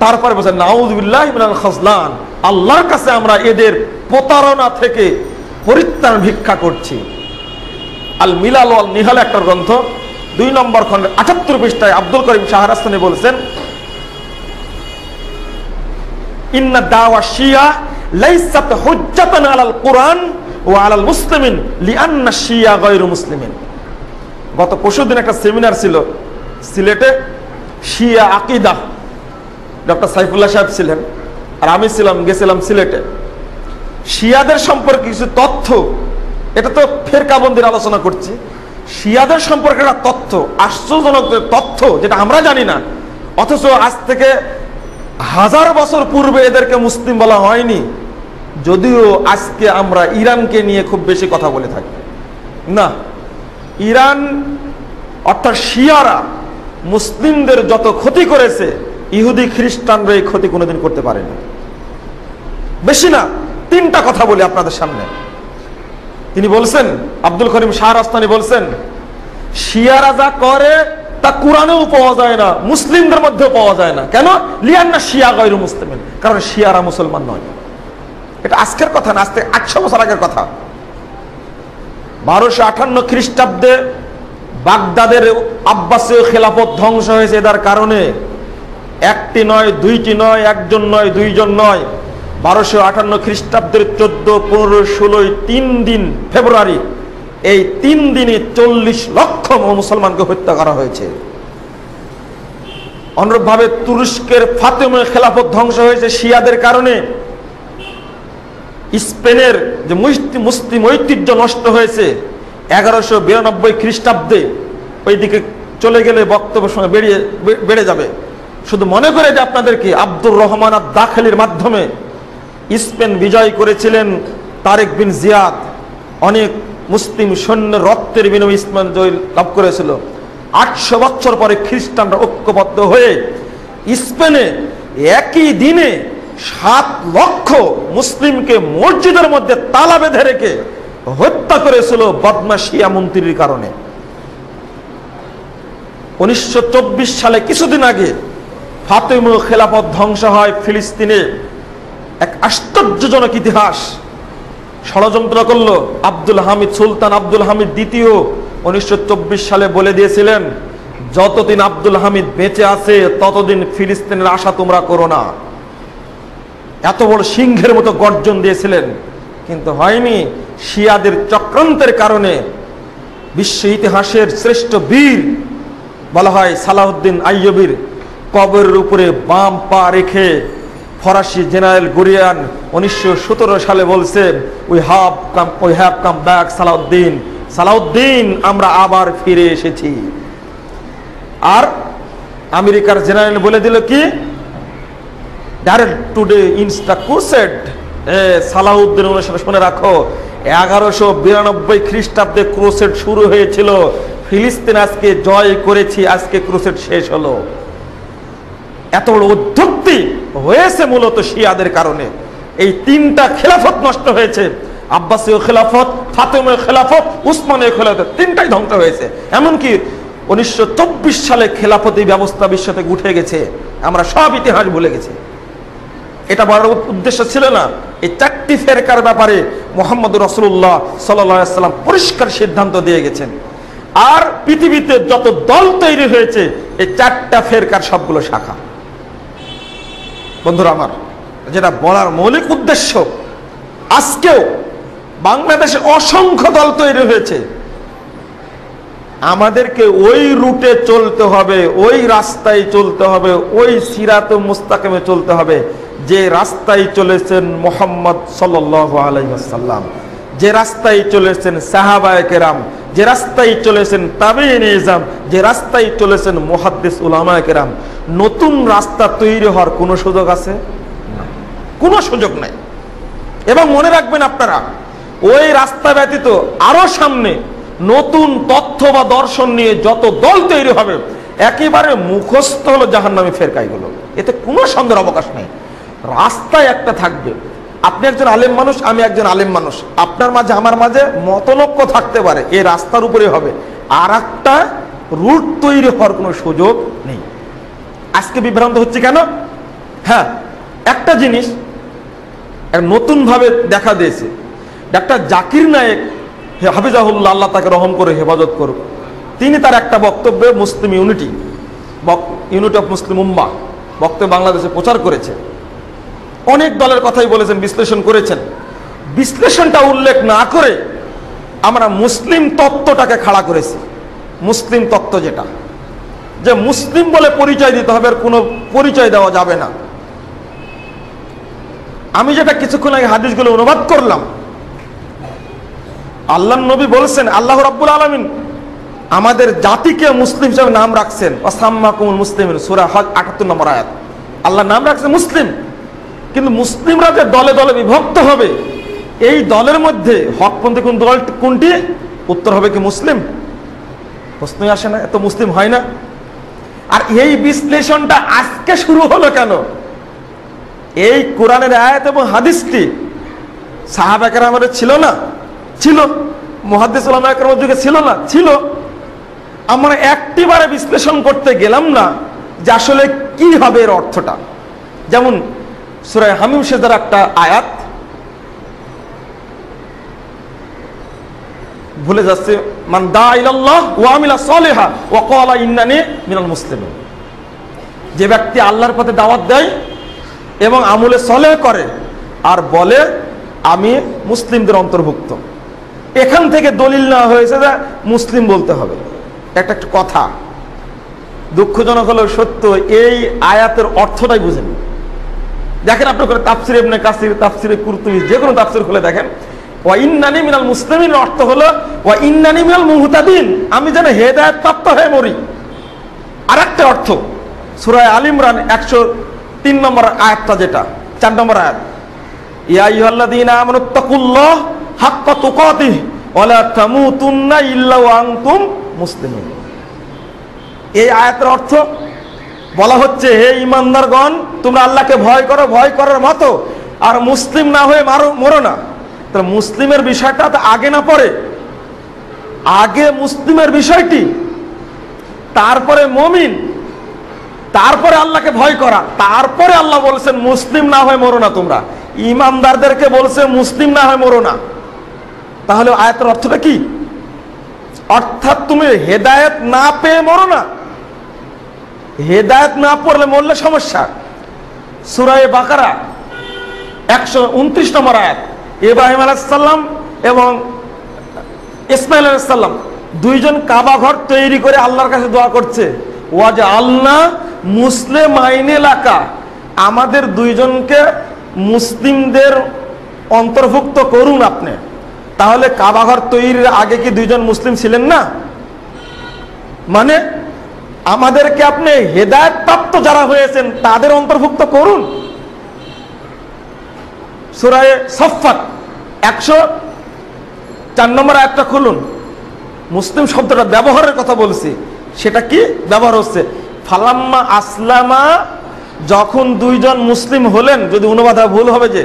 তারপরে বলছেন নাউযু বিল্লাহি মিনাল খাজলান, আল্লাহর কাছে আমরা এদের প্রতারণা থেকে পরিত্রাণ ভিক্ষা করছি। আল মিলাল ওয়াল নিহাল একটা গ্রন্থ 2 নম্বর খণ্ডে 78 পৃষ্ঠায় আব্দুল করিম শাহরাস্তানি বলেছেন, ইন্না দাওয়া শিয়া লাইসাত হুজ্জাতান আলাল কুরআন ওয়া আলাল মুসলিমিন লিআন্না শিয়া গায়রু মুসলিমিন। গত পরশুদিন একটা সেমিনার ছিল সিলেটে, শিয়া আকীদা, ডক্টর সাইফুল্লাহ সাহেব ছিলেন আর আমি গেছিলাম সিলেটে। শিয়াদের সম্পর্কে কিছু তথ্য, এটা তো ফেরকাবন্দির আলোচনা করছি, শিয়াদের সম্পর্কে একটা তথ্য, আশ্চর্যজনক তথ্য যেটা আমরা জানি না, অথচ আজ থেকে 1000 বছর পূর্বে এদেরকে মুসলিম বলা হয়নি। যদিও আজকে আমরা ইরানকে নিয়ে খুব বেশি কথা বলে থাকি, না, ইরান অর্থাৎ শিয়ারা মুসলিমদের যত ক্ষতি করেছে ইহুদি খ্রিস্টানরা এই ক্ষতি কোনোদিন করতে পারেনি। বেশি না, 3টা কথা বলি আপনাদের সামনে। তিনি বলছেন, আব্দুল করিম শাহরাস্তানি বলছেন, শিয়ারা যা করে তা কোরআনেও পাওয়া যায় না, মুসলিমদের মধ্যেও পাওয়া যায় না। কেন? লিআন্না শিয়া গায়রু মুসলিমিন, কারণ শিয়ারা মুসলমান নয়। এটা আজকের কথা না, আজ থেকে 800 বছর আগের কথা। 1258 খ্রিস্টাব্দে বাগদাদের আব্বাসীয় খেলাফত ধ্বংস হয়েছে এদের কারণে। একটি নয়, দুইটি নয়, একজন নয়, দুইজন নয়। 1258 খ্রিস্টাব্দের 14, 15, 16 3 দিন ফেব্রুয়ারি, এই 3 দিনে 40 লক্ষ মুসলমানকে হত্যা করা হয়েছে। অনুরূপভাবে তুরস্কের ফাতেমা খেলাফত ধ্বংস হয়েছে শিয়াদের কারণে। স্পেনের যে মুসলিম ঐতিহ্য নষ্ট হয়েছে 1192 খ্রিস্টাব্দে, ওইদিকে চলে গেলে বক্তব্য সময় বেড়ে যাবে। শুধু মনে করে যে আপনাদেরকে আব্দুর রহমান আদ-দাখিলির মাধ্যমে স্পেন বিজয় করেছিলেন তারেক বিন জিয়াদ, অনেক মুসলিম সৈন্যের রক্তের বিনিময়ে স্পেন জয় লাভ করেছিল। 800 বছর পরে খ্রিস্টানরা ঐক্যবদ্ধ হয়ে স্পেনে একই দিনে 7 লক্ষ মুসলিমকে মসজিদের মধ্যে তালা বেঁধে রেখে হত্যা করেছিল বদমাশ শিয়া মন্ত্রীর কারণে। 1924 সালে কিছুদিন আগে ফাতেমা খেলাফত ধ্বংস হয় ফিলিস্তিনে। এক আশ্চর্যজনক ইতিহাস ষড়যন্ত্র করল আব্দুল হামিদ, সুলতান আব্দুল হামিদ দ্বিতীয় 1924 সালে বলে দিয়েছিলেন, যতদিন আব্দুল হামিদ বেঁচে আছে ততদিন ফিলিস্তিনের আশা তোমরা করো না। এত বড় সিংহের মতো গর্জন দিয়েছিলেন, কিন্তু হয়নি। শিয়াদের চক্রান্তের কারণে বিশ্ব ইতিহাসের শ্রেষ্ঠ বীর বলা হয় সালাউদ্দিন আইয়ুবীর কবরের উপরে বাম পা রেখে ফরাসি জেনারেল গুরিয়ান 1917 সালে বলছে we have come back Salahuddin, Salahuddin আমরা আবার ফিরে এসেছি। আর আমেরিকার জেনারেল বলে দিল কি, direct today insta crusade. Salahuddin শুনে রাখো, 1192 খ্রিস্টাব্দে ক্রুসেড শুরু হয়েছিল, ফিলিস্তিন আজকে জয় করেছি, আজকে ক্রুসেড শেষ হলো। এত বড় উদ্ধক্তি হয়েছে মূলত শিয়াদের কারণে। এই তিনটা খেলাফত নষ্ট হয়েছে, আব্বাসীয় খেলাফত, ফাতেমীয় খেলাফত, উসমানীয় খেলাফত, তিনটাই ধ্বংস হয়েছে। এমনকি 1924 সালে খেলাফতি ব্যবস্থা বিশ্ব থেকে উঠে গেছে, আমরা সব ইতিহাস ভুলে গেছি। এটা বলার উদ্দেশ্য ছিল না। এই চারটি ফেরকার ব্যাপারে মুহাম্মদ রাসূলুল্লাহ সাল্লাল্লাহু আলাইহি ওয়াসাল্লাম পরিষ্কার সিদ্ধান্ত দিয়ে গেছেন। আর পৃথিবীতে যত দল তৈরি হয়েছে এই চারটা ফেরকার সবগুলো শাখা। বন্ধুরা আমার, যেটা বলার মৌলিক উদ্দেশ্য, আজকেও বাংলাদেশে অসংখ্য দল তৈরি হয়েছে, আমাদেরকে ওই রুটে চলতে হবে, ওই রাস্তায় চলতে হবে, ওই সিরাতে মুস্তাকিমে চলতে হবে যে রাস্তায় চলেছেন মুহাম্মদ সাল্লাল্লাহু আলাইহি ওয়াসাল্লাম, যে রাস্তায় চলেছেন সাহাবায়ে কেরাম, যে রাস্তায় চলেছেন তাবেঈনে ইজম, যে রাস্তায় চলেছেন মুহাদ্দিস উলামায়ে কেরাম। নতুন রাস্তা তৈরি হওয়ার কোনো সুযোগ আছে? কোনো সুযোগ নাই। এবং মনে রাখবেন আপনারা, ওই রাস্তা ব্যতীত আরো সামনে নতুন তথ্য বা দর্শন নিয়ে যত দল তৈরি হবে, একেবারে মুখস্থ হলো জাহান্নামী ফেরকাইগুলো, এতে কোনো সন্দেহের অবকাশ নেই। রাস্তায় একটা থাকবে, আপনি একজন আলেম মানুষ, আমি একজন আলেম মানুষ, আপনার মাঝে আমার মাঝে মতনৈক্য থাকতে পারে, এই রাস্তার উপরে হবে, আর একটা রুট তৈরি হওয়ার কোনো সুযোগ নেই। আজকে বিভ্রান্ত হচ্ছে কেন? হ্যাঁ, একটা জিনিস নতুন ভাবে দেখা দিয়েছে। ডাক্তার জাকির নায়েক হাফিজাহুল্লাহ, আল্লাহ তাকে রহম করে হেফাজত করুক, তিনি তার একটা বক্তব্যে মুসলিম ইউনিটি অফ মুসলিম উম্মাহ বক্তব্য বাংলাদেশে প্রচার করেছে। অনেক দলের কথাই বলেছেন, বিশ্লেষণ করেছেন। বিশ্লেষণটা উল্লেখ না করে আমরা মুসলিম তত্ত্বটাকে খাড়া করেছি। মুসলিম তত্ত্ব যেটা, যে মুসলিম বলে পরিচয় দিতে হবে, আর কোনো পরিচয় দেওয়া যাবে না। আমি যেটা কিছুক্ষণ আগে হাদিসগুলো অনুবাদ করলাম, আল্লাহর নবী বলছেন, আল্লাহ রাব্বুল আলামিন আমাদের জাতিকে মুসলিম হিসেবে নাম রাখছেন, ওয়াসাম্মাকুমুল মুসলিমিন, সূরা হজ 78 নম্বর আয়াত। আল্লাহ নাম রাখছেন মুসলিম, কিন্তু মুসলিমরা যে দলে দলে বিভক্ত হবে, এই দলের মধ্যে হকপন্থী কোন দল কোনটি? উত্তর হবে কি মুসলিম? প্রশ্নই আসে না, এত মুসলিম হয় না। আর এই বিশ্লেষণটা আজকে শুরু হলো কেন? এই কোরআনের আয়াত এবং হাদিসটি সাহাবা কেরামের ছিল না? ছিল। মুহাদ্দিস উলামা কেরামের যুগে ছিল না? ছিল। আমরা একটিবারে বিশ্লেষণ করতে গেলাম না যে আসলে কি হবে এর অর্থটা। যেমন সূরা হামিম সেজদার একটা আয়াত ভুলে যাচ্ছে, মান দা ইলাল্লাহ ওয়া আমিলা সালিহা ওয়া ক্বালা ইন্নানি মিনাল মুসলিমিন। যে ব্যক্তি আল্লাহর পথে দাওয়াত দেয় এবং আমলে সলেহ করে আর বলে আমি মুসলিমদের অন্তর্ভুক্ত, এখান থেকে দলিল নেওয়া হয়েছে যে মুসলিম বলতে হবে। একটা কথা দুঃখজনক হলেও সত্য, এই আয়াতের অর্থটাই বুঝেন। দেখেন আপনি করে তাফসির ইবনে কাসির, তাফসিরে কুরতুবী, যে কোনো তাফসির খুলে দেখেন, ওয়া ইন্নানি মিনাল মুসলিমিন অর্থ হলো ওয়া ইন্নানি মিনাল মুহতাদিন, আমি যেন হেদায়েত প্রাপ্ত হয়ে মরি। আর একটা অর্থ সূরা আল ইমরান 103 নম্বর আয়াতটা, যেটা 4 নম্বর আয়াত, ইয়া আইয়ুহাল্লাযীনা আমানুত্তাকুল্লাহ হাক্কা তুকাতিহি ওয়া লা তামুতুন্না ইল্লা ওয়া আনতুম মুসলিমুন। এই আয়াতের অর্থ বলা হচ্ছে, হে ঈমানদারগণ, তোমরা আল্লাহকে ভয় করো, ভয় করার মতো, আর মুসলিম না হয়ে মরো না। তাহলে মুসলিমের বিষয়টা তো আগে না পরে? আগে মুসলিমের বিষয়টি, তারপরে মুমিন, তারপরে আল্লাহকে ভয় করা, তারপরে আল্লাহ বলছেন মুসলিম না হয়ে মরো না তোমরা। ঈমানদারদেরকে বলছে মুসলিম না হয়ে মরো না। তাহলে আয়াতের অর্থটা কি? অর্থাৎ তুমি হেদায়েত না পেয়ে মরো না। হেদায়েত না পড়লে মরলে সমস্যা। সূরা বাকারা 129 নম্বর আয়াত, ইব্রাহিম আলাইহিস সালাম এবং ইসমাঈল আলাইহিস সালাম দুইজন কাবা ঘর তৈরি করে আল্লাহর কাছে দোয়া করছে, ওয়াজআলনা মুসলিমাইন লাকা আমাদের দুইজনকে মুসলিমদের অন্তর্ভুক্ত করুন আপনি। তাহলে কাবাঘর তৈরির আগে কি দুইজন মুসলিম ছিলেন না? মানে আমাদেরকে আপনি হেদায়েত প্রাপ্ত যারা হয়েছেন তাদের অন্তর্ভুক্ত করুন। সূরা সফফাত 104 নম্বর আয়াতটা খুলুন। মুসলিম শব্দটা ব্যবহারের কথা বলছি, সেটা কি ব্যবহার হচ্ছে? ফালাম্মা আসলামা, যখন দুইজন মুসলিম হলেন, যদি অনুবাদ ভুল হবে যে,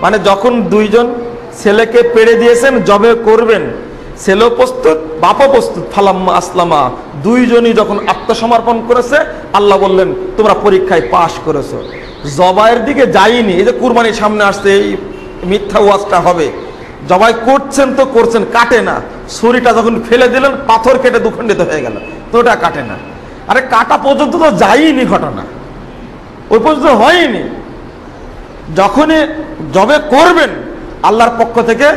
মানে যখন দুইজন ছেলেকে পেড়ে দিয়েছেন, জবে করবেন, ছেলেও প্রস্তুত বাপও প্রস্তুত, ফালাম্মা আসলামা, দুইজনই যখন আত্মসমর্পণ করেছে, আল্লাহ বললেন তোমরা পরীক্ষায় পাশ করেছো। জবাইয়ের দিকে যাইনি, এই যে কুরবানির সামনে আসছে, এই মিথ্যা ওয়াজটা হবে, জবাই করছেন তো করছেন, কাটে না। ছুরিটা যখন ফেলে দিলেন, পাথর কেটে দুখণ্ডিত হয়ে গেল, তো ওটা কাটে না। আরে কাটা পর্যন্ত তো যায়নি ঘটনা, ওই পর্যন্ত হয়নি। যখনই জবে করবেন, আল্লাহর পক্ষ থেকে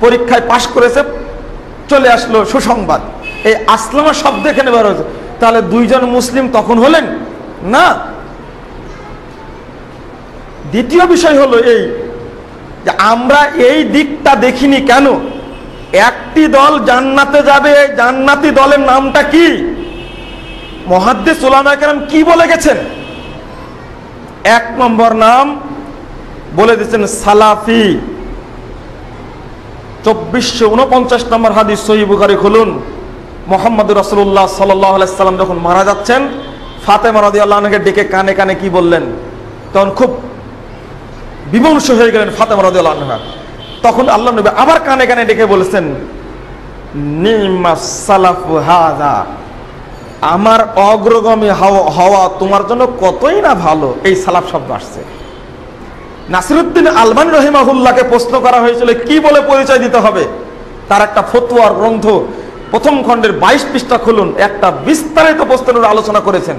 পরীক্ষায় পাশ করেছে, চলে আসলো সুসংবাদ। এই আসলামা শব্দ এখানে বের হয়েছে। তাহলে দুইজন মুসলিম তখন হলেন না। দ্বিতীয় বিষয় হলো এই যে আমরা এই দিকটা দেখিনি কেন? একটি দল জান্নাতে যাবে, জান্নাতি দলের নামটা কি? মুহাদ্দিস উলামায়ে কেরাম কি বলে গেছেন? এক নম্বর নাম বলে দিচ্ছেন সালাফি। 2449 নম্বর হাদিস, সহিহ বুখারী খুলুন। মুহাম্মদুর রাসূলুল্লাহ সাল্লাল্লাহু আলাইহি সাল্লাম যখন মারা যাচ্ছেন, ফাতেমা রাদিয়াল্লাহু আনহাকে ডেকে কানে কানে কি বললেন? তখন খুব বিমর্ষ হয়ে গেলেন ফাতেমা রাদিয়াল্লাহু আনহা। তখন আল্লাহ নবী আবার কানে কানে ডেকে বলেছেন, নিমাস সালাফু হাযা, আমার অগ্রগামী হওয়া তোমার জন্য কতই না ভালো। এই সালাফ শব্দ আসছে। নাসিরউদ্দিন আলবানী রাহিমাহুল্লাহকে প্রশ্ন করা হয়েছিল কি বলে পরিচয় দিতে হবে। তার একটা ফতোয়ার গ্রন্থ প্রথম খণ্ডের 22 পৃষ্ঠা খুলুন, একটা বিস্তারিত প্রশ্নের আলোচনা করেছেন।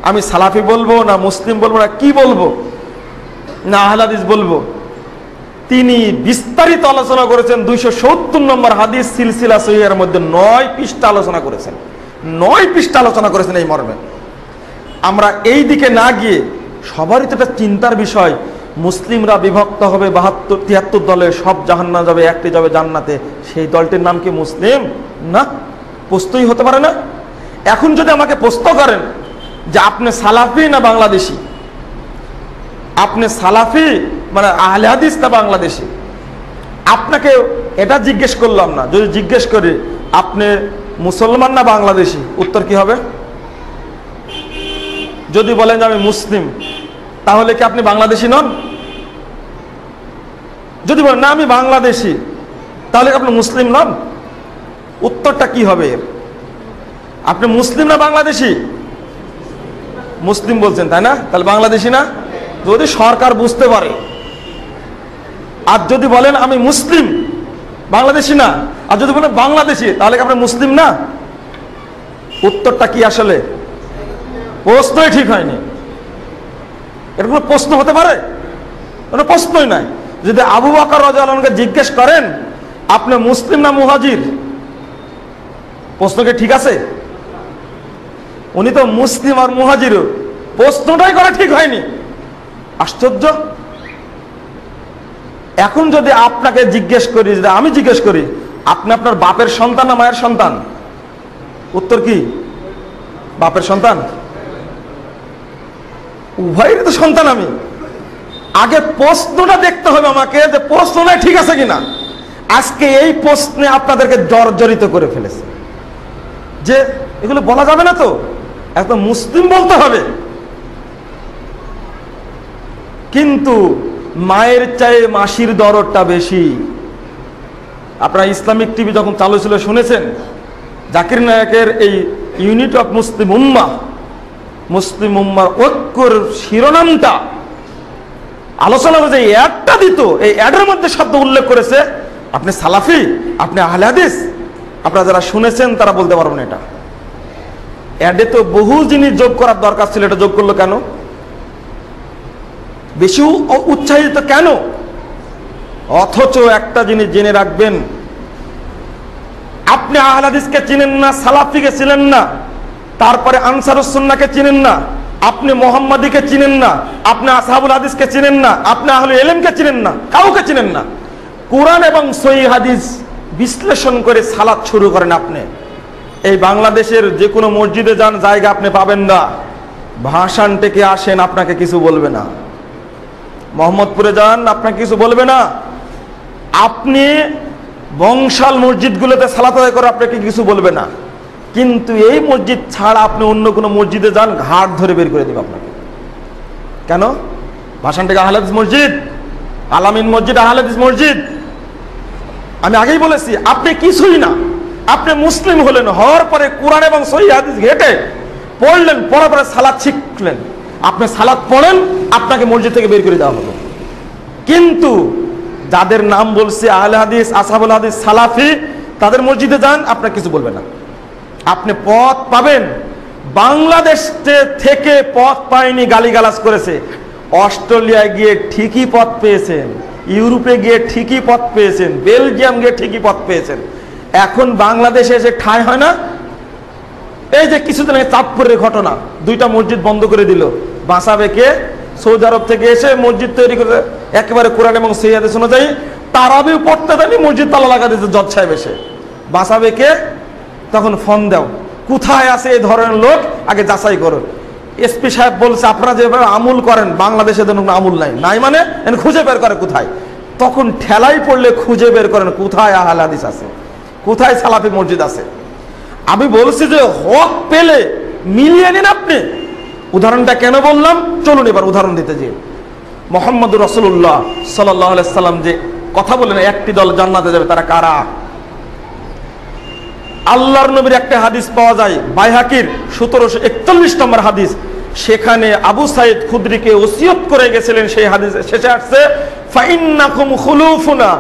আমি সালাফি বলবো না মুসলিম বলবো না কি বলবো না আহলে হাদিস বলবো, তিনি বিস্তারিত আলোচনা করেছেন। 270 নম্বর হাদিস সিলসিলা সহিহের মধ্যে 9 পৃষ্ঠা আলোচনা করেছেন, 9 পৃষ্ঠা আলোচনা করেছেন এই মর্মে। আমরা এই দিকে না গিয়ে, সবারই তো একটা চিন্তার বিষয়, মুসলিমরা বিভক্ত হবে 73 দলে, সব জাহান্নামে যাবে, একটি যাবে জান্নাতে। সেই দলটির নাম কি মুসলিম? না, প্রশ্নই হতে পারে না। এখন যদি আমাকে প্রশ্ন করেন যে আপনি সালাফি না বাংলাদেশি, আপনি সালাফি মানে আহলে হাদিস না বাংলাদেশি, আপনাকে এটা জিজ্ঞেস করলাম না। যদি জিজ্ঞেস করি আপনি মুসলমান না বাংলাদেশি, উত্তর কি হবে? যদি বলেন যে আমি মুসলিম, তাহলে কি আপনি বাংলাদেশি নন? যদি বলেন না আমি বাংলাদেশি, তাহলে কি আপনি মুসলিম নন? উত্তরটা কি হবে? আপনি মুসলিম না বাংলাদেশি? মুসলিম বলছেন, তাই না? তাহলে বাংলাদেশি না? যদি সরকার বুঝতে পারে। আর যদি বলেন আমি মুসলিম, বাংলাদেশি না, আর যদি বলেন বাংলাদেশি, তাহলে কি আপনি মুসলিম না? উত্তরটা কি আসলে? প্রশ্নই ঠিক হয়নি। এর কোনো প্রশ্ন হতে পারে? কোনো প্রশ্নই নাই। যদি আবু বকর রাদিয়াল্লাহু আনহুকে জিজ্ঞেস করেন আপনি মুসলিম না মুহাজির, প্রশ্ন কি ঠিক আছে? উনি তো মুসলিম আর মুহাজির, প্রশ্নটাই করা ঠিক হয়নি। আশ্চর্য। এখন যদি আপনাকে জিজ্ঞেস করি, যদি আমি জিজ্ঞেস করি আপনি আপনার বাপের সন্তান না মায়ের সন্তান, উত্তর কি? বাপের সন্তান। উভয়েরই তো সন্তান আমি। আগে প্রশ্নটা দেখতে হবে আমাকে, যে প্রশ্নটা ঠিক আছে কিনা। আজকে এই প্রশ্নে আপনাদেরকে জর্জরিত করে ফেলেছে যে এগুলো বলা যাবে না, তো একদম মুসলিম বলতে হবে। কিন্তু মায়ের চাইতে মাসির দরদটা বেশি। আপনারা ইসলামিক টিভি যখন চালু ছিল শুনেছেন, জাকির নায়েকের এই ইউনিট অফ মুসলিম উম্মাহ, মুসলিম উম্মার ঐক্যর শিরোনামটা আলোচনা যে অ্যাডটা দিত, এই অ্যাডের মধ্যে শব্দ উল্লেখ করেছে আপনি সালাফি, আপনি আহলে হাদিস। আপনারা যারা শুনেছেন তারা বলতে পারবেন এটা অ্যাডে তো বহু জিনিস যোগ করার দরকার ছিল, এটা যোগ করলো কেন? বেশি উৎসাহিত কেন? অথচ একটা জিনিস জেনে রাখবেন, আপনি আহলে হাদিসকে চিনেন না, সালাফিকে চিনেন না, তারপরে আনসারুস সুন্নাহকে চিনেন না, আপনি মোহাম্মদীকে চিনেন না, আপনি আসহাবুল হাদিসকে চিনেন না, আপনি আহলে ইলমকে চিনেন না, কাউকে চিনেন না। কোরআন এবং সহিহ হাদিস বিশ্লেষণ করে সালাত শুরু করেন আপনি। এই বাংলাদেশের যে কোনো মসজিদে যান, জায়গা আপনি পাবেন না, ভাষণ থেকে আসেন আপনাকে কিছু বলবে না। মোহাম্মদপুরে যান, আপনাকে কিছু বলবে না। আপনি বংশাল মসজিদগুলোতে সালাত আদায় করে আপনাকে কিছু বলবে না। কিন্তু এই মসজিদ ছাড়া আপনি অন্য কোনো মসজিদে যান, ঘাট ধরে বের করে দেবে আপনাকে। কেন? ভাষণ থেকে আহলে হাদিস মসজিদ, আলামিন মসজিদ, আহলে হাদিস মসজিদ। আমি আগেই বলেছি, আপনি কিছুই না, আপনি মুসলিম হলেন, হওয়ার পরে কোরআন এবং সহিহ হাদিস ঘেটে পড়লেন, পড়ার পরে সালাত শিখলেন। আপনি সালাত পড়েন, আপনাকে মসজিদ থেকে বের করে দেওয়া হলো। কিন্তু যাদের নাম বলছে আহলে হাদিস, আসহাবুল হাদিস, সালাফি, তাদের মসজিদে যান, আপনার কিছু বলবে না। আপনি পথ পাবেন। বাংলাদেশ থেকে পথ পায়নি, গালিগালাজ করেছে। অস্ট্রেলিয়ায় গিয়ে ঠিকই পথ পেয়েছেন, ইউরোপে গিয়ে ঠিকই পথ পেয়েছেন, বেলজিয়াম গিয়ে ঠিকই পথ পেয়েছেন। এখন বাংলাদেশে এসে ঠাঁই হয় না। এই যে কিছুদিন আগে চাঁদপুরের ঘটনা, 2টা মসজিদ বন্ধ করে দিল। বাঁচাবে কে? সৌদি আরব থেকে এসে মসজিদ তৈরি করে একেবারে কোরআন এবং সহিহ হাদিস অনুযায়ী তারাবিও পড়তে দেয়নি, মসজিদ তালা লাগা দিতে জজ সাহেব এসে। বাঁচাবে কে? তখন ফোন দাও, কোথায় আছে এই ধরনের লোক, আগে যাচাই করো। এসপি সাহেব বলছে আপনারা যেভাবে আমুল করেন, বাংলাদেশে যেন আমুল নাই। নাই মানে খুঁজে বের করে কোথায়। তখন ঠেলাই পড়লে খুঁজে বের করেন কোথায় আহলে হাদিস আছে, কোথায় সালাফি মসজিদ আছে। আমি বলছি যে হক পেলে মিলিয়ে নিন আপনি। উদাহরণটা কেন বললাম, চলুন এবার উদাহরণ দিতে যে মুহাম্মদুর রাসূলুল্লাহ সাল্লাল্লাহু আলাইহি সাল্লাম যে কথা বলেন, একটি দল জান্নাতে যাবে, তারা কারা? আল্লাহর নবীর একটা হাদিস পাওয়া যায়, বাইহাকির 1741 নম্বর হাদিস। সেখানে আবু সাইদ খুদরিকে ওসিয়ত করে গেছিলেন। সেই হাদিসে শেষে আসছে, ফাইন্নাকুম খুলুফুনা,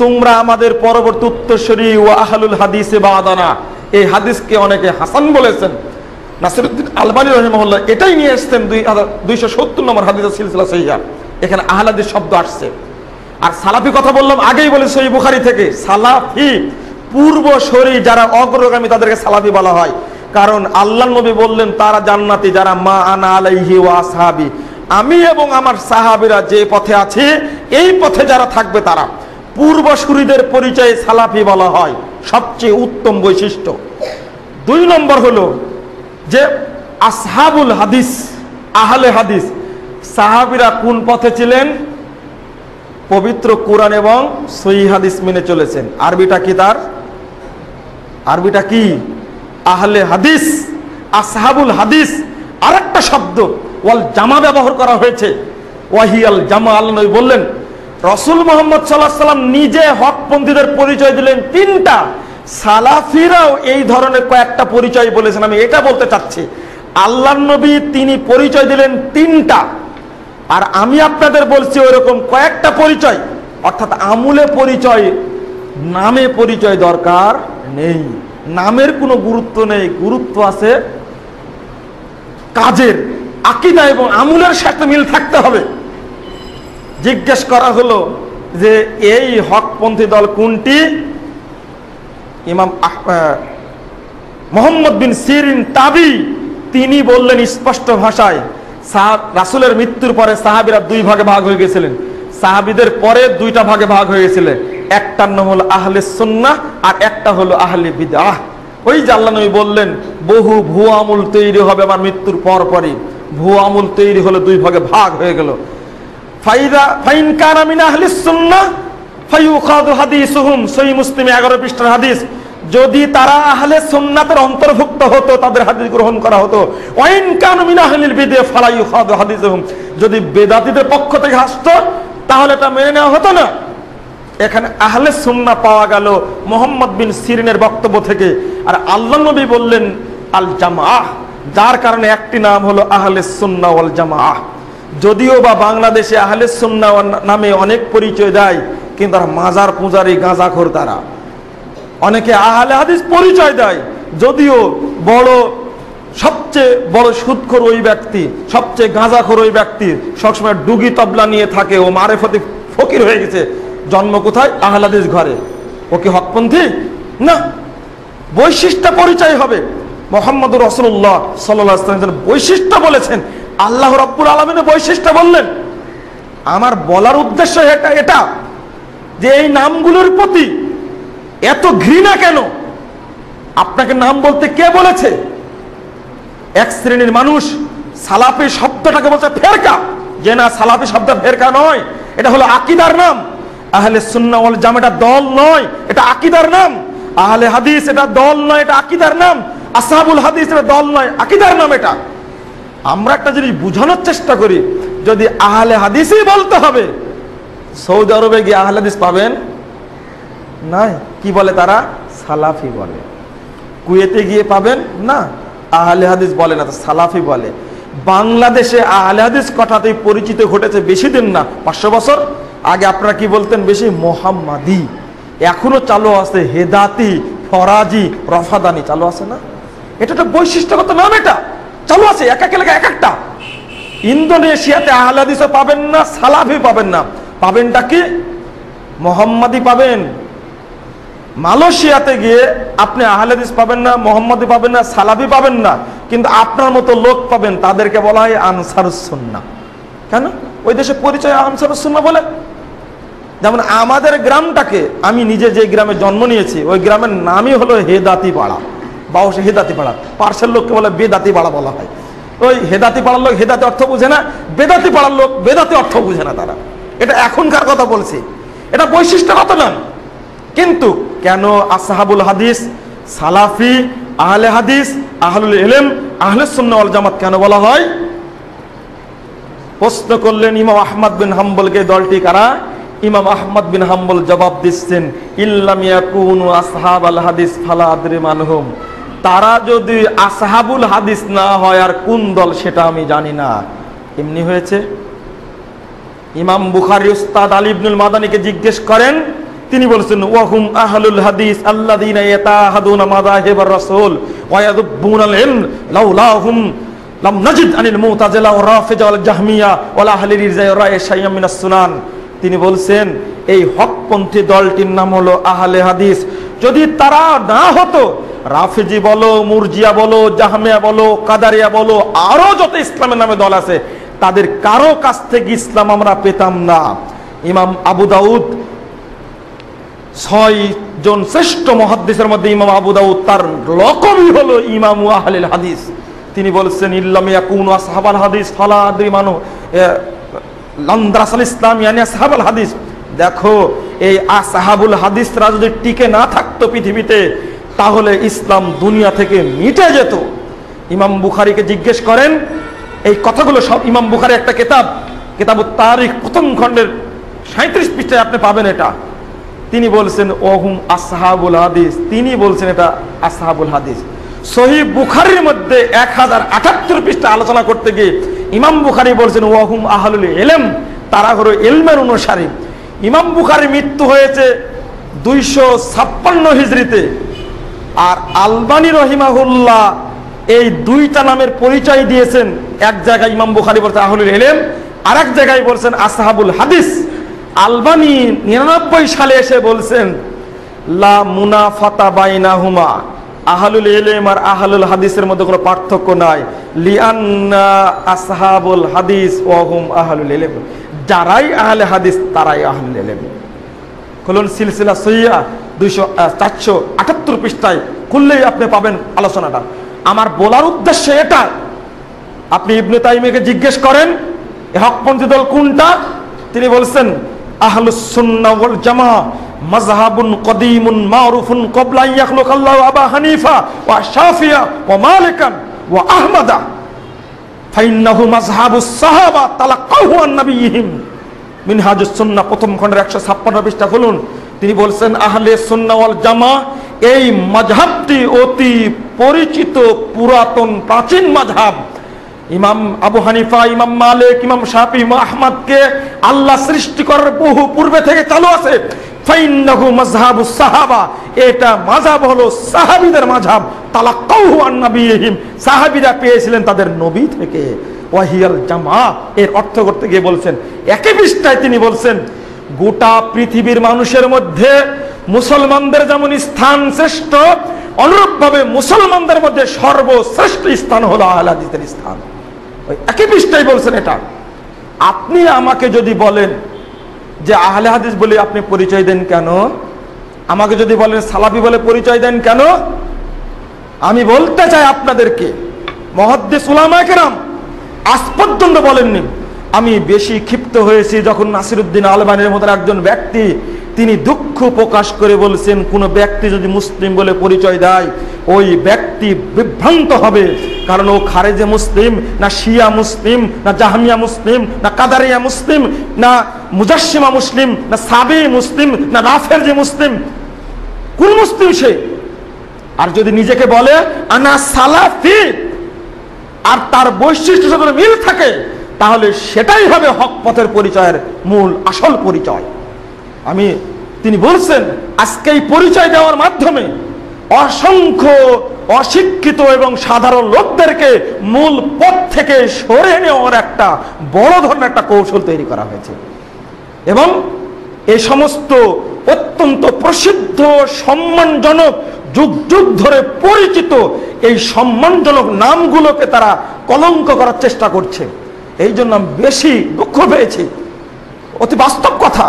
তোমরা আমাদের পরবর্তী উত্তরসূরি, ওয়া আহলুল হাদিসে বাদানা। এই হাদিসকে অনেকে হাসান বলেছেন। নাসিরউদ্দিন আলবানী রাহিমাহুল্লাহ এটাই নিয়ে এসেছেন 2270 নম্বর হাদিসের সিলসিলা সহিহা। এখানে আহলে হাদিস শব্দ আসছে। আর সালাফি কথা বললাম, আগেই বলে সহিহ বুখারী থেকে, সালাফি পূর্বসূরি যারা অগ্রগামী তাদেরকে সালাফি বলা হয়। কারণ আল্লাহর নবী বললেন তারা জান্নাতি যারা মা আনা আলাইহি ওয়া আসহাবি, আমি এবং আমার সাহাবীরা যে পথে আছে এই পথে যারা থাকবে তারা। পূর্বসূরিদের পরিচয়ে সালাফি বলা হয়, সবচেয়ে উত্তম বৈশিষ্ট্য। 2 নম্বর হলো যে আসহাবুল হাদিস, আহলে হাদিস। সাহাবীরা কোন পথে ছিলেন? পবিত্র কোরআন এবং সহিহ হাদিস মেনে চলেছেন। আরবিটা কি তার? আরবিটা কি? আহলে হাদিস, আসহাবুল হাদিস। আরেকটা শব্দ ওয়াল জামা ব্যবহার করা হয়েছে, ওয়াহিয়াল জামা। আল্লাহ নবী বললেন, রাসূল মুহাম্মদ সাল্লাল্লাহু আলাইহি ওয়াসাল্লাম নিজে হকপন্থীদের পরিচয় দিলেন 3টা, সালাফিরাও এই ধরনের কয়েকটা পরিচয় বলেছেন। আমি এটা বলতে চাচ্ছি, আল্লাহর নবী তিনি পরিচয় দিলেন 3টা, আর আমি আপনাদের বলছি ওইরকম কয়েকটা পরিচয়। অর্থাৎ আমুলে পরিচয়, নামে পরিচয় দরকার নেই। নামের কোনো গুরুত্ব নেই, গুরুত্ব আছে কাজের, আকীদা এবং আমুলের সাথে মিল থাকতে হবে। জিজ্ঞেস করা হলো যে এই হকপন্থী দল কোনটি? ইমাম মুহাম্মদ বিন সিরিন তাবি, তিনি বললেন স্পষ্ট ভাষায়, রাসূলের মৃত্যুর পরে সাহাবীরা 2 ভাগে ভাগ হয়ে গেছিলেন। সাহাবীদের পরে 2টা ভাগে ভাগ হয়ে গেছিলেন, একটার নাম হলো আহলে সুন্নাহ আর একটা হলো আহলে বিদআহ। ওই যে আল্লাহ নবী বললেন বহু ভুয়া আমল তৈরি হবে আমার মৃত্যুর পর পরই। ভুয়া আমল তৈরি হলো 2 ভাগে ভাগ হয়ে গেল। ফাইন কানা মিন আহলিস সুন্নাহ ফায়ুখাযু হাদিসুহুম, সহিহ মুসলিম 11 পৃষ্ঠার হাদিস। যদি তারা আহলে সুন্নাতের অন্তর্ভুক্ত হতো তাদের হাদিস গ্রহণ করা হতো। ওয়াইন কানু মিন আহলিল বিদআহ ফালা ইউখাযু হাদিসুহুম, যদি বেদাতীদের পক্ষ থেকে আসতো তাহলে এটা মেনে নেওয়া হতো না। এখানে আহলে সুন্নাহ পাওয়া গেল মুহাম্মদ বিন সিরিনের বক্তব্য থেকে। আর আল্লাহ নবী বললেন আল জামাআহ, যার কারণে একটি নাম হলো আহলে সুন্নাহ ওয়াল জামাআহ। যদিও বা বাংলাদেশে আহলে সুন্নাহ নামে অনেক পরিচয় দেয়, কিন্তু তারা মাজার পূজারি, গাঁজাখোর। তারা অনেকে আহলে হাদিস পরিচয় দেয়, যদিও সবচেয়ে বড় সুদখোর ওই ব্যক্তি, সবচেয়ে গাঁজাখোর ওই ব্যক্তি, সবসময় ডুগি তবলা নিয়ে থাকে, ও মারেফতি ফকির হয়ে গেছে। জন্ম কোথায়? আহলে হাদিস ঘরে। ও কি হকপন্থী? না। বৈশিষ্ট্য পরিচয় হবে। মুহাম্মদুর রাসূলুল্লাহ সাল্লাল্লাহু আলাইহি ওয়াসাল্লাম বৈশিষ্ট্য বলেছেন, আল্লাহ রাব্বুল আলামিনের বৈশিষ্ট্য বললেন। আমার বলার উদ্দেশ্য এটা যে এই নামগুলোর প্রতি এত ঘৃণা কেন? আপনাকে নাম বলতে কে বলেছে? এক শ্রেণীর মানুষ সালাফি শব্দটাকে বলছে ফেরকা, যে না সালাফি শব্দ ফেরকা নয়, এটা হলো আকীদার নাম। আহলে সুন্নাহ ওয়াল জামাত এটা দল নয়, এটা আকীদার নাম। আহলে হাদিস এটা দল নয়, এটা আকীদার নাম। আসহাবুল হাদিস এটা দল নয়, আকীদার নাম এটা। আমরা একটা জিনিস বোঝানোর চেষ্টা করি, যদি আহলে হাদিসই বলতে হবে, সৌদি আরবে গিয়ে আহলে হাদিস পাবেন নাই, কি বলে তারা? সালাফি বলে। কুয়েতে গিয়ে পাবেন না, আহলে হাদিস বলে না, সালাফি বলে। বাংলাদেশে আহলে হাদিস কথাতেই পরিচিত ঘটেছে বেশি দিন না, 500 বছর আগে আপনারা কি বলতেন বেশি? মোহাম্মদী। এখনো চালু আছে হেদাতি, ফরাজি, রফাদানি চালু আছে না? এটা একটা বৈশিষ্ট্যগত নাম, এটা চালু আছে এক এক এলাকায় এক একটা। ইন্দোনেশিয়াতে আহলে হাদিসও পাবেন না, সালাফি পাবেন না, পাবেনটা কি? মোহাম্মদী পাবেন। মালয়েশিয়াতে গিয়ে আপনি আহলে হাদিস পাবেন না, মোহাম্মদী পাবেন না, সালাফি পাবেন না, কিন্তু আপনার মতো লোক পাবেন, তাদেরকে বলা হয় আনসারুস সুন্নাহ। কেন? ওই দেশে পরিচয় আনসারুস সুন্নাহ বলে। যেমন আমাদের গ্রামটাকে, আমি নিজে যে গ্রামে জন্ম নিয়েছি, ওই গ্রামের নামই হলো হেদাতি পাড়া, বা হেদাতি পাড়া। পার্সের লোককে বলে বেদাতি পাড়া বলা হয়। ওই হেদাতি পাড়ার লোক হেদাতি অর্থ বুঝে না, বেদাতি পাড়ার লোক বেদাতি অর্থ বুঝে না তারা। এটা এখনকার কথা বলছি, এটা বৈশিষ্ট্যগত নাম। কিন্তু কেন আসহাবুল হাদিস, সালাফি, আহলে হাদিস, আহলুল ইলম, আহলে সুন্নাহ ওয়াল জামাত কেন বলা হয়? প্রশ্ন করলেন ইমাম আহমদ বিন হাম্বলকে, দলটি কারা? ইমাম আহমদ বিন হাম্বল জবাব দিচ্ছেন, ইল্লাম ইয়াকুনু আসহাবাল হাদিস ফালা আদরি মানহুম। তারা যদি আসহাবুল হাদিস না হয় আর কোন দল সেটা আমি জানি না। এমনি হয়েছে। ইমাম বুখারী উস্তাদ আলী ইবনুল মাদানীকে জিজ্ঞেস করেন, তিনি বলেছেন ওয়াহুম আহলুল হাদিস আল্লাযীনা ইয়াতাহাদুনা মাযাহিবার রাসূল ওয়া ইয়াদুব্বুনাল ইলম লাউলাহুম লাম নাজিদ আনিল মুতাজিলা ওয়া রাফিজা ওয়াল জাহমিয়া ওয়ালা আহলির রিজায় রায় শাইয়্যাম মিনাস সুনান। তিনি বলছেন এই হকপন্থী দলটির নাম হলো আহলে হাদিস। যদি তারা না হতো, রাফিজি বলো, মুরজিয়া বলো, জাহমিয়া বলো, কাদারিয়া বলো, আরো যত ইসলামের নামে দল আছে, তাদের কারো কাছ থেকে ইসলাম আমরা পেতাম না। ইমাম আবু দাউদ, 6 জন শ্রেষ্ঠ মুহাদ্দিসের মধ্যে ইমাম আবু দাউদ, তার লকবই হলো ইমামু আহলিল হাদিস। তিনি বলছেন ইল্লাম ইয়াকুনু আসহাবাল হাদিস ফালা আদরি মানহু লান্দারাসাল ইসলাম ইয়ানি আসহাবুল হাদিস। দেখো এই আসহাবুল হাদিসরা যদি টিকে না থাকতো পৃথিবীতে, তাহলে ইসলাম দুনিয়া থেকে মিটে যেত। ইমাম বুখারীকে জিজ্ঞেস করেন, এই কথাগুলো সব ইমাম বুখারী একটা কিতাবুত তারিখ প্রথম খণ্ডের 37 পৃষ্ঠায় আপনি পাবেন এটা। তিনি বলছেন ওহুম আসহাবুল হাদিস, তিনি বলছেন এটা আসহাবুল হাদিস। সহিহ বুখারীর মধ্যে 1078 পৃষ্ঠা আলোচনা করতে গিয়ে ইমাম বুখারী বলছেন ওয়াহুম আহলুল ইলম, তারা হলো ইলমের অনুসারী। ইমাম বুখারীর মৃত্যু হয়েছে 256 হিজরিতে, আর আলবানী রহিমাহুল্লাহ এই দুইটা নামের পরিচয় দিয়েছেন। এক জায়গায় ইমাম বুখারী বলছেন আহলুল ইলম, আর এক জায়গায় বলছেন আসহাবুল হাদিস। আলবানী 99 সালে এসে বলছেন লা মুনাফাতা বাইনাহুমা, আহলুল ইলম আর আহলুল হাদিসের মধ্যে কোনো পার্থক্য নাই। লিআন্না আসহাবুল হাদিস ওয়া হুম আহলুল ইলম, যারাই আহলে হাদিস তারাই আহলুল ইলম। খুলুন সিলসিলা সহিহা 478 পৃষ্ঠায় খুললেই আপনি পাবেন আলোচনাটা। আমার বলার উদ্দেশ্য এটা, আপনি ইবনে তাইমিয়াকে জিজ্ঞেস করেন হকপন্থী দল কোনটা, তিনি বলছেন আহলুস সুন্নাহ ওয়াল জামাআহ মাযহাবুন কদীমুন মারুফুন ক্বাবলা ইয়াখলুকাল্লাহু আবা হানিফা ওয়া শাফিয়া ওয়া মালিকান ওয়া আহমাদা ফাইন্নাহু মাযহাবুস সাহাবা তালাক্কাহু আন নাবিয়িহিম। মিনহাজুস সুন্নাহ প্রথম খণ্ডের 156 পৃষ্ঠা খুলুন। তিনি বলছেন আহলে সুন্নাহ ওয়াল জামাআহ এই মাযহাবটি অতি পরিচিত, পুরাতন, প্রাচীন মাযহাব। ইমাম আবু হানিফা, ইমাম মালিক, ইমাম শাফি, ইমাম আহমদকে আল্লাহ সৃষ্টি করার বহু পূর্বে থেকে চালু আছে। ফাইন্নাহু মাযহাবুস সাহাবা, এটা মাযহাব হলো সাহাবীদের মাযহাব। তালাক্কাহু আন নাবিয়িহিম, সাহাবীরা পেয়েছিলেন তাদের নবী থেকে। ওয়াহিয়াল জামাআহ, এর অর্থ করতে গিয়ে বলছেন একই পৃষ্ঠায় তিনি বলছেন গোটা পৃথিবীর মানুষের মধ্যে মুসলমানদের যেমন স্থান শ্রেষ্ঠ, অনুরূপভাবে মুসলমানদের মধ্যে সর্বশ্রেষ্ঠ স্থান হলো আহলে হাদিসের স্থান। ওই একই পৃষ্ঠায় বলছেন এটা। আপনি আমাকে যদি বলেন যে আহলে হাদিস বলে আপনি পরিচয় দেন কেন, আমাকে যদি বলেন সালাফি বলে পরিচয় দেন কেন, আমি বলতে চাই আপনাদেরকে, মুহাদ্দিস উলামায়ে কেরাম আজ পর্যন্ত বলেননি। আমি বেশি ক্ষিপ্ত হয়েছি যখন নাসিরউদ্দিন আলবানীর মতো একজন ব্যক্তি তিনি দুঃখ প্রকাশ করে বলছেন, কোন ব্যক্তি যদি মুসলিম বলে পরিচয় দেয় ওই ব্যক্তি বিভ্রান্ত হবে, কারণ ও খারেজে মুসলিম না শিয়া মুসলিম না জাহমিয়া মুসলিম না কাদারিয়া মুসলিম না মুজাসসিমা মুসলিম না সাবি মুসলিম না রাফেজি মুসলিম, কোন মুসলিম সে? আর যদি নিজেকে বলে আনা সালাফি আর তার বৈশিষ্ট্যের সাথে মিল থাকে, তাহলে সেটাই হবে হক পথের পরিচয়ের মূল আসল পরিচয়। তিনি বলছেন আজকে এই পরিচয় দেওয়ার মাধ্যমে অসংখ্য অশিক্ষিত এবং সাধারণ লোকদেরকে মূল পথ থেকে সরে নেওয়ার একটা বড় ধরনের একটা কৌশল তৈরি করা হয়েছে। এবং এই সমস্ত অত্যন্ত প্রসিদ্ধ সম্মানজনক যুগ যুগ ধরে পরিচিত এই সম্মানজনক নামগুলোকে তারা কলঙ্ক করার চেষ্টা করছে। এই জন্য আমি বেশি দুঃখ পেয়েছি। অতি বাস্তব কথা,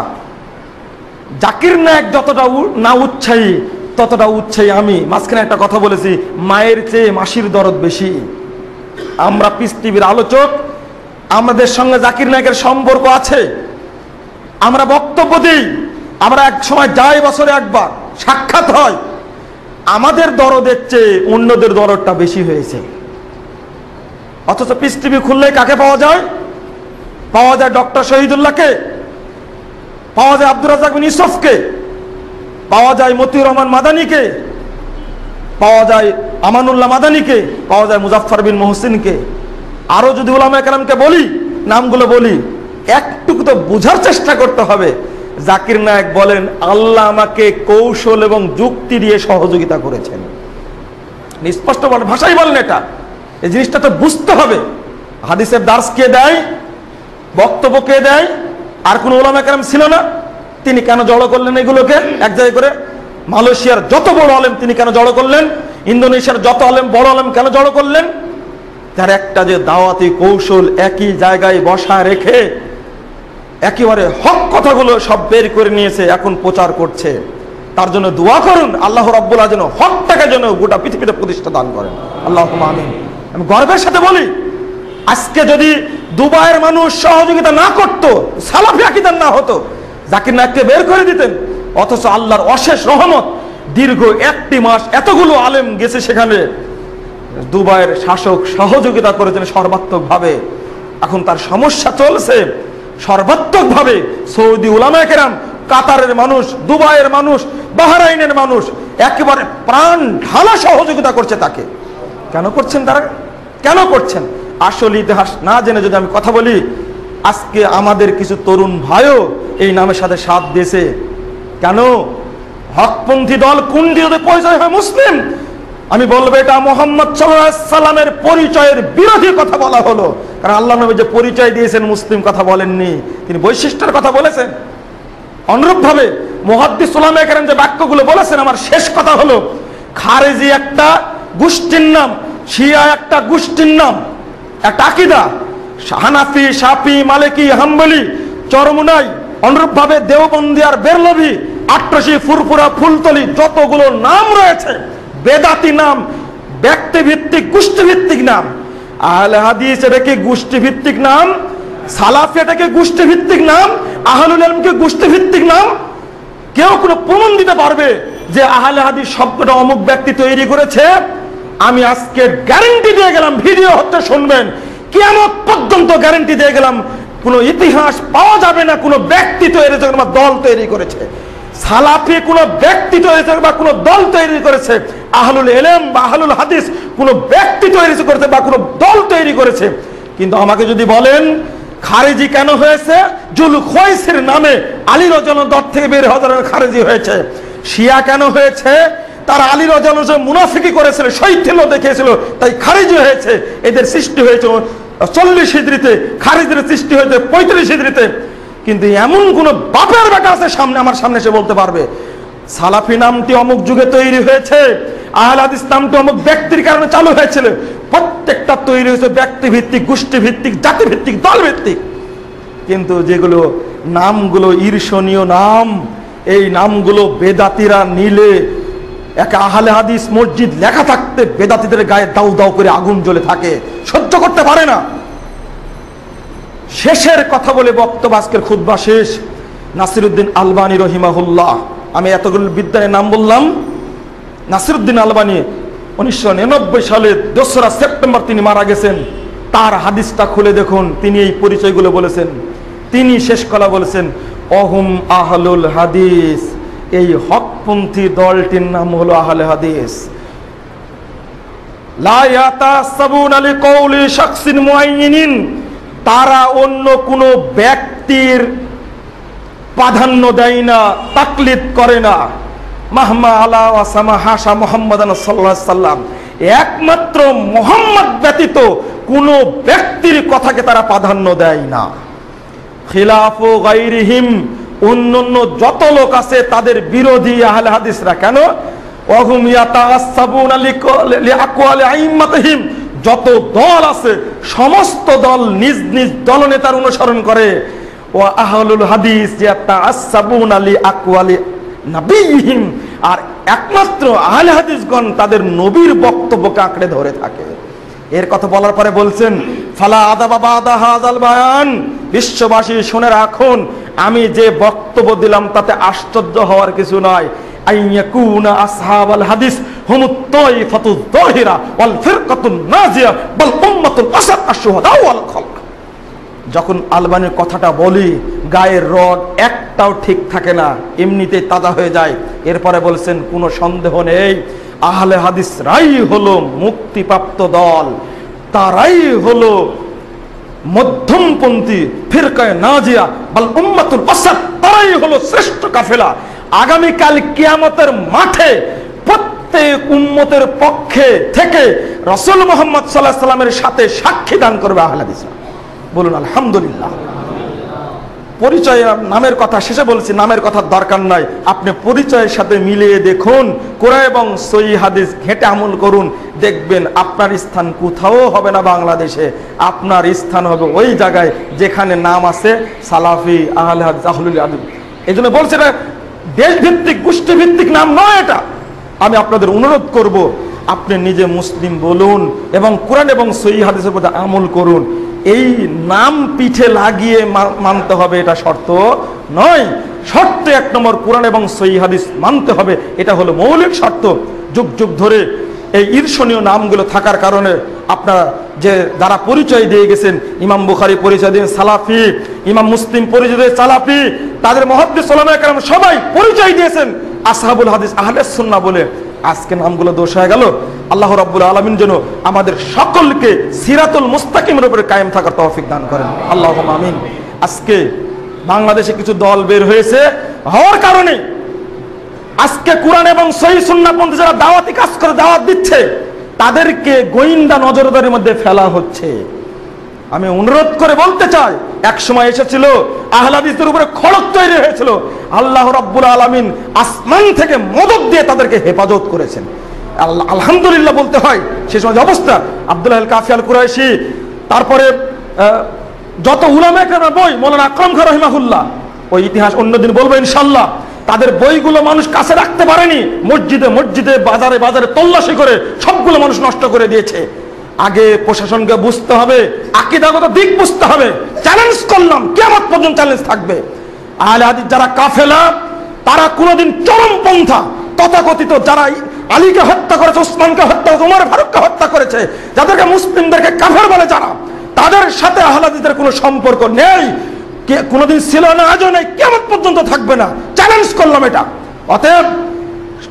জাকির নায়েক যতটা না উৎসাহী ততটা উৎসাহী আমি। মাঝখানে একটা কথা বলেছি, মায়ের চেয়ে মাসির দরদ বেশি। আমরা পিস টিভির আলোচক, আমাদের সঙ্গে জাকির নায়েকের সম্পর্ক আছে, আমরা বক্তব্য দিই, আমরা এক সময় যাই, বছরে একবার সাক্ষাৎ হয়। আমাদের দরদের চেয়ে অন্যদের দরদটা বেশি হয়েছে। অথচ পিস টিভি খুললে কাকে পাওয়া যায়? পাওয়া যায় ডক্টর শহীদুল্লাহকে, পাওয়া যায় আব্দুর রাজ্জাক বিন ইউসুফকে, পাওয়া যায় মতিউর রহমান মাদানীকে, পাওয়া যায় আমানুল্লাহ মাদানীকে, পাওয়া যায় মুজাফফর বিন মুহসিনকে। আরো যদি উলামায়ে কেরামকে বলি, নামগুলো বলি, একটুকু তো বোঝার চেষ্টা করতে হবে। জাকির নায়েক বলেন আল্লাহ আমাকে কৌশল এবং যুক্তি দিয়ে সহযোগিতা করেছেন। স্পষ্ট ভাষায় বলেন এটা। এই জিনিসটা তো বুঝতে হবে। হাদিসের দার্স কে দেয়, বক্তব্য কে দেয়? আর কোন উলামায়ে কেরাম ছিল না? তিনি কেন জড়ো করলেন এগুলোকে এক জায়গায় করে? মালয়েশিয়ার যত বড় আলেম তিনি কেন জড়ো করলেন? ইন্দোনেশিয়ার যত আলেম বড় আলেম কেন জড়ো করলেন? তার একটা যে দাওয়াতি কৌশল, একই জায়গায় বসা রেখে একেবারে হক কথাগুলো সব বের করে নিয়েছে, এখন প্রচার করছে। তার জন্য দোয়া করুন আল্লাহ রাব্বুল আলামিন হকটাকে যেন গোটা পৃথিবীতে প্রতিষ্ঠা দান করেন। আল্লাহুম্মা আমিন। আমি গর্বের সাথে বলি, আজকে যদি দুবাইয়ের মানুষ সহযোগিতা না করত, সালাফি আকীদা না হতো, জাকির নায়েককে বের করে দিতেন। অথচ আল্লাহর অশেষ রহমত, দীর্ঘ 1 মাস এতগুলো আলেম গেছে সেখানে, দুবাইয়ের শাসক সহযোগিতা করেছেন সর্বাত্মকভাবে। এখন তার সমস্যা চলছে সর্বাত্মকভাবে। সৌদি উলামায়ে কেরাম, কাতারের মানুষ, দুবাইয়ের মানুষ, বাহরাইনের মানুষ একেবারে প্রাণ ঢালা সহযোগিতা করছে তাকে। কেন করছেন তারা? কেন করছেন? আসল ইতিহাস না জেনে যদি আমি কথা বলি, আজকে আমাদের কিছু তরুণ ভাইও এই নামের সাথে সাথ দিয়েছে। কেন? হকপন্থী দল কোনটি যদি পরিচয় হয় মুসলিম, আমি বলবো এটা মুহাম্মদ সাল্লাল্লাহু আলাইহি সাল্লামের পরিচয়ের বিরোধী কথা বলা হলো। কারণ আল্লাহ নবী যে পরিচয় দিয়েছেন মুসলিম কথা বলেননি, তিনি বৈশিষ্ট্যের কথা বলেছেন। অনুরূপভাবে মুহাদ্দিস উলামায়ে কেরাম যে বাক্যগুলো বলেছেন, আমার শেষ কথা হলো খারেজি একটা গোষ্ঠীর নাম, শিয়া একটা গোষ্ঠীর নাম, একটা আকীদা। হানাফি, শাফি, মালিকি, হাম্বলি, চরমুনাই, অনুরূপভাবে দেওবন্দি আর বেরলভি, আট্রাসি, ফুরফুরা, ফুলতলি, যতগুলো নাম রয়েছে বেদাতি নাম, ব্যক্তি ভিত্তিক, গোষ্ঠী ভিত্তিক নাম। আহলে হাদিস এটাকে গোষ্ঠী ভিত্তিক নাম, সালাফি এটাকে গোষ্ঠী ভিত্তিক নাম, আহলুল ইলমকে গোষ্ঠী ভিত্তিক নাম। কেউ কোনো প্রমাণ দিতে পারবে যে আহলে হাদিস শব্দটা অমুক ব্যক্তি তৈরি করেছে? আমি আজকে গ্যারান্টি দিয়ে গেলাম, ভিডিও হচ্ছে শুনবেন, কিয়ামত পর্যন্ত গ্যারান্টি দিয়ে গেলাম, কোনো ইতিহাস পাওয়া যাবে না কোনো ব্যক্তি তৈরি করেছে বা দল তৈরি করেছে। সালাফি কোনো ব্যক্তি তৈরি করেছে বা কোনো দল তৈরি করেছে, আহলুল ইলম বা আহলুল হাদিস কোনো ব্যক্তি তৈরি করেছে বা কোনো দল তৈরি করেছে। কিন্তু আমাকে যদি বলেন খারেজি কেন হয়েছে? জুল খোয়াইসির নামে আলী রাদিয়াল্লাহু দল থেকে বের হওয়ার খারেজি হয়েছে। শিয়া কেন হয়েছে? তারা আলী রাদিয়াল্লাহু যে মুনাফিকি করেছিল, শৈথিল্য দেখিয়েছিল, তাই খারেজি হয়েছে। এদের সৃষ্টি হয়েছে 40 হিজরিতে, খারেজির সৃষ্টি হয়েছে 35 হিজরিতে। কিন্তু এমন কোন বাপের বেটা আছে সামনে, আমার সামনে এসে বলতে পারবে সালাফি নামটি অমুক যুগে তৈরি হয়েছে, আহলে হাদিস নামটা অমুক ব্যক্তির কারণে চালু হয়েছিল। প্রত্যেকটা তৈরি হয়েছে ব্যক্তি ভিত্তিক, গোষ্ঠী ভিত্তিক, জাতি ভিত্তিক, দল ভিত্তিক। কিন্তু যেগুলো নামগুলো ঈর্ষণীয় নাম, এই নামগুলো বেদাতিরা নিলে এক আহলে হাদিস মসজিদ লেখা থাকতে বেদাতিদের গায়ে দাউ দাউ করে আগুন জ্বলে থাকে, সহ্য করতে পারে না। শেষের কথা বলে বক্তব্য, আজকের খুতবা শেষ। নাসিরউদ্দিন আলবানী রহিমাহুল্লাহ, আমি এতগুলো বিদ্যানের নাম বললাম। নাসিরউদ্দিন আলবানী 1999 সালে 2রা সেপ্টেম্বর তিনি মারা গেছেন। তার হাদিসটা খুলে দেখুন, তিনি এই পরিচয়গুলো বলেছেন। তিনি শেষ কথা বলেছেন, অহুম আহলুল হাদিস, এই হকপন্থী দলটির নাম হলো আহলে হাদিস। লা ইয়াতাসাবুনা লিকাউলি শাখসিন মুআইয়িনিন, তারা অন্য কোনো ব্যক্তির প্রাধান্য দেয় না, তাকলিদ করে না। মাহমা আলা ওয়া সামা হাসা মুহাম্মাদান সাল্লাল্লাহু আলাইহি সাল্লাম, একমাত্র মুহাম্মদ ব্যতীত কোনো ব্যক্তির কথাকে তারা প্রাধান্য দেয় না। খিলাফু গায়রিহিম, অন্যান্য যত লোক আছে তাদের বিরোধী আহলে হাদিসরা। কেন? ওয়াহুম ইয়াতাআসসাবুনা লিআকওয়ালি আইম্মাতিহিম, যত দল আছে সমস্ত দল নিজ নিজ দলনেতার অনুসরণ করে। ওয়া আহলুল হাদিস ইয়াতাআসসাবুনা লিআকওয়ালি নবিয়িহিম, আর একমাত্র আহলে হাদিসগণ তাদের নবীর বক্তব্যকে আঁকড়ে ধরে থাকে। এর কথা বলার পরে বলছেন, ফালা আদাবা বাদা হাযাল বায়ান, বিশ্ববাসী শুনে রাখুন, আমি যে বক্তব্য দিলাম তাতে আশ্চর্য হওয়ার কিছু নয়। আইয়াকুনা আসহাবাল হাদিস হুমুত তাইফাতুয যাহিরা ওয়াল ফিরকাতুন নাজিয়া বাল উম্মাতুল আসাদ আশ-শুহাদা ওয়াল খালক। যখন আলবানির কথাটা বলি, গায়ের রগ একটাও ঠিক থাকে না, এমনিতেই তাজা হয়ে যায়। এরপরে বলছেন, কোনো সন্দেহ নেই, আহলে হাদিসরাই হলো মুক্তিপ্রাপ্ত দল, তারাই হলো মধ্যমপন্থী ফিরকায়ে নাজিয়া বাল উম্মাতুল আসাদ, তারাই হলো শ্রেষ্ঠ কাফেলা। আগামীকাল কিয়ামতের মাঠে প্রত্যেক উম্মতের পক্ষে থেকে রাসূল মুহাম্মদ সাল্লাল্লাহু আলাইহি সাল্লামের সাথে সাক্ষী দান করবে আহলে হাদিসরা। বলুন আলহামদুলিল্লাহ। পরিচয়, নামের কথা শেষে বলছি, নামের কথার দরকার নাই, আপনি পরিচয়ের সাথে মিলিয়ে দেখুন, কোরআন এবং সহিহ হাদিস ঘেঁটে আমল করুন, দেখবেন আপনার স্থান কোথাও হবে না বাংলাদেশে, আপনার স্থান হবে ওই জায়গায় যেখানে নাম আছে সালাফি, আহলে হাদিস, আহলুল হাদিস। এই জন্য বলছে এটা দেশভিত্তিক, গোষ্ঠীভিত্তিক নাম নয়। এটা আমি আপনাদের অনুরোধ করব, আপনি নিজে মুসলিম বলুন এবং কোরআন এবং সহিহ হাদিসের প্রতি আমল করুন। এই নাম পিঠে লাগিয়ে মানতে হবে এটা শর্ত নয়। শর্ত 1 নম্বর, কোরআন এবং সহিহ হাদিস মানতে হবে, এটা হলো মৌলিক শর্ত। যুগ যুগ ধরে এই ঈর্ষণীয় নামগুলো থাকার কারণে আপনারা যে যারা পরিচয় দিয়ে গেছেন, ইমাম বুখারী পরিচয় দিয়ে সালাফি, ইমাম মুসলিম পরিচয় দিয়ে সালাফি, তাদের মুহাদ্দিস উলামায়ে কেরাম সবাই পরিচয় দিয়েছেন আসহাবুল হাদিস, আহলে সুন্নাহ বলে। আজকে নামগুলো দোষ হয়ে গেল। আল্লাহ রাব্বুল আলামিন যেন আমাদের সকলকে সিরাতুল মুস্তাকিমের উপরে কায়েম থাকার তৌফিক দান করেন, আল্লাহুম্মা আমিন। আজকে বাংলাদেশে কিছু দল বের হয়েছে, হওয়ার কারণে আজকে কোরআন এবং সহিহ সুন্নাহপন্থী যারা দাওয়াতি কাজ করে, দাওয়াত দিচ্ছে, তাদেরকে গোয়েন্দা নজরদারির মধ্যে ফেলা হচ্ছে। আমি অনুরোধ করে বলতে চাই, এক সময় এসেছিল আহলে হাদিসের উপরে খড়ক তৈরি হয়েছিল, আল্লাহ রাব্বুল আলামিন আসমান থেকে মদদ দিয়ে তাদেরকে হেফাজত করেছেন। আলহামদুলিল্লাহ বলতে হয়। সে সময় যে অবস্থা, আব্দুল্লাহ আল কাফি আল কুরাইশি, তারপরে যত উলামায়ে কেরামের বই, মৌলানা আকরাম খান রাহিমাহুল্লাহ, ওই ইতিহাস অন্যদিন বলবো ইনশাআল্লাহ, তাদের বইগুলো মানুষ কাছে রাখতে পারেনি, মসজিদে মসজিদে, বাজারে বাজারে তল্লাশি করে সবগুলো মানুষ নষ্ট করে দিয়েছে। আগে প্রশাসনকে বুঝতে হবে, আকীদাগত দিক বুঝতে হবে। চ্যালেঞ্জ করলাম, কিয়ামত পর্যন্ত চ্যালেঞ্জ থাকবে। আহলে হাদিস যারা কাফেলা, তারা কোনোদিন চরমপন্থা, তথাকথিত যারা আলীকে হত্যা করেছে, ওসমানকে হত্যা করেছে, ওমর ফারুককে হত্যা করেছে, যাদেরকে মুসলিমদেরকে কাফের বলে, যারা, তাদের সাথে আহলে হাদিসের কোনো সম্পর্ক নেই, কোনোদিন ছিল না, আজও নেই, কিয়ামত পর্যন্ত থাকবে না। চ্যালেঞ্জ করলাম এটা। অতএব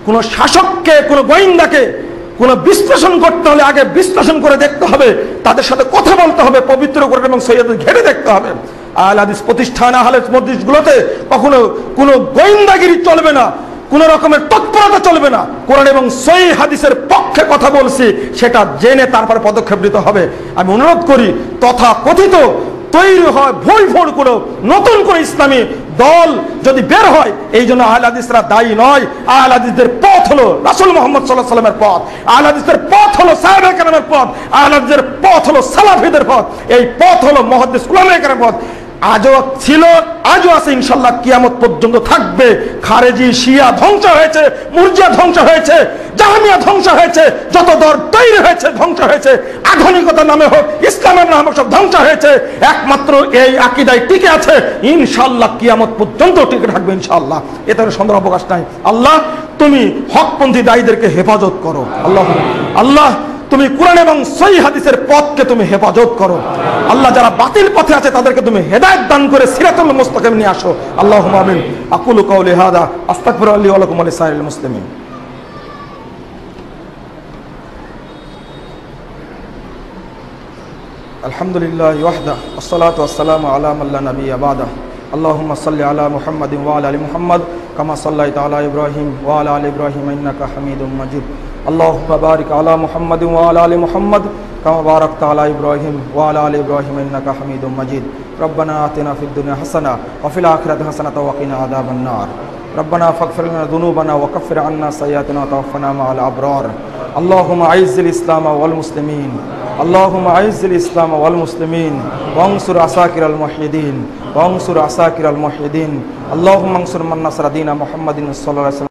কোন শাসককে, কোন গোয়েন্দাকে কোন বিশ্লেষণ করতে হলে আগে বিশ্লেষণ করে দেখতে হবে, তাদের সাথে কথা বলতে হবে, পবিত্র কোরআন এবং সহিহ হাদিস ঘেটে দেখতে হবে। আহলে হাদিস প্রতিষ্ঠান, আহলে মজলিসগুলোতে কখনো কোনো গোয়েন্দাগিরি চলবে না, কোন রকমের তৎপরতা চলবে না। কোরআন এবং সহিহ হাদিসের পক্ষে কথা বলছি, সেটা জেনে তারপর পদক্ষেপ নিতে হবে। আমি অনুরোধ করি, তথা কথিত তৈরি হয় ভুল ভুল কোনো নতুন করে ইসলামী দল যদি বের হয়, এই জন্য আহলে হাদিসরা দায়ী নয়। আহলে হাদিসদের পথ হলো রাসূল মুহাম্মদ সাল্লাল্লাহু আলাইহি ওয়াসাল্লামের পথ, আহলে হাদিসদের পথ হলো সাহাবায়ে কেরামের পথ, আহলে হাদিসদের পথ হলো সালাফিদের পথ, এই পথ হলো মুহাদ্দিস উলামায়ে কেরামের পথ। আজও ছিল, আজও আছে, ইনশাআল্লাহ কিয়ামত পর্যন্ত থাকবে। খারেজি শিয়া ধ্বংস হয়েছে, মুরজিয়া ধ্বংস হয়েছে, জাহামিয়া ধ্বংস হয়েছে, যত দল তৈরি হয়েছে ধ্বংস হয়েছে, আধুনিকতার নামে হোক, ইসলামের নামে হোক, সব ধ্বংস হয়েছে। একমাত্র এই আকীদায় টিকে আছে, ইনশাআল্লাহ কিয়ামত পর্যন্ত টিকে থাকবে ইনশাআল্লাহ, এতে সন্দেহ অবকাশ নাই। আল্লাহ তুমি হকপন্থী দায়ীদেরকে হেফাজত করো। আল্লাহ আল্লাহ তুমি কোরআন এবং সহিহ হাদিসের পথকে তুমি হেফাজত করো। আল্লাহ যারা বাতিল পথে আছে তাদেরকে তুমি হেদায়েত দান করে সিরাতুল মুস্তাকিম নিয়ে আসো। আল্লাহুম্মা আমিন। আকুলু কাওলি হাদা আস্তাগফিরুল্লাহ লি ওয়া লাকুম ওয়া লিসাইরিল মুসলিমিন। আলহামদুলিল্লাহ ওয়াহদা ওয়াসসালাতু ওয়াসসালামু আলা মান লা নাবিয়্যা বাদা। আল্লাহুম্মা সাল্লি আলা মুহাম্মাদিন ওয়া আলা আলি মুহাম্মাদ কামা সাল্লাইতা আলা ইব্রাহিম ওয়া আলা আলি ইব্রাহিম ইন্নাকা হামিদুম মাজিদ। اللهم بارك على محمد وعلى ال محمد كما باركت على ابراهيم وعلى ال ابراهيم انك حميد مجيد. ربنا آتنا في الدنيا حسنه وفي الاخره حسنه وقنا عذاب النار. ربنا فاغفر لنا ذنوبنا وكفر عنا سيئاتنا وتوفنا مع الابرار. اللهم اعز الاسلام والمسلمين، اللهم اعز الاسلام والمسلمين وانصر عساكر الموحدين، وانصر عساكر الموحدين. اللهم انصر من نصر دين محمد صلى الله عليه وسلم